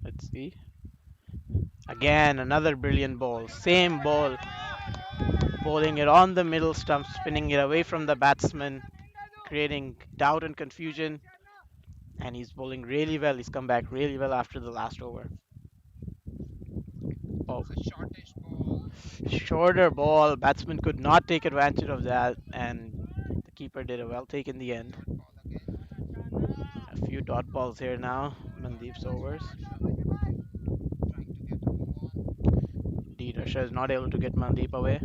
Let's see. Again, another brilliant ball. Same ball, bowling it on the middle stump, spinning it away from the batsman, creating doubt and confusion. And he's bowling really well. He's come back really well after the last over. Oh, It's a shortish ball. shorter ball. Batsman could not take advantage of that, and the keeper did a well take in the end. Dot ball again. A few dot balls here now. Mandeep's There's overs. Harsha trying to get a move on. Indeed, Harsha is not able to get Mandeep away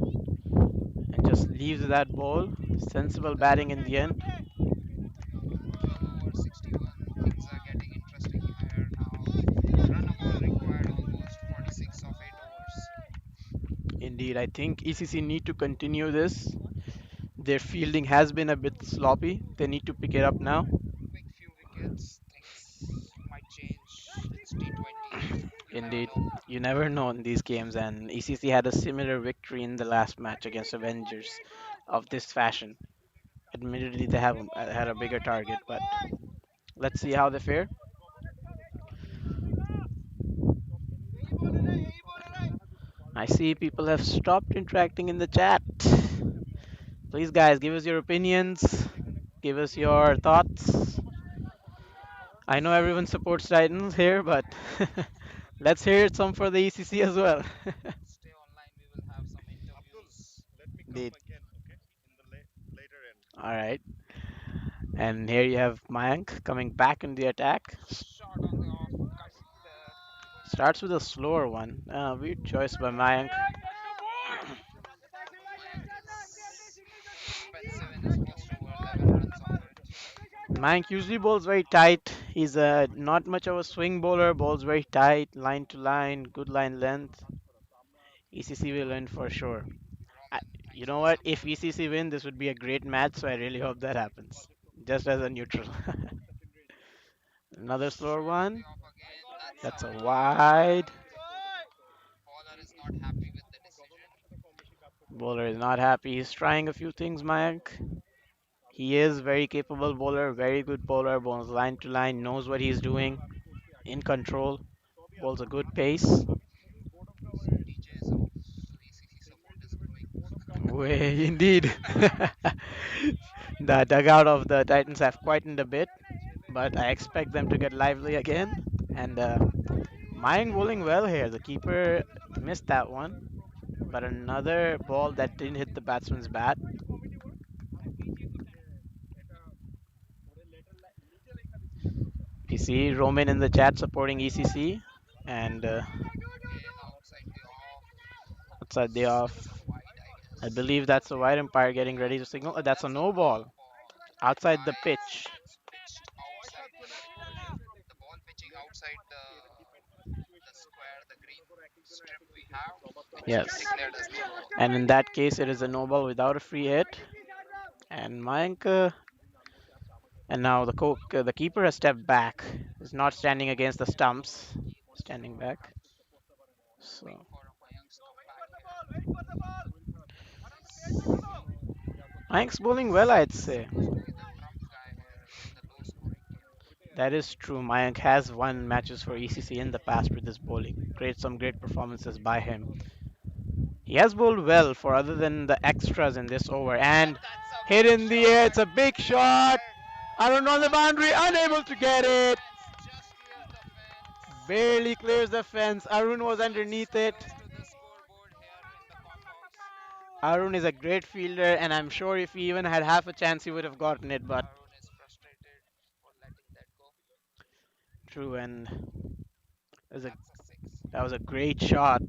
and just leaves that ball. Sensible batting in the end. 12 over 61. Things are getting interesting here now. Run a ball required almost 46 of 8 overs. Indeed, I think ECC need to continue this. Their fielding has been a bit sloppy. They need to pick it up now. Quick few wickets. Things might change. It's T20. You never Indeed, know. you never know in these games, and ECC had a similar victory in the last match against Avengers of this fashion. Admittedly, they have had a bigger target, but let's see how they fare. I see people have stopped interacting in the chat. Please, guys, give us your opinions, give us your thoughts. I know everyone supports Titans here, but let's hear some for the ECC as well. Stay online. We will have some interviews. Indeed. All right. And here you have Mayank coming back in the attack. Shot on the off cut. Starts with a slower one. Weird choice by Mayank. Mayank is expensive in his first over. 11 runs off it. Mayank usually bowls very tight. He's not much of a swing bowler. Bowls very tight, line to line, good line length. ECC will win for sure. I, Roman you thanks for know the what? super If chat. ECC win, this would be a great match. So I really hope that happens. Just as a neutral. Another slower Shot on the one. off again. That's a wide. Bowler is not happy with the decision. Bowler is not happy. He's trying a few things, Mayank. He is very capable bowler, very good bowler, bowls line to line, knows what he's doing, in control, bowls a good pace. DJs of ECC support is growing. Way indeed. The dugout of the Titans have quietened a bit, but I expect them to get lively again. And Mayank bowling well here. The keeper missed that one, but another ball that didn't hit the batsman's bat. We see Roman in the chat supporting ECC, and Again, outside the off. outside the That's a off. wide, I I guess. believe that's a wide umpire getting ready to signal. That's a That's a no no ball ball. outside the Nice. pitch. It's pitched outside the ball pitching outside the square, the green strip we have, which is Yes. declared as no ball. And in that case, it is a no ball without a free hit. And Mayank, and now the keeper has stepped back. Is not standing against the stumps, He was standing back. hoping So for a Mayank's comeback here. He's Mayank's bowling well, I'd say. seems to be the trump guy here in the low scoring game. That is true. Mayank has won matches for ECC in the past with his bowling. Some great performances by him. He has bowled well for other than the extras in this over. And And that's a hit big in the air. It's shot a big in the shot. air. Arun on the boundary, unable to get Clears the it. fence, just clears the fence. Barely clears the fence. Arun was Shots underneath it. close to the scoreboard here in the compounds. Arun is a great fielder, and I'm sure if he even had half a chance, he would have gotten it. But Arun is frustrated for letting that go. true, and was a, That's a six. that was a great shot.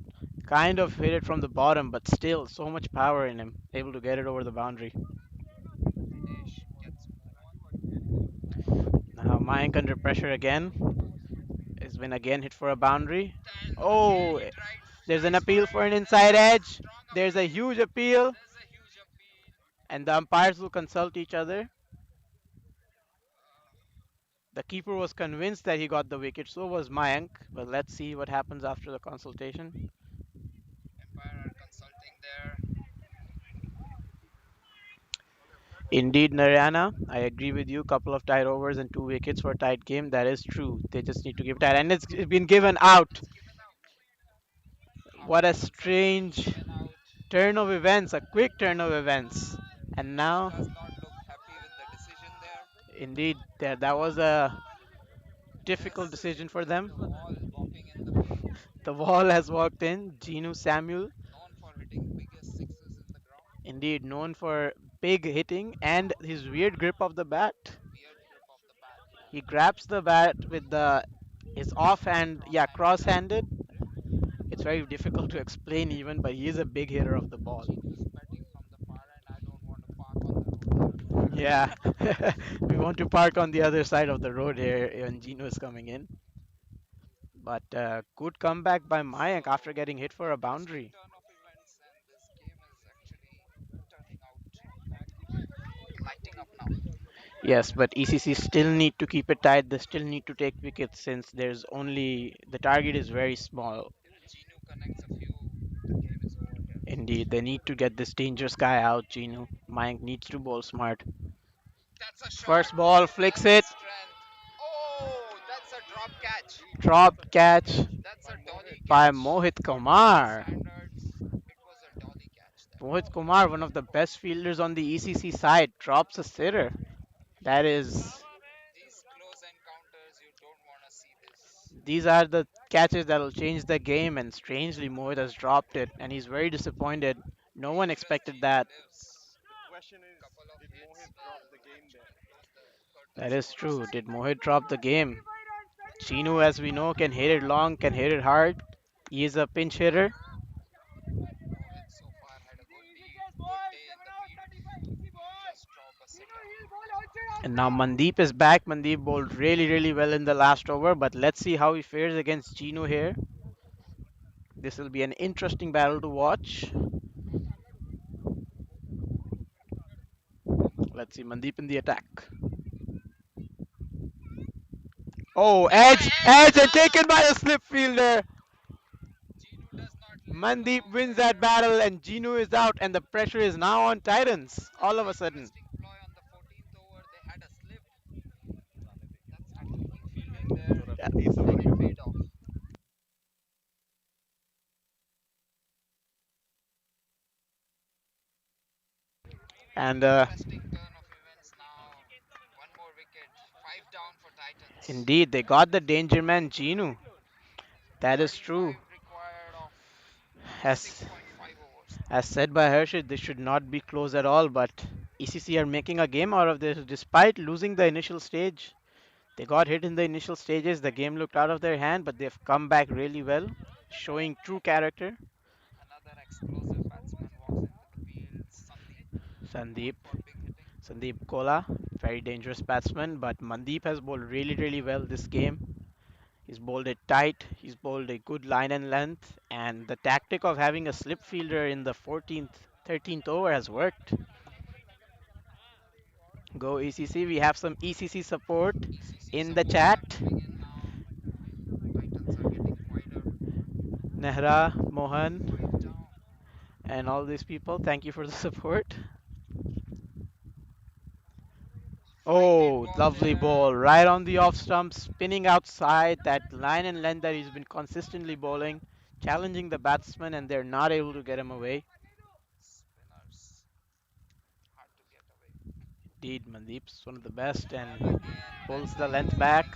Kind of hit it from the bottom, but still, so much power in him, able to get it over the boundary. Dinesh gets move on. Now Mayank under pressure again. Has been again hit for a boundary. And again Oh, he tried. there's an Nice appeal find. for an That's inside a edge. strong There's a appeal. huge appeal, There's a huge appeal. and the umpires will consult each other. Uh, The keeper was convinced that he got the wicket, so was Mayank. But let's see what happens after the consultation. Empire are consulting there. Indeed, Narayana, I agree with you. Couple of tight overs and two wickets for a tight game. That is true. They just need to give it out, and it's been given out. It's given out. How What a come it's again strange given out? turn of events, a quick turn of events. And He now, does not look happy with the decision there. indeed, that was a difficult Yes, decision for it is them. the wall walking in the field. The wall has walked in. Genu Samuel, Known for hitting biggest sixes in the ground. indeed known for big hitting and his weird grip of the bat. Weird grip of the bat. He grabs the bat with the his offhand, yeah, Cross-handed. cross-handed. It's very difficult to explain even, but he is a big hitter of the ball. Gino is batting from the far end. I don't want to park on the road here. Yeah, we want to park on the other side of the road here when Gino is coming in. But good comeback by Mayank after So, getting hit for a interesting boundary. turn of events, and this game is actually turning out lighting up now. Yes, but ECC still need to keep it tight. They still need to take wickets since there's only the target is very small. If Gino connects a few, the game is over here. Indeed, they need to get this dangerous guy out, Gino. Mayank needs to bowl smart. That's a shot. First ball, flicks That's a it, strength. Oh, that's a drop catch. dropped catch That's a dolly by catch. Mohit For today's Kumar. standards, it was a dolly catch there. Mohit Kumar, one of the best fielders on the ECC side, drops a sitter. That is, These close encounters, you don't want to see this. these are the catches that'll change the game. And strangely, Mohit has dropped it, and he's very disappointed. No one expected Interesting. that. Divs, The question is, couple of did hits Mohit drop will the game there? close the That curtains is for true. ECC. Did Mohit drop the game? Chinu, as we know, can hit it long, can hit it hard. He is a pinch hitter. Mohit so far had a good day in the field. Just drop a sitter. And now Mandeep is back. Mandeep bowled really, really well in the last over, but let's see how he fares against Chinu here. This will be an interesting battle to watch. Let's see Mandeep in the attack. Oh, edge, edge, and taken by a slip fielder. Mandeep wins that battle, and Genu is out, and the pressure is now on Titans. All of a sudden, yeah. And indeed, they got the danger man Genu. That is true. As as said by Hershey, this should not be close at all, but ECC are making a game out of this despite losing the initial stage. They got hit in the initial stages, the game looked out of their hand, but they've come back really well, showing true character. Sandeep, Sandeep Kola, very dangerous batsman, but Mandeep has bowled really, really well this game. He's bowled it tight, he's bowled a good line and length, and the tactic of having a slip fielder in the 14th, 13th over has worked. Go ECC, we have some ECC support in the chat. Nehra, Mohan, and all these people, thank you for the support. Oh, lovely ball. Right on the off stump, spinning outside that line and length that he's been consistently bowling, challenging the batsman, and they're not able to get him away. Indeed, Mandeep's one of the best and pulls the length back,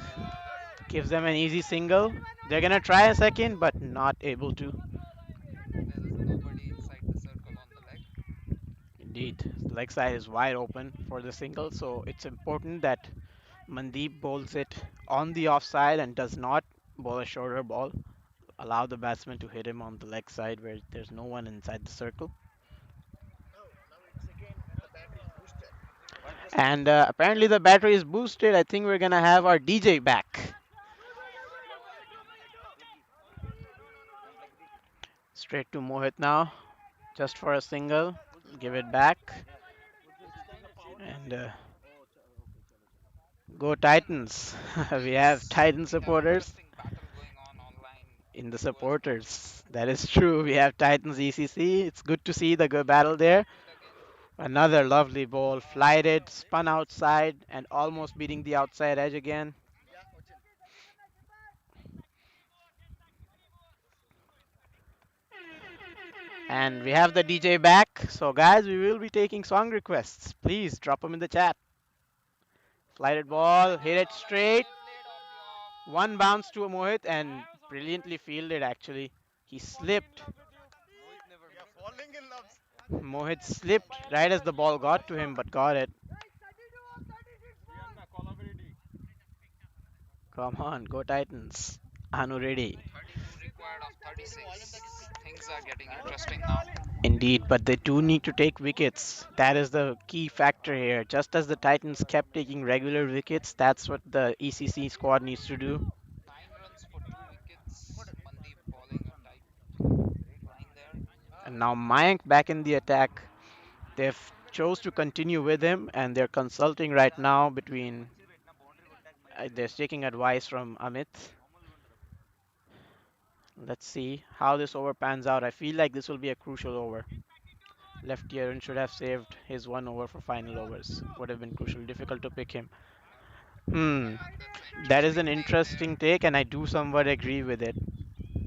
gives them an easy single. They're gonna try a second, but not able to. Indeed, leg side is wide open for the single, so it's important that Mandeep bowls it on the offside and does not bowl a shorter ball. Allow the batsman to hit him on the leg side where there's no one inside the circle. And apparently the battery is boosted. I think we're gonna have our DJ back. Straight to Mohit now, just for a single. Give it back. And go Titans. We have Titan supporters in the supporters. That is true. We have Titans ECC. It's good to see the good battle there. Another lovely ball, flighted, spun outside, and almost beating the outside edge again. And we have the DJ back. So, guys, we will be taking song requests. Please drop them in the chat. Flighted ball, hit it straight. One bounce to Mohit and brilliantly fielded, actually. He slipped. Mohit slipped right as the ball got to him, but got it. Come on, go Titans. Anu ready. Indeed, but they do need to take wickets. That is the key factor here. Just as the Titans kept taking regular wickets, that's what the ECC squad needs to do. And now Mayank back in the attack. They've chose to continue with him, and they're consulting right now between. They're taking advice from Amit. Let's see how this over pans out. I feel like this will be a crucial over. Lefty Aaron should have saved his one over for final overs. Would have been crucial. Difficult to pick him. Hmm. That is an interesting take, and I do somewhat agree with it.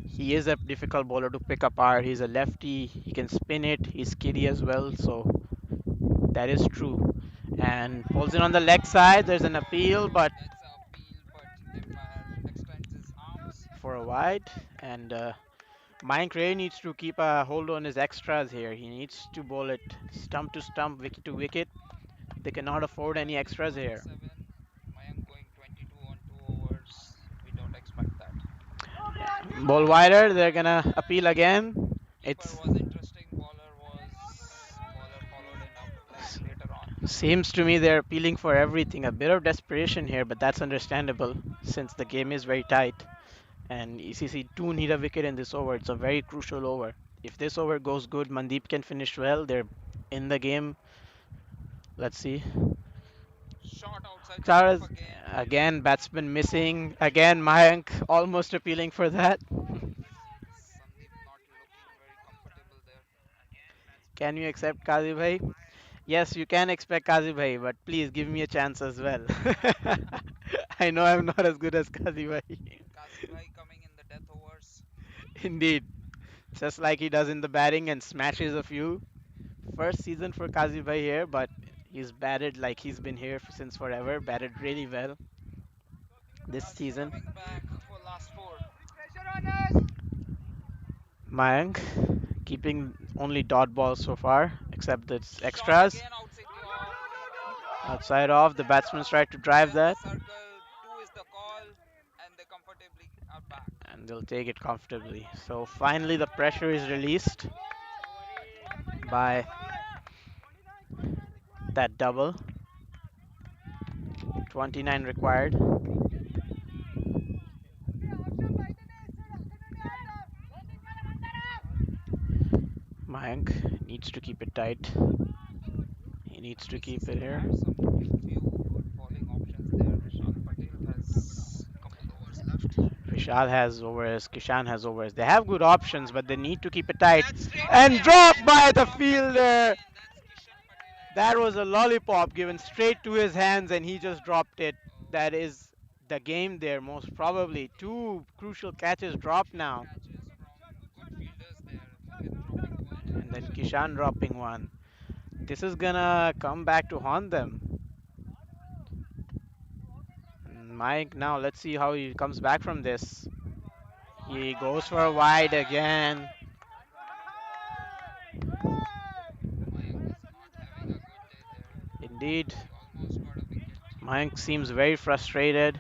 He is a difficult bowler to pick apart. He's a lefty. He can spin it. He's skiddy as well, so that is true. And pulls in on the leg side. There's an appeal, but for a wide. And Mike Ray needs to keep a hold on his extras here. He needs to bowl it stump to stump, wicket to wicket. They cannot afford any extras here. Ball wider. They're gonna appeal again. It's seems to me they're appealing for everything. A bit of desperation here, but that's understandable since the game is very tight. And ECC do need a wicket in this over. It's a very crucial over. If this over goes good, Mandeep can finish well. They're in the game. Let's see. Shot outside the off Charles, again. again, batsman missing. Again, Mayank almost appealing for that. Sandeep not looking very comfortable there. Can you accept Kazi bhai? Yes, you can expect Kazi bhai, but please give me a chance as well. I know I'm not as good as Kazi bhai. Kazi Bhai coming in the death overs. Indeed, just like he does in the batting and smashes a few. First season for Kazi bhai here, but he's batted like he's been here since forever. Batted really well this Kazi season. coming back for last four. Pressure on us. Mayank keeping only dot balls so far, except the Shot extras. again outside the off. Outside off, the batsman tried to drive Length that, circle. Two is the call, and they comfortably are back. and they'll take it comfortably. So finally, the pressure is released by that double. 29 required. Mayank needs to keep it tight. He needs to keep it BCC here. have some few good bowling options there. Vishal Patel has couple overs left. Vishal has overs, Kishan has overs. They have good options, but they need to keep it tight. That's straight to And him, dropped and by he the dropped that fielder. again. That's Kishan Patel, I That guess. was a lollipop given straight to his hands, and he just dropped it. Oh, That is the game there, most probably. Two crucial catches dropped two now. catches from good fielders there. Lalit dropping one and And then Kishan Kishan dropping one. dropping one. This is gonna come back to haunt them. Mike, now let's see how he comes back from this. He goes for a wide again. Mayank is not having a good day there. Indeed, He almost got a wicket. Mike seems very frustrated.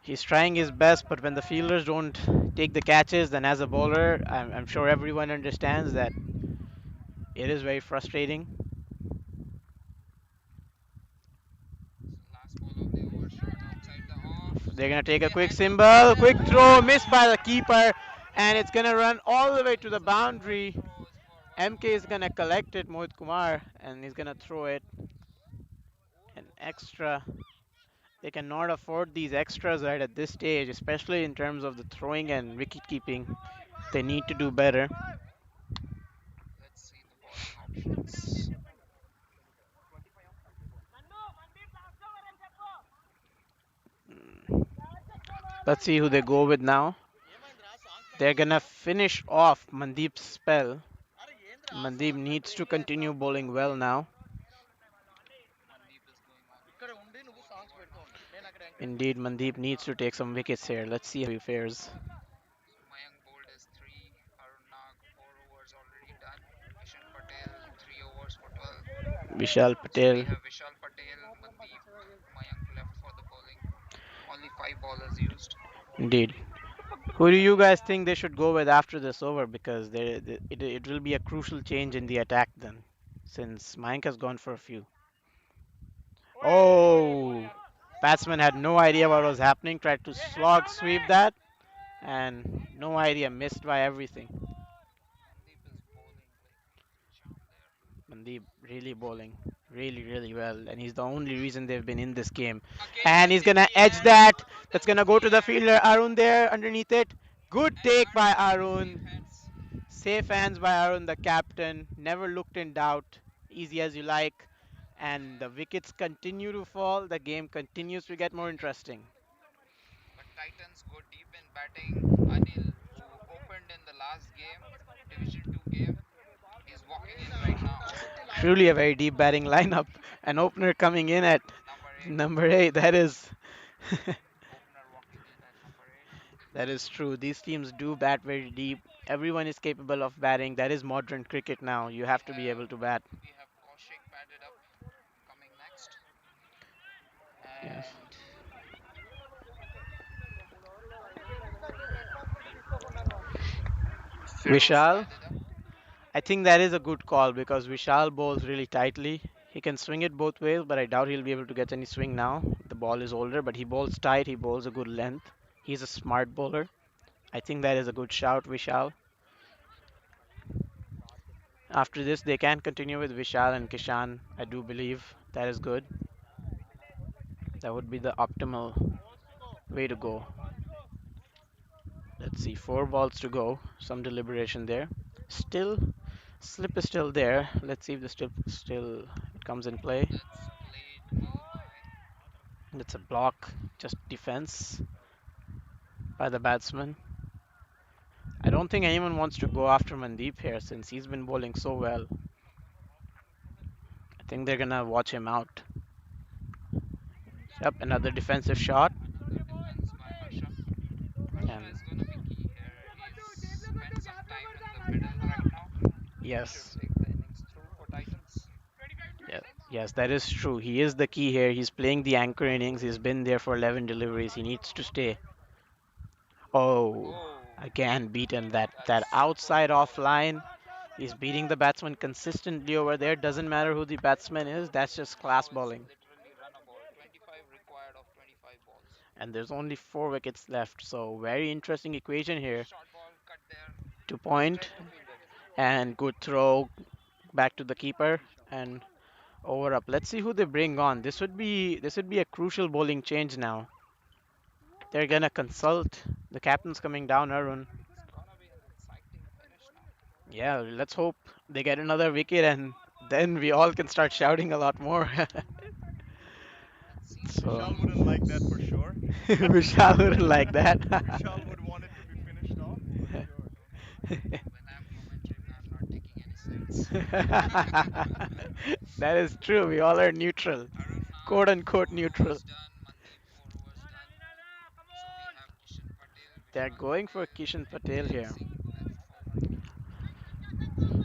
He's trying his best, but when the fielders don't take the catches, then as a bowler, I'm sure everyone understands that it is very frustrating. So last ball of the over, shot outside the off. They're gonna take a They quick had to symbol, quick and throw, missed by the keeper, and it's gonna run all the way to the it's a good boundary. throws for one MK is more. gonna collect it, Mohit Kumar, and he's gonna throw it an extra. They cannot afford these extras right at this stage, especially in terms of the throwing and wicket keeping. They need to do better. Let's see the bowling options. Let's see who they go with now. They're gonna finish off Mandeep's spell. Mandeep needs to continue bowling well now. Mandeep is going on ball over now. Indeed, Mandeep needs to take some wickets here. Let's see how he fares. So Mayank bowled is three. Arun Nag 4 overs already done. Kishan Patel 3 overs for 12. Vishal So we Patel. have Vishal Patel, Mandeep, Mayank left for the bowling. Only five ballers used. Indeed. Who do you guys think they should go with after this over? Because it will be a crucial change in the attack then, since Mayank has gone for a few. Oh, batsman had no idea what was happening. Tried to slog sweep that, and no idea. Missed by everything. Mandeep is bowling like charm there. Mandeep really bowling really well, and he's the only reason they've been in this game. Again And he's with the gonna free edge hands. that. Not with That's the gonna go free to the hands. fielder. Arun there underneath it. Good And take by Arun with the safe Arun. hands. Safe hands by Arun, the captain. Never looked in doubt. Easy as you like. And the wickets continue to fall. The game continues to get more interesting. But Titans go deep in batting. Anil, who opened in the last game, Division 2 game, is walking in right now. Truly a very deep batting lineup. An opener coming in at Number 8. number 8. That is. Opener walking in at number 8. That is true. These teams do bat very deep. Everyone is capable of batting. That is modern cricket now. You We have to be have able to bat. we have Kaushik padded up coming next. Yes. And Feroz Vishal, padded up. I think that is a good call because Vishal bowls really tightly. He can swing it both ways, but I doubt he'll be able to get any swing now. The ball is older, but he bowls tight. He bowls a good length. He's a smart bowler. I think that is a good shout, Vishal. After this, they can continue with Vishal and Kishan. I do believe that is good. That would be the optimal way to go. Let's see, 4 balls to go. Some deliberation there. Still, slip is still there. Let's see if the still it comes in play. That's played well by. It's a block, just defense by the batsman. I don't think anyone wants to go after Mandeep here since he's been bowling so well. I think they're gonna watch him out. Yep, another defensive shot. Another defense by Harsha. Harsha And is gonna be key here. He's spent some time in the middle right now. He should yes, take the innings through for Titans. yeah, yes, that is true. He is the key here. He's playing the anchor innings. He's been there for 11 deliveries. He needs to stay. Oh, Oh, again beaten that that's outside superb off bowling. line. He's beating the batsman consistently over there. Doesn't matter who the batsman is. That's just class Now it's bowling. literally run a ball. 25 required of 25 balls. And there's only 4 wickets left. So very interesting equation here. Short ball cut there. 2 point Straight to fielder. and good throw back to the keeper and over up. Let's see who they bring on. This would be a crucial bowling change now. They're gonna consult. The captain's coming down, Arun. It's gonna be an exciting finish now. Yeah, let's hope they get another wicket and then we all can start shouting a lot more. It seems to So Vishal be wouldn't like that Indians. for sure. Vishal wouldn't like that. Vishal would want it to be finished off for sure. When I'm commentating, I'm not taking any sides. That is true. We all are neutral, Arun, quote four unquote neutral. overs done. Mandeep, 4 overs done. So we have Kishan Patel, They're Vishal going for Patel, Kishan and Patel Milak here. Singh left forward.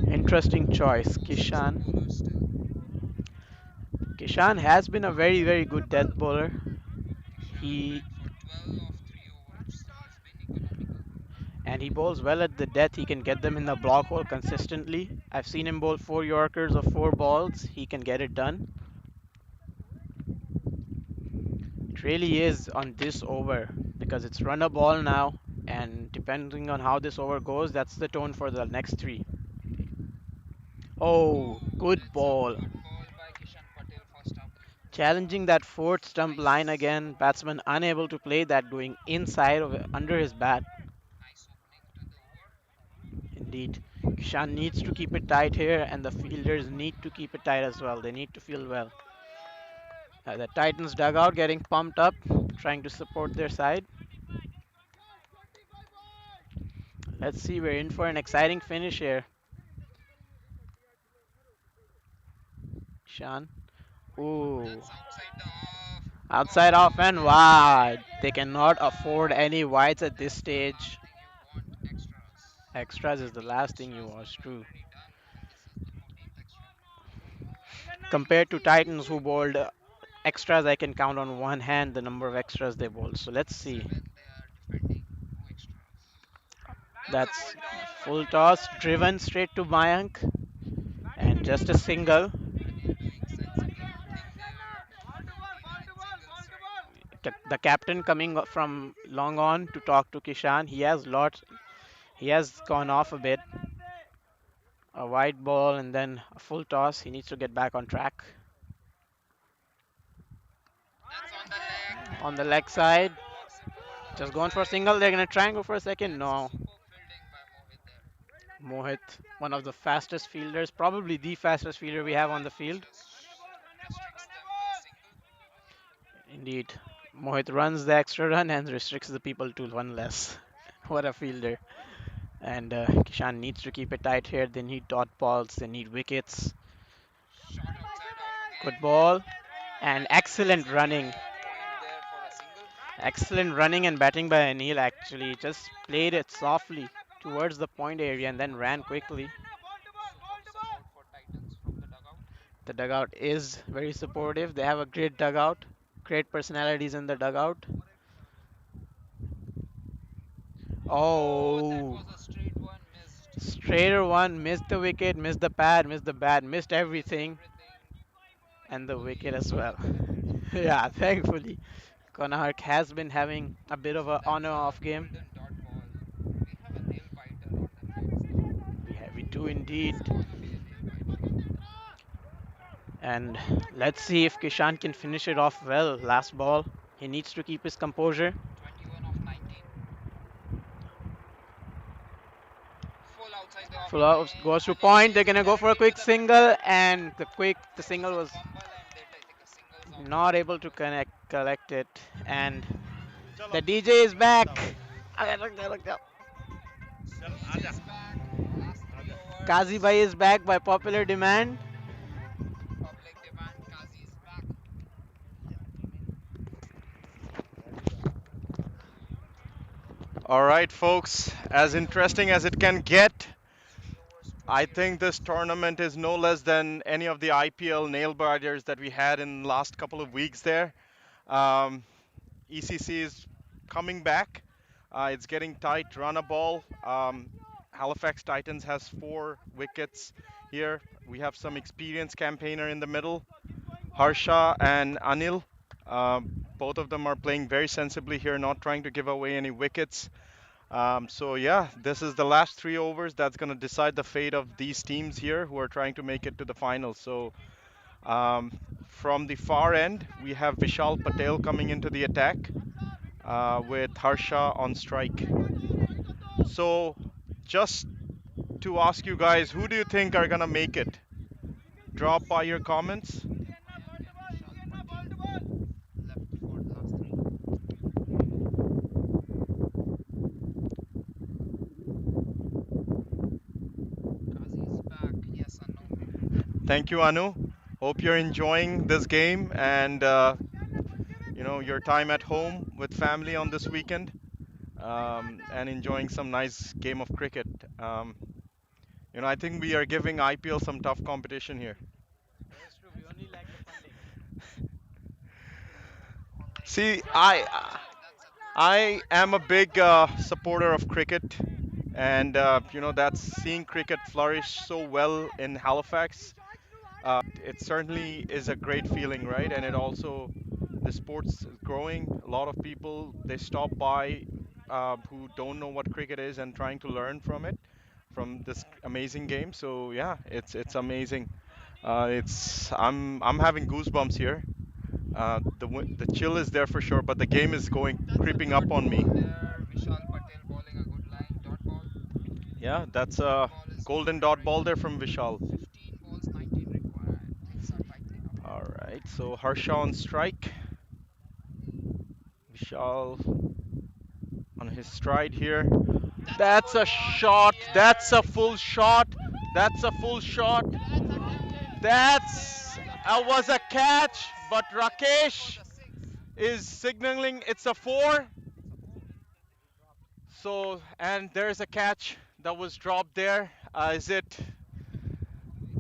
Interesting choice, Both decent Kishan. bowlers still. Kishan has been a very, very good death bowler. Kishan He went for 12 of 3 overs. He's been economical. and he bowls well at the death. He can get them in the block hole consistently. I've seen him bowl 4 Yorkers of 4 balls. He can get it done. It really is on this over because it's run a ball now, and depending on how this over goes, that's the tone for the next 3. Oh, Oh, good that's a ball. good ball by Kishan Patel first up. Challenging that fourth stump line Nice. again. Batsman unable to play that, going inside of under his bat. Nice opening to the over. Indeed. Kishan needs to keep it tight here, and the fielders need to keep it tight as well. They need to field well. The Titans dugout getting pumped up, trying to support their side. Let's see, we're in for an exciting finish here. Kishan. Ooh. That's outside the off. Outside Oh, off and that's wide. They wide. cannot afford any wides at this That's the last stage. thing you want, extras. Extras is the 13 last thing you extras watch, were true. already done, and this is the 14th extra. Compared to Titans who bowled extras, I can count on one hand the number of extras they bowled. So let's see. 7 they are defending, 2 extras. That's a full That's toss, but full not toss there. driven straight to Mayank and just a single. Daniel doing sensible thing there. 49 singles right now. The captain coming from long on to talk to Kishan. He has gone off a bit. A wide ball and then a full toss. He needs to get back on track. That's on the leg. On the leg Oh, that side, was over just the going for a leg. single. They're gonna try and go for a second. That's a No, superb fielding by Mohit there. Mohit, one of the fastest fielders, probably the fastest fielder we have on the field. Just restricts them to a single. Indeed, Mohit runs the extra run and restricts the people to one less. What a fielder! And Kishan needs to keep it tight here. They need dot balls. They need wickets. Shot outside off Good again. ball and And excellent easy running. point there for a single. Excellent running and batting by Anil actually. Just played it softly towards the point area and then ran quickly. Superb support for Titans from the dugout. The dugout is very supportive. They have a great dugout, great personalities in the dugout. Oh, that Oh, was a straight one, missed. straighter one, missed the wicket, missed the pad, missed the bat, missed Missed everything, everything. and the Thankfully, wicket he as got well. the wicket. Yeah, thankfully. Konark has been having a bit of a on That's and a off game. golden dot ball. We have a nail biter on the nets now. We do This indeed. is gonna be a nail biter. And let's see if Kishan can finish it off well. Last ball. He needs to keep his composure. 21 of 19. Full outside the off Full out line. goes to Anil point. They're chasing gonna go for a directly to quick the middle. single, and the single Just a was fumble and they take a singles off the not able to wicket. collect it. And the DJ is back. DJ is back. Last 3 overs. Kazi Bhai is back by popular demand. Public demand. Kazi is back. All right, folks, as interesting as it can get, 3 overs, I 20 think this runs. tournament is no less than any of the IPL nail biters that we had in the last couple of weeks there. Um, ECC is coming back. It's getting tight. Run a ball. Halifax Titans has 4 wickets here. We have some experienced campaigner in the middle, Harsha and Anil. Both of them are playing very sensibly here, not trying to give away any wickets. So yeah, this is the last 3 overs that's going to decide the fate of these teams here who are trying to make it to the final. So um, from the far end, we have Vishal Patel coming into the attack with Harsha on strike. So just to ask you guys, who do you think are going to make it? Drop by your comments. We have Vishal Patel left for the last 3. Kazi is back. Yes or no? Thank you, Anu. Hope you're enjoying this game and your time at home with family on this weekend. And enjoying some nice game of cricket. I think we are giving IPL some tough competition here. That is true. We only lack the funding. See, That's a good I shot. am a big supporter of cricket, and that's seeing cricket flourish so well in Halifax. It certainly is a great feeling, right? And it also the sports is growing. A lot of people they stop by who don't know what cricket is and trying to learn from it, from this amazing game. So yeah, it's amazing. It's I'm having goosebumps here. The chill is there for sure, but the game is going That's a creeping dot up on ball me. there. Vishal Patel bowling a good line. Dot ball. Yeah, that's Dot a ball is golden dot covering. ball there from Vishal. 15 balls, 19 required. Things are tightening up. All right, so Harsha on strike. Vishal on his stride here. That's a That's good a one shot. That's here. a full shot. That's a full shot. That's attempted there, That's and the catch was a catch, is but there for Rakesh the 6. is signaling it's a four. It's a 4. So, and there's a catch that was dropped there. Is it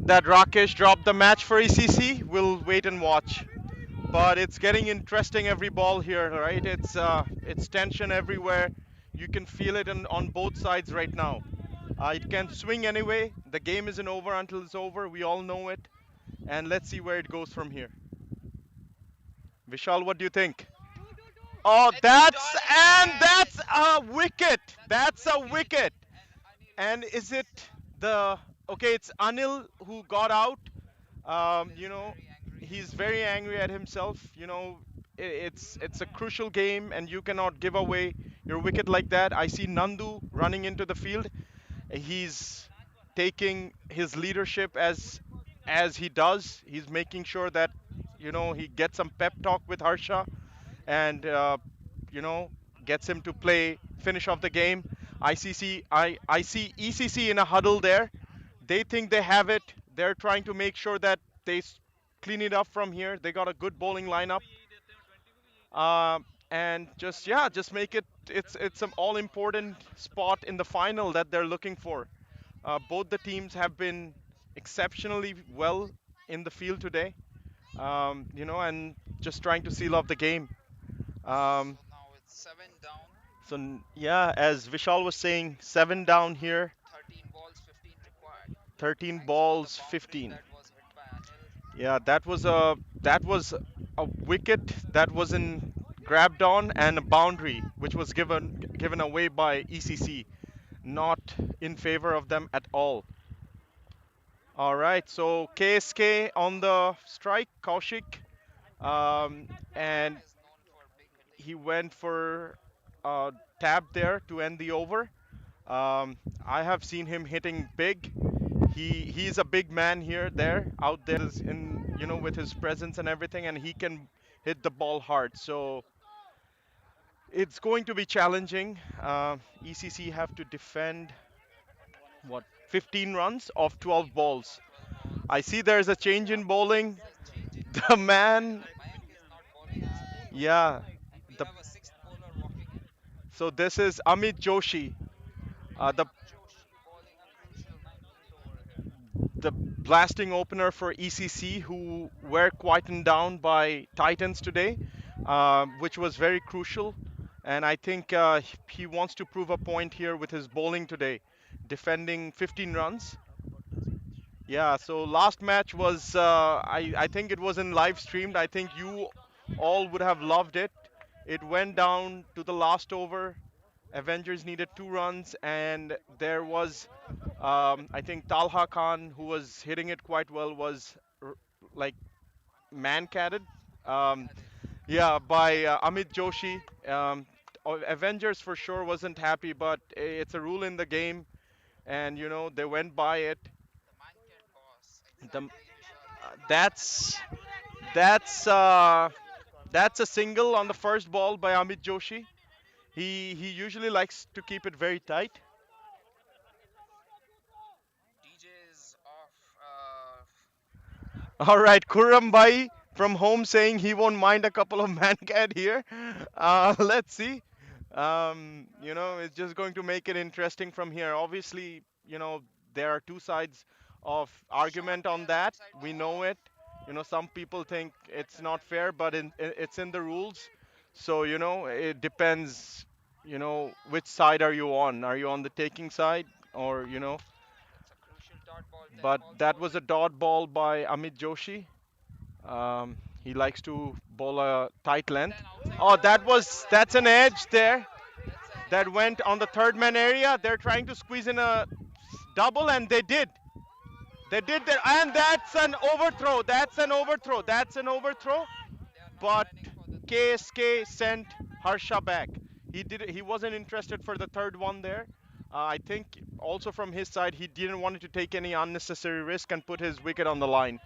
that Rakesh dropped the match for ECC? We'll wait and watch. But it's getting interesting every ball here, right? It's tension everywhere. You can feel it on both sides right now. It can swing anyway. The game isn't over until it's over. We all know it. And let's see where it goes from here. Vishal, what do you think? Oh, It's a that's dot and catch. that's a wicket. That's a That's a wicket. wicket. And Anil And is is it the okay? It's Anil who got out. Anil Um, is you know, very angry. he's very angry at himself. It's a crucial game, and you cannot give away your wicket like that. I see Nandu running into the field. He's taking his leadership as he does. He's making sure that he gets some pep talk with Harsha and you know gets him to play finish off the game. I see ECC in a huddle there. They think they have it. They're trying to make sure that they clean it up from here. They got a good bowling lineup. And just yeah, just make it. It's an all important spot in the final that they're looking for. Both the teams have been exceptionally well in the field today. And just trying to seal off the game. So Um, now it's 7 down. yeah, as Vishal was saying, 7 down here, 13 balls, 15 required. 13 Thanks for the balls, boundary 15. that was hit by Anil. Yeah, that was a wicket that wasn't grabbed on and a boundary which was given away by ECC, not in favor of them at all. All right, so KSK on the strike, Kaushik, and is known for big hitting. he went for a tap there to end the over. I have seen him hitting big. He's a big man here, there, out there in with his presence and everything, and he can hit the ball hard. So it's going to be challenging. ECC have to defend what 15 runs of 12 balls. 12 I balls. see there's a change in bowling. There's a change in The bowling. man, Mayank is not bowling as a bowler. yeah, And we the have a sixth bowler walking in. so this is Amit Joshi, the Amit Joshi bowling a crucial ninth hit over here. blasting opener for ECC, who were quietened down by Titans today, which was very crucial. And I think he wants to prove a point here with his bowling today, defending 15 runs. Yeah, so last match was I think it was in live streamed. I think you all would have loved it. It went down to the last over. Avengers needed 2 runs, and there was I think Talha Khan, who was hitting it quite well, was like man-catted. Um, Catted. yeah, by Amit Joshi. Avengers for sure wasn't happy, but it's a rule in the game, and they went by it. The Mancat boss. The, Exactly, Vishal. that's that's uh, that's a single on the first ball by Amit Joshi. He usually likes to keep it very tight. DJ is off. All right, Kurram Bhai from home saying he won't mind a couple of man-cat here. Let's see. It's just going to make it interesting from here. Obviously, there are two sides of Shot argument on there, that. outside We off. know it. Some people think it's not fair, but it's in the rules. So, it depends, which side are you on? Are you on the taking side or, That's a crucial dot ball there but that also. was a dot ball by Amit Joshi. He likes to bowl a tight And length. then outside Oh, off. that's an edge there That's a that hit. went on the third man area. They're trying to squeeze in a double, and they did. They did that, and that's an overthrow. That's an overthrow. That's an overthrow. They are not But running for the third one. KSK sent Harsha back. He wasn't interested for the third one there. I think also from his side, he didn't want to take any unnecessary risk and put his wicket on the line.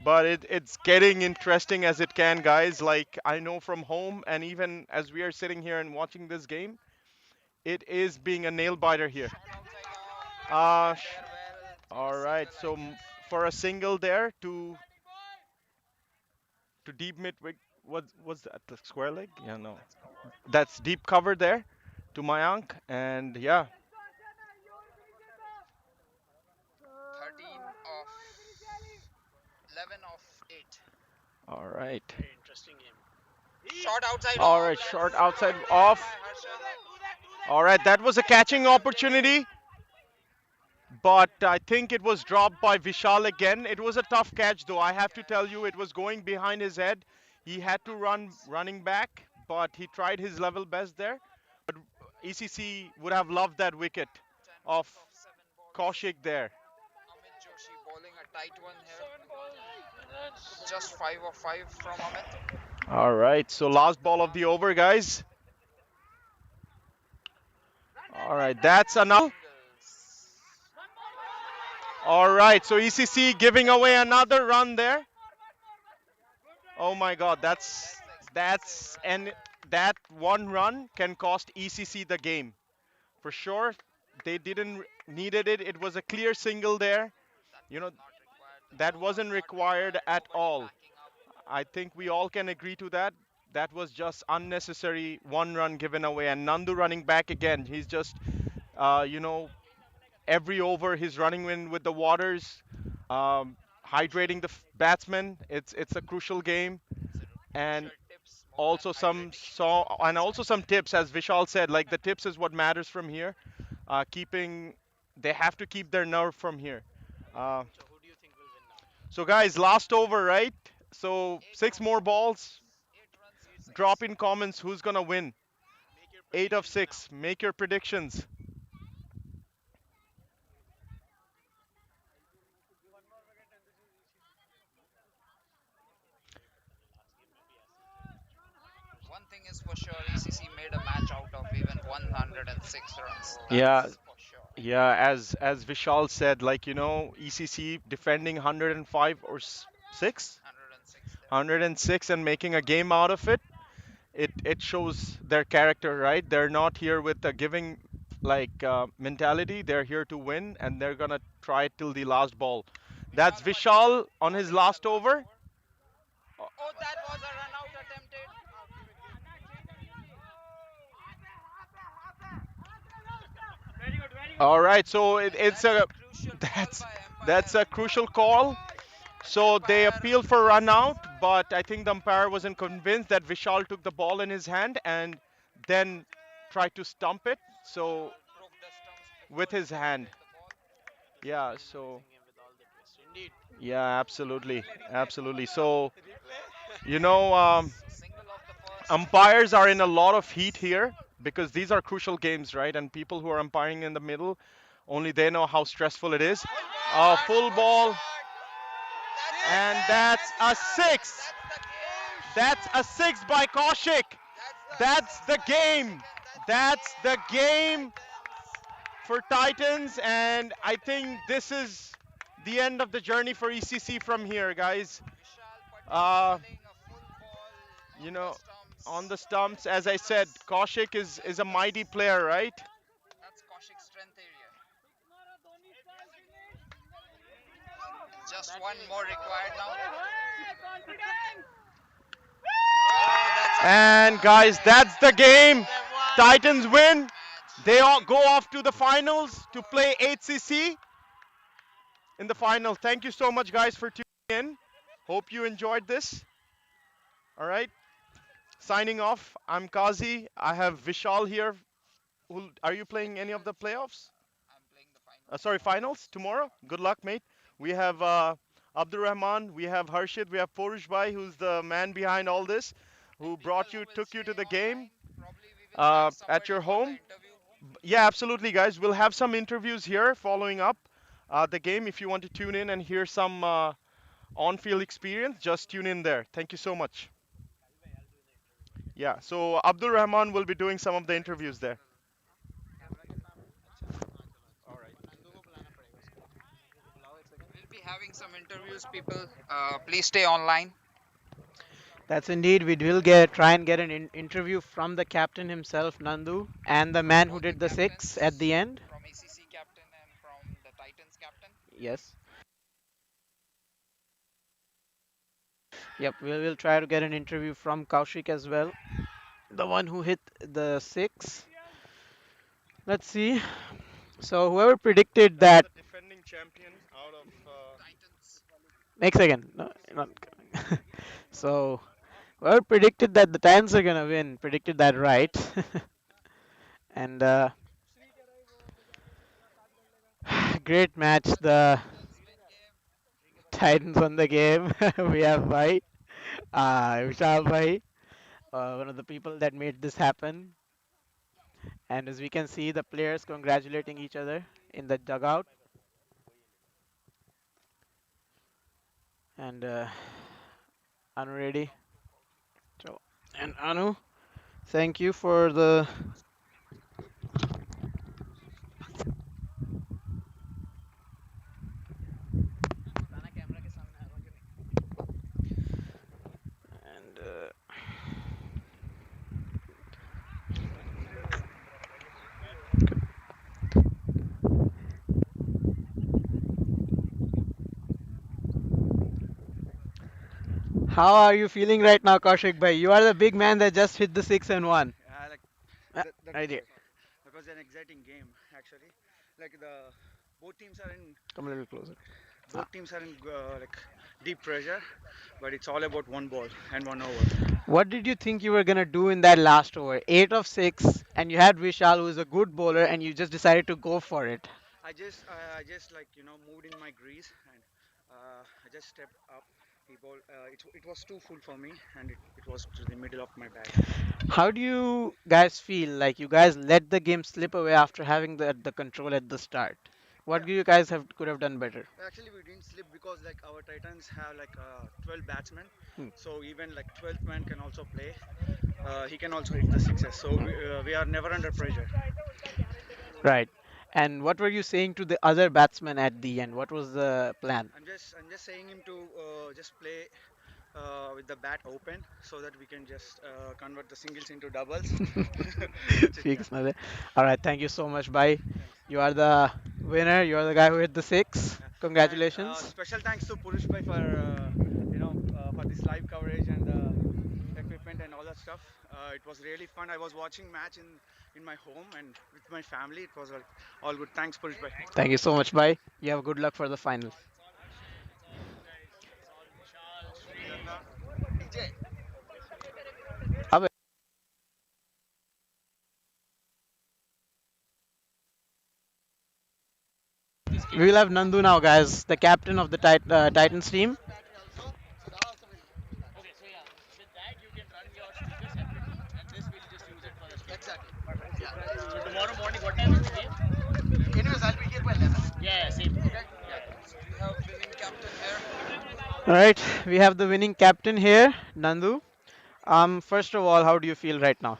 But it's getting interesting as it can, guys. Like I know from home, and even as we are sitting here and watching this game, it is being a nail biter here. Shot outside off. Uh, Played sh- there well. all A right, single, I so guess. for a single there to deep mid, what's that? The square leg? Yeah, no, That's covered. that's deep cover there to Mayank, and yeah, 13 of 11 of 8. all right, Very interesting game. Shot outside all off. right, short That's outside good there off. by Harsha. All right, that was a catching opportunity. But I think it was dropped by Vishal again. It was a tough catch, though. I Tough have to tell you, catch. it was going behind his head. He had to run Happens. running back, but he tried his level best there. But ECC would have loved that wicket 10 of out of 7 balls. Kaushik there. Amit Joshi bowling a tight one here. Just 5 of 5 from Amit. All right, so last ball of the over, guys. All right, that's another. Singles. All right, so ECC giving away another run there. Oh my God, That's expensive that's right and there. that one run can cost ECC the game for sure. They didn't needed it. It was a clear single there. That You was know not required. The that two was wasn't not required required. at Nobody all. backing up. I think we all can agree to that. That was just unnecessary one run given away. And Nandu running back again. He's just, uh, you know, every over he's running in with the waters, hydrating the batsman. It's a crucial game, and Crucial tips more than hydrating. also some tips, as Vishal said. Like the tips is what matters from here. Keeping they have to keep their nerve from here. Uh, So who do you think will win now? so guys, last over, right? So 8 six of more 6. balls. 8 runs, 8 Drop 6. in comments who's gonna win. Make your 8 of 6. predictions now. Make your predictions. thing is for sure, ECC made a match out of even 106 runs. Yeah, That's for sure. yeah. As Vishal said, like ECC defending 105 or six, 106 there. 106 and making a game out of it. It shows their character, right? They're not here with a giving mentality. They're here to win, and they're gonna try it till the last ball. That's Vishal, Vishal on what his is the last last over. over? Oh, that was a run out attempted. All right, so it's That's a a crucial call that's by that's umpire. a crucial call. So they Umpire. appealed for run out, but I think the umpire wasn't convinced that Vishal took the ball in his hand and then tried to stump it. So Vishal broke the stumps with before he his hand, hit the ball. yeah. So Penalizing him with all the twist. Indeed. yeah, absolutely, absolutely. So you know, um, So single off the first. umpires are in a lot of heat here because these are crucial games, right? And people who are umpiring in the middle, only they know how stressful it is. Full A ball. full Good ball, shot. That's and it. that's That's a enough. six. That's the game. That's a six by Kaushik. That's the That's six the by game. Kaushik, and that's the That's game the for game Titans. for Titans, and I think this is the end of the journey for ECC from here, guys. Vishal Patel Uh, bowling a full ball you on the know, on stumps. the stumps, as I said, Kaushik is That's a the mighty player, right? that's Kaushik's strength area. Just one more required now. Oh, that's a And guys, that's the game. Titans win. match. They all go off to the finals to play HCC in the final. Thank you so much, guys, for tuning in. Hope you enjoyed this. All right. Signing off. I'm Kazi. I have Vishal here. Are you playing any of the playoffs? I'm playing the finals Sorry, tomorrow. finals tomorrow. Good luck, mate. We have Abdur Rahman. We have Harshit. We have Porush Bhai, who's the man behind all this, And who people brought who you, will took you stay to the game online, probably we will have at somebody your for the home. interview. Yeah, absolutely, guys. We'll have some interviews here following up the game. If you want to tune in and hear some on-field experience, just tune in there. Thank you so much. Yeah, so Abdul Rahman will be doing some of the interviews there. We'll be having some interviews, people. Please stay online. That's indeed. We will get try and get an interview from the captain himself, Nandu, and the man who Both the did the six at captains the end. from ACC captain and from the Titans captain. Yes. Yep. We will try to get an interview from Kaushik as well, the one who hit the six. Let's see. So whoever predicted That's that. the defending champion out of. Titans. Next second. No, not. So whoever predicted that the Titans are gonna win predicted that right. And great match. The Titans win game. Titans won the game. We have Bhai, Vishal Bhai, one of the people that made this happen. And as we can see, the players congratulating each other in the dugout. And Anu ready. So, and Anu, thank you for the. And how are you feeling right now, Kaushik Bhai? You are the big man that just hit the six and one. Like that Right here. that was an exciting game actually. Like the both teams are in Come a little closer. both teams are in like deep pressure, but it's all about one ball and one over. What did you think you were gonna do in that last over? 8 of 6, and you had Vishal, who is a good bowler, and you just decided to go for it. I just like moved in my grease and I just stepped up. He ball it was too full for me and it was to the middle of my bag. How do you guys feel? Like you guys let the game slip away after having the control at the start. What you guys have could have done better? Actually, we didn't slip because like our Titans have like 12 batsmen, Hmm. so even like 12th man can also play. He can also hit the sixes, so Hmm. we are never under pressure. Right. And what were you saying to the other batsman at the end? What was the plan? I'm just saying him to just play with the bat open so that we can just convert the singles into doubles. That's it. Yeah. Fix na de. All right. Thank you so much. Bye. Thanks. You are the winner. You are the guy who hit the six. And Congratulations. special thanks to Purush Bhai for for this live coverage and equipment and all that stuff. It was really fun. I was watching match in my home and with my family. It was all good. Thanks, Purush Bhai. Thank you so much. Bye. You have good luck for the final. DJ. Ab- We will have Nandu now, guys, the captain of the Titans team. Battery also. So that also will use that. Exactly. Yeah. So tomorrow morning, what time is the game? Anyways, I'll be here by 11. Yeah, same. Okay. Yeah. All right, we have the winning captain here, Nandu. First of all, how do you feel right now?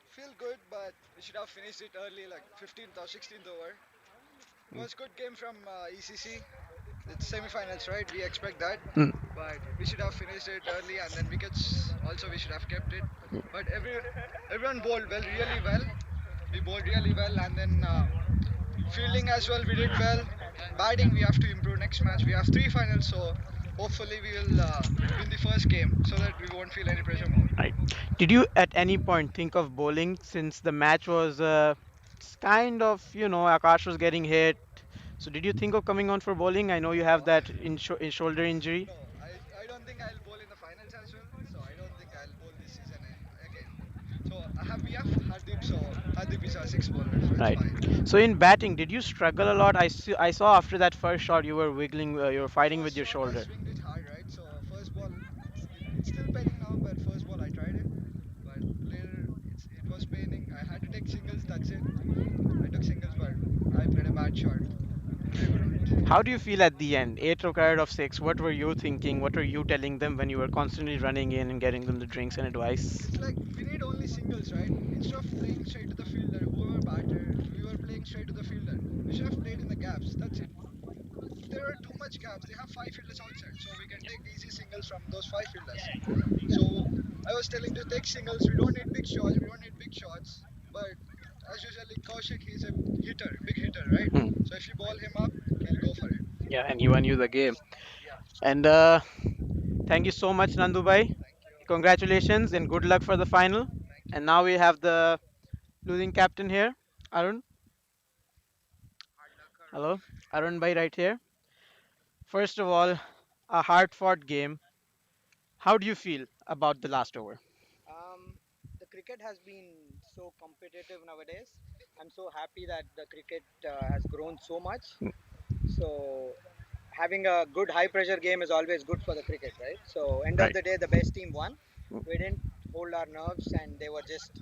Feel good, but we should have finished it early, like 15th or 16th over. It was good game from ECC. It's semi-finals, right? We expect that, Mm. but we should have finished it early, and then wickets also we should have kept it. But everyone bowled well, really well. We bowled really well, and then fielding as well we did well. Batting we have to improve next match. We have three finals, so hopefully we will win the first game so that we won't feel any pressure more. Right. Did you at any point think of bowling since the match was kind of, Akash was getting hit. So did you think of coming on for bowling? I know you have No, that in shoulder injury. no, I don't think I'll bowl in the finals as well. So I don't think I'll bowl this season again. So we have Hardeep, so Hardeep is our sixth bowler, so it's Right. fine. So in batting, did you struggle a lot? I saw after that first shot you were wiggling, you were fighting with First your shot I shoulder. swinged it hard, right? So first ball, it's still paining now, but first ball I tried it, but later it was paining. I had to take singles. That's it. I took singles, but I played a bad shot. Today wouldn't. How do you feel at the end? Eight required of six. What were you thinking? What were you telling them when you were constantly running in and getting them the drinks and advice? It's like we need only singles, right? Instead of playing straight to the fielder, whoever batter, we were playing straight to the fielder. We should have played in the gaps. That's it. There are too much gaps. They have five fielders outside, so we can take easy singles from those five fielders. So I was telling to take singles. We don't need big shots. We don't need big shots. But as usually, Kaushik he's a hitter, big hitter, right? Hmm. So if you ball him up, he'll go for it. Yeah, and he won you the game. Yeah. And thank you so much, Nandubai. Thank you. Congratulations and good luck for the final. Thank you. And now we have the losing captain here, Arun. Hello, Arun Bhai right here. First of all, a hard-fought game. How do you feel about the last over? The cricket has been so competitive nowadays. I'm so happy that the cricket has grown so much. So having a good high pressure game is always good for the cricket, right? So end of Right. the day, the best team won. We didn't hold our nerves, and they were just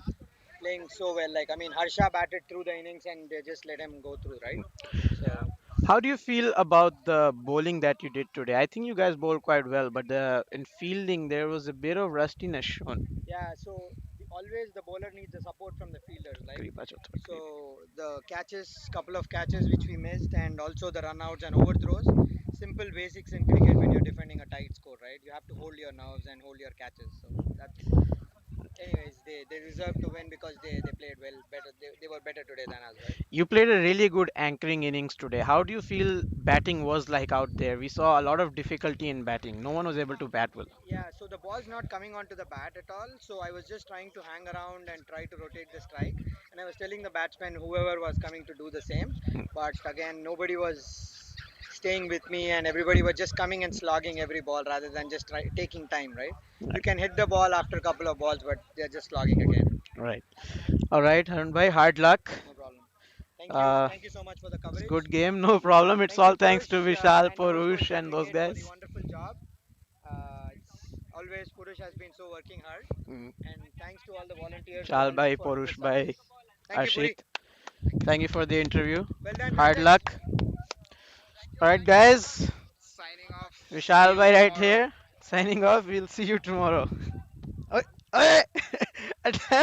playing so well. Like I mean, Harsha batted through the innings, and they just let him go through, right? So How do you feel about the bowling that you did today? I think you guys bowled quite well, but in fielding there was a bit of rustiness shown. yeah, so always the bowler needs the support from the fielders, like Agree, Bachot, agree. so the catches, couple of catches which we missed, and also the runouts and overthrows. Simple basics in cricket when you're defending a tight score, right? You have to hold your nerves and hold your catches. So that's. Anyways, they deserve to win because they played well, better. They were better today than us, right? You played a really good anchoring innings today. How do you feel batting was like out there? We saw a lot of difficulty in batting. No one was able to bat well. Yeah, so the ball's not coming onto the bat at all. So I was just trying to hang around and try to rotate the strike. And I was telling the batsman, whoever was coming to do the same. But again, nobody was staying with me, and everybody was just coming and slogging every ball rather than just taking time, right? You Right. can hit the ball after a couple of balls, but they're just slogging again. Right. All right, Harun bhai, hard luck. No problem. Thank you. Uh, Thank you so much for the it's a coverage. good game, no problem. It's Thank you, all thanks to Purush, Vishal, and also Porush, India and those Cricket for the guys. wonderful job. It's always Purush has been so working hard, Mm. and thanks to all the volunteers who Vishal helped bhai, for the Porush success. bhai, Thank you, Puri. Arshit. Thank you for the interview. Well done, well Hard done. luck. Alright, guys. Signing off. See Vishal you bhai right tomorrow. here. Signing off. We'll see you tomorrow. Oi, oi!